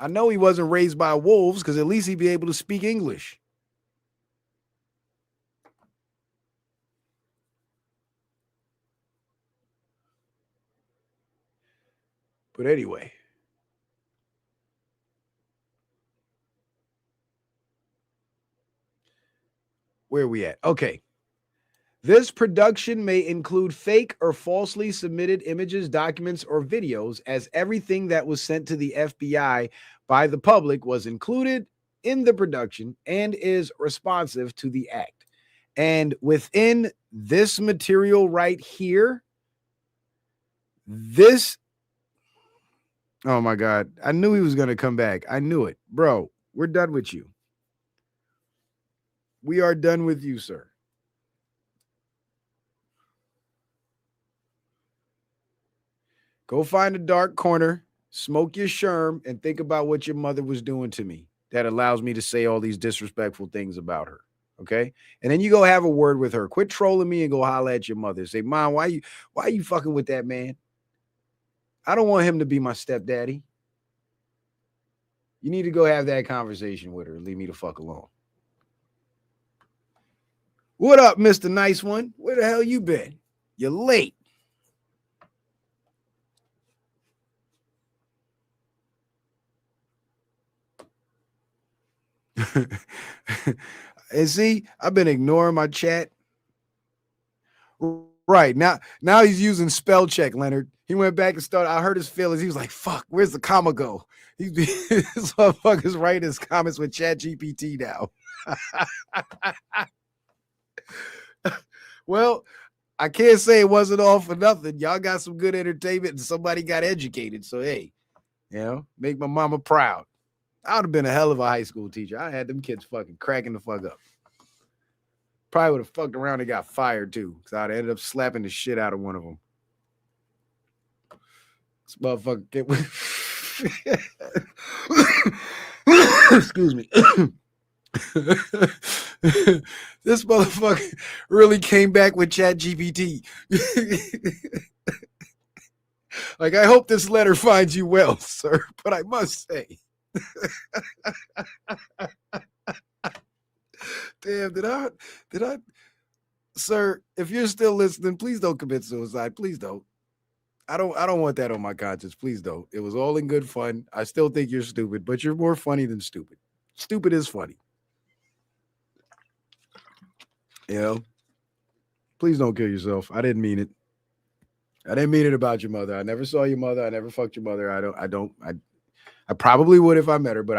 I know he wasn't raised by wolves because at least he'd be able to speak English. But anyway. Where are we at? Okay. This production may include fake or falsely submitted images, documents, or videos, as everything that was sent to the FBI by the public was included in the production and is responsive to the act. And within this material right here, oh my God, I knew he was going to come back. I knew it. Bro, we're done with you. We are done with you, sir. Go find a dark corner, smoke your sherm, and think about what your mother was doing to me that allows me to say all these disrespectful things about her. Okay? And then you go have a word with her. Quit trolling me and go holler at your mother. Say, Mom, why are you fucking with that man? I don't want him to be my stepdaddy. You need to go have that conversation with her and leave me the fuck alone. What up, Mr. Nice One? Where the hell you been? You're late. And see, I've been ignoring my chat. Right now he's using spell check, Leonard. He went back and started. I heard his feelings. He was like, "Fuck, where's the comma go?" He's this motherfucker's writing his comments with Chat GPT now. Well, I can't say it wasn't all for nothing. Y'all got some good entertainment and somebody got educated. So hey, make my mama proud. I would have been a hell of a high school teacher. I had them kids fucking cracking the fuck up. Probably would have fucked around and got fired too, because I'd ended up slapping the shit out of one of them. This motherfucker. Excuse me. This motherfucker really came back with Chat GPT. Like, I hope this letter finds you well, sir, but I must say. Damn, did I, sir, if you're still listening, please don't commit suicide. Please don't. I don't want that on my conscience. Please don't. It was all in good fun. I still think you're stupid, but you're more funny than stupid. Stupid is funny. Please don't kill yourself. I didn't mean it. I didn't mean it about your mother. I never saw your mother. I never fucked your mother. I probably would if I met her, but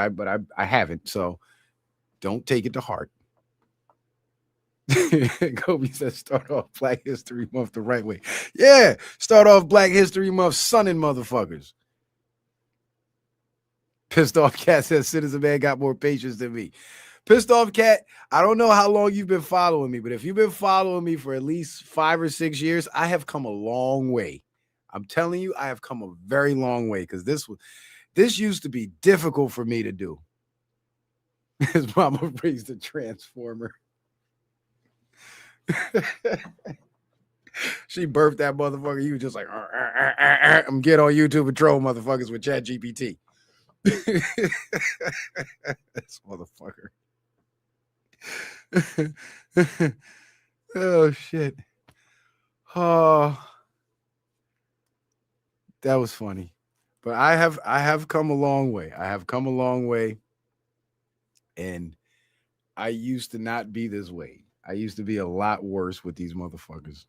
I haven't. So don't take it to heart. Kobe says start off Black History Month the right way. Yeah, start off Black History Month sunning motherfuckers. Pissed Off Cat says Citizen Man got more patience than me. Pissed Off Cat, I don't know how long you've been following me, but if you've been following me for at least 5 or 6 years, I have come a long way. I'm telling you, I have come a very long way because this used to be difficult for me to do. His mama raised a transformer. She birthed that motherfucker. You was just like, I'm getting on YouTube and troll motherfuckers with Chat GPT. This motherfucker. Oh shit. Oh, that was funny. But I have come a long way. I have come a long way. And I used to not be this way. I used to be a lot worse with these motherfuckers.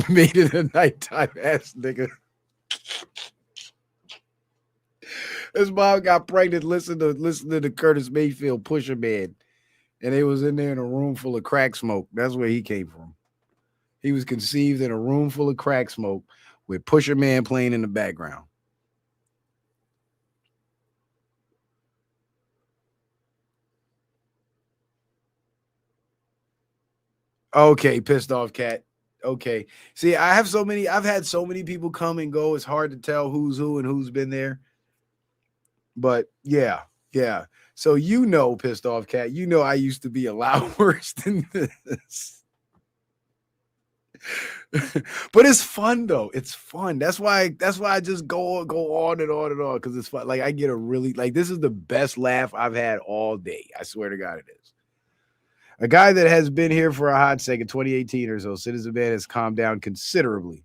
Made it a nighttime ass nigga. His mom got pregnant listening to the Curtis Mayfield Pusher Man. And they was in there in a room full of crack smoke. That's where he came from. He was conceived in a room full of crack smoke with Pusher Man playing in the background. Okay, Pissed Off Cat. Okay. See, I've had so many people come and go. It's hard to tell who's who and who's been there. But yeah. So Pissed Off Cat, I used to be a lot worse than this. But it's fun though. It's fun. That's why I just go on and on and on because it's fun. Like I get this is the best laugh I've had all day. I swear to God it is. A guy that has been here for a hot second, 2018 or so, Citizen Man has calmed down considerably.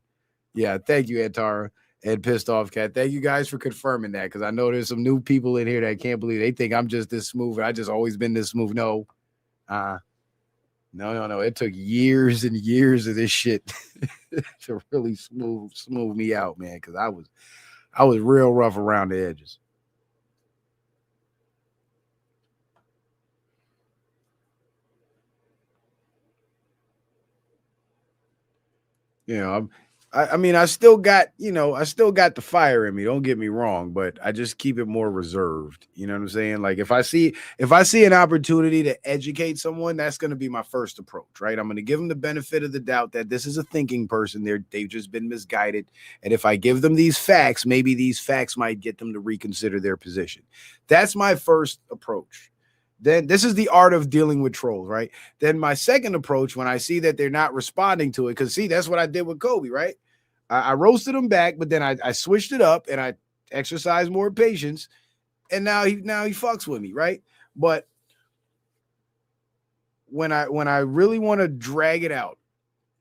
Yeah, thank you, Antara and Pissed Off Cat. Thank you guys for confirming that because I know there's some new people in here that can't believe they think I'm just this smooth. I just always been this smooth. No. No. It took years and years of this shit to really smooth me out, man, because I was real rough around the edges. I still got the fire in me. Don't get me wrong, but I just keep it more reserved. You know what I'm saying? Like if I see an opportunity to educate someone, that's going to be my first approach, right? I'm going to give them the benefit of the doubt that this is a thinking person. They've just been misguided. And if I give them these facts, maybe these facts might get them to reconsider their position. That's my first approach. Then this is the art of dealing with trolls, right? Then my second approach, when I see that they're not responding to it, because see, that's what I did with Kobe, right? I roasted him back, but then I switched it up and I exercised more patience, and now he fucks with me, right? But when I really want to drag it out,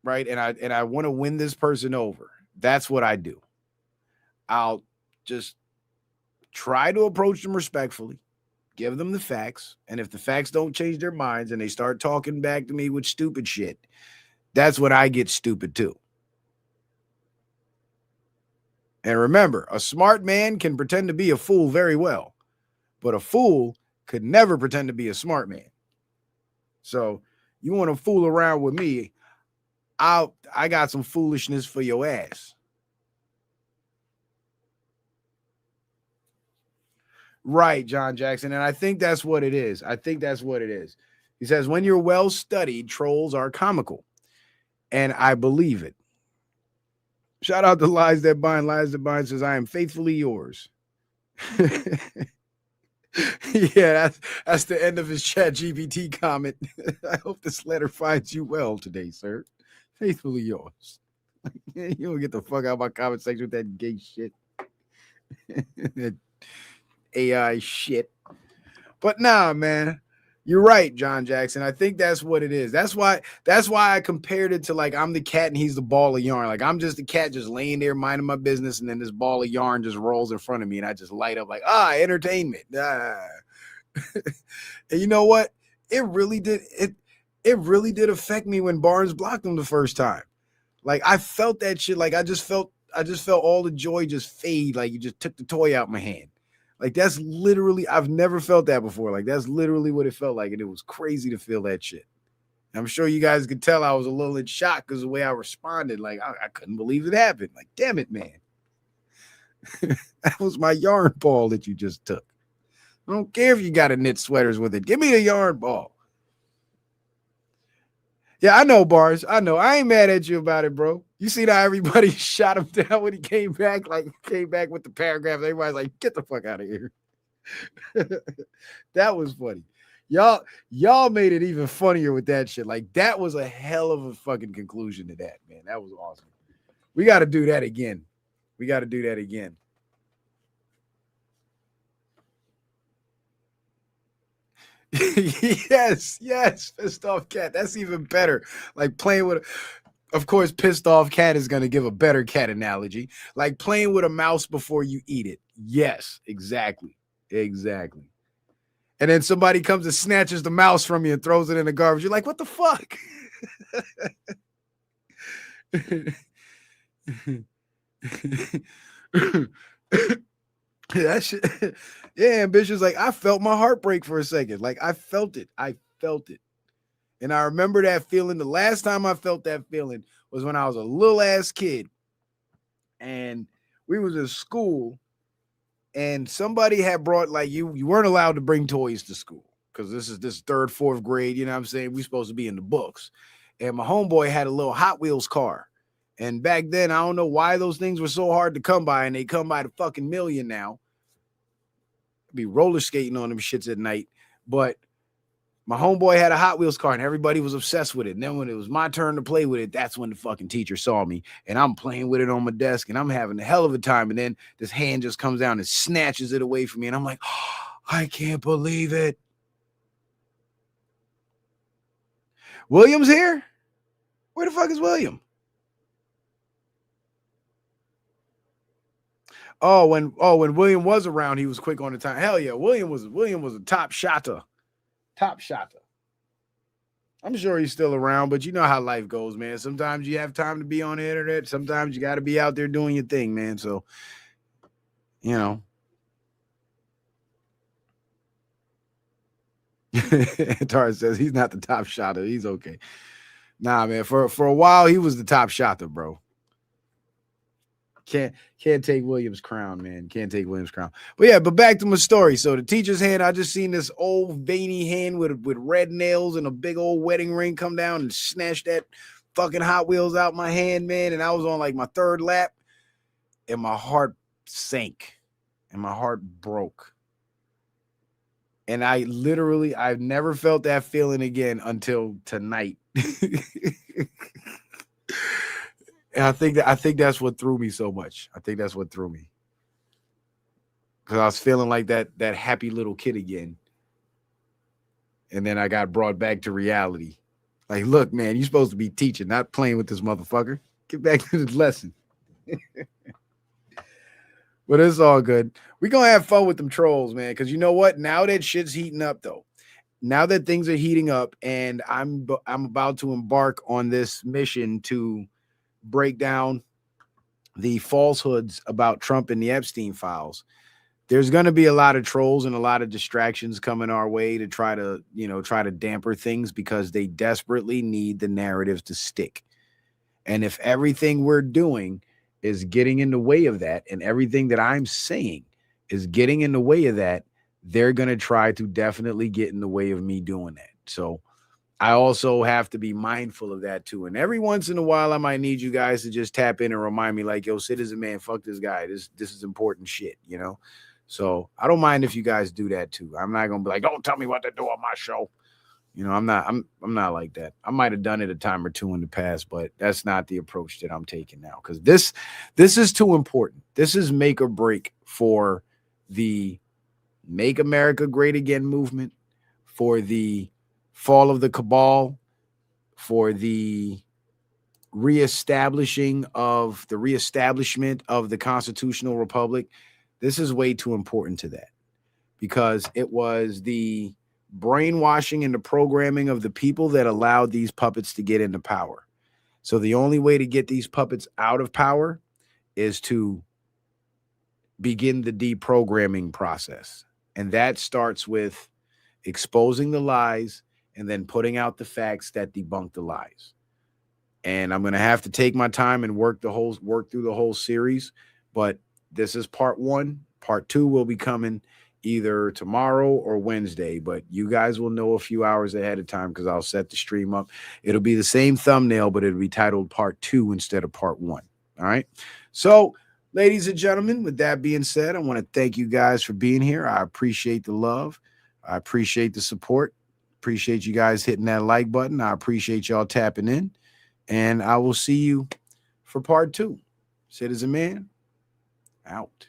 right, and I want to win this person over, that's what I do. I'll just try to approach them respectfully, give them the facts. And if the facts don't change their minds and they start talking back to me with stupid shit, that's when I get stupid too. And remember, a smart man can pretend to be a fool very well, but a fool could never pretend to be a smart man. So you want to fool around with me, I got some foolishness for your ass. Right, John Jackson. And I think that's what it is. He says, when you're well studied, trolls are comical. And I believe it. Shout out to Lies That Bind. Lies That Bind says, I am faithfully yours. Yeah, that's the end of his ChatGPT comment. I hope this letter finds you well today, sir. Faithfully yours. You don't get the fuck out of my comment section with that gay shit. That AI shit. But nah, man. You're right, John Jackson. I think that's what it is. That's why I compared it to like I'm the cat and he's the ball of yarn. Like I'm just the cat just laying there minding my business, and then this ball of yarn just rolls in front of me and I just light up like, entertainment. And you know what? It really did affect me when Barnes blocked him the first time. Like I felt that shit. Like I just felt all the joy just fade. Like you just took the toy out of my hand. Like that's literally, I've never felt that before. Like that's literally what it felt like. And it was crazy to feel that shit. And I'm sure you guys could tell I was a little in shock because the way I responded, like I couldn't believe it happened. Like, damn it, man. That was my yarn ball that you just took. I don't care if you got to knit sweaters with it. Give me the yarn ball. Yeah, I know, Bars. I know. I ain't mad at you about it, bro. You see how everybody shot him down when he came back? Like, came back with the paragraph. Everybody's like, get the fuck out of here. That was funny. Y'all made it even funnier with that shit. Like, that was a hell of a fucking conclusion to that, man. That was awesome. We got to do that again. Yes, pissed off cat. That's even better. Like playing with, of course, pissed off cat is going to give a better cat analogy. Like playing with a mouse before you eat it. Yes, exactly. And then somebody comes and snatches the mouse from you and throws it in the garbage. You're like, what the fuck? That shit. Yeah, Ambition's like, I felt my heart break for a second. Like I felt it. And I remember that feeling. The last time I felt that feeling was when I was a little ass kid. And we was in school and somebody had brought, like, you weren't allowed to bring toys to school because this is third, fourth grade. You know what I'm saying? We supposed to be in the books. And my homeboy had a little Hot Wheels car. And back then, I don't know why those things were so hard to come by, and they come by the fucking million now. Be roller skating on them shits at night. But my homeboy had a Hot Wheels car, and everybody was obsessed with it. And then when it was my turn to play with it, that's when the fucking teacher saw me. And I'm playing with it on my desk, and I'm having a hell of a time. And then this hand just comes down and snatches it away from me. And I'm like, oh, I can't believe it. William's here? Where the fuck is William? When William was around, he was quick on the time. Hell yeah, William was a top shotter. I'm sure he's still around, but you know how life goes, man. Sometimes you have time to be on the internet. Sometimes you got to be out there doing your thing, man. So, you know. Tar says he's not the top shotter. He's okay. Nah, man. For a while, he was the top shotter, bro. Can't take William's crown, man. But back to my story. So the teacher's hand, I just seen this old veiny hand with red nails and a big old wedding ring come down and snatch that fucking Hot Wheels out my hand, man. And I was on like my third lap and my heart sank and my heart broke. And I've never felt that feeling again until tonight. And I think that's what threw me so much. Because I was feeling like that happy little kid again. And then I got brought back to reality. Like, look, man, you're supposed to be teaching, not playing with this motherfucker. Get back to the lesson. But it's all good. We're gonna have fun with them trolls, man. Because you know what? Now that shit's heating up, though. Now that things are heating up, and I'm about to embark on this mission to break down the falsehoods about Trump and the Epstein files. There's going to be a lot of trolls and a lot of distractions coming our way to try to damper things because they desperately need the narrative to stick. And if everything we're doing is getting in the way of that, and everything that I'm saying is getting in the way of that, they're going to try to definitely get in the way of me doing that. So I also have to be mindful of that too. And every once in a while, I might need you guys to just tap in and remind me, like, yo, Citizen Man, fuck this guy. This is important shit, you know? So I don't mind if you guys do that too. I'm not gonna be like, don't tell me what to do on my show. You know, I'm not like that. I might have done it a time or two in the past, but that's not the approach that I'm taking now. Because this is too important. This is make or break for the Make America Great Again movement, for the fall of the cabal, for the reestablishment of the constitutional republic. This is way too important to that, because it was the brainwashing and the programming of the people that allowed these puppets to get into power. So the only way to get these puppets out of power is to begin the deprogramming process. And that starts with exposing the lies and then putting out the facts that debunk the lies. And I'm going to have to take my time and work through the whole series, but this is part 1. Part 2 will be coming either tomorrow or Wednesday, but you guys will know a few hours ahead of time because I'll set the stream up. It'll be the same thumbnail, but it'll be titled part 2 instead of part 1. All right. So, ladies and gentlemen, with that being said, I want to thank you guys for being here. I appreciate the love. I appreciate the support. Appreciate you guys hitting that like button. I appreciate y'all tapping in. And I will see you for part 2. Citizen Man, out.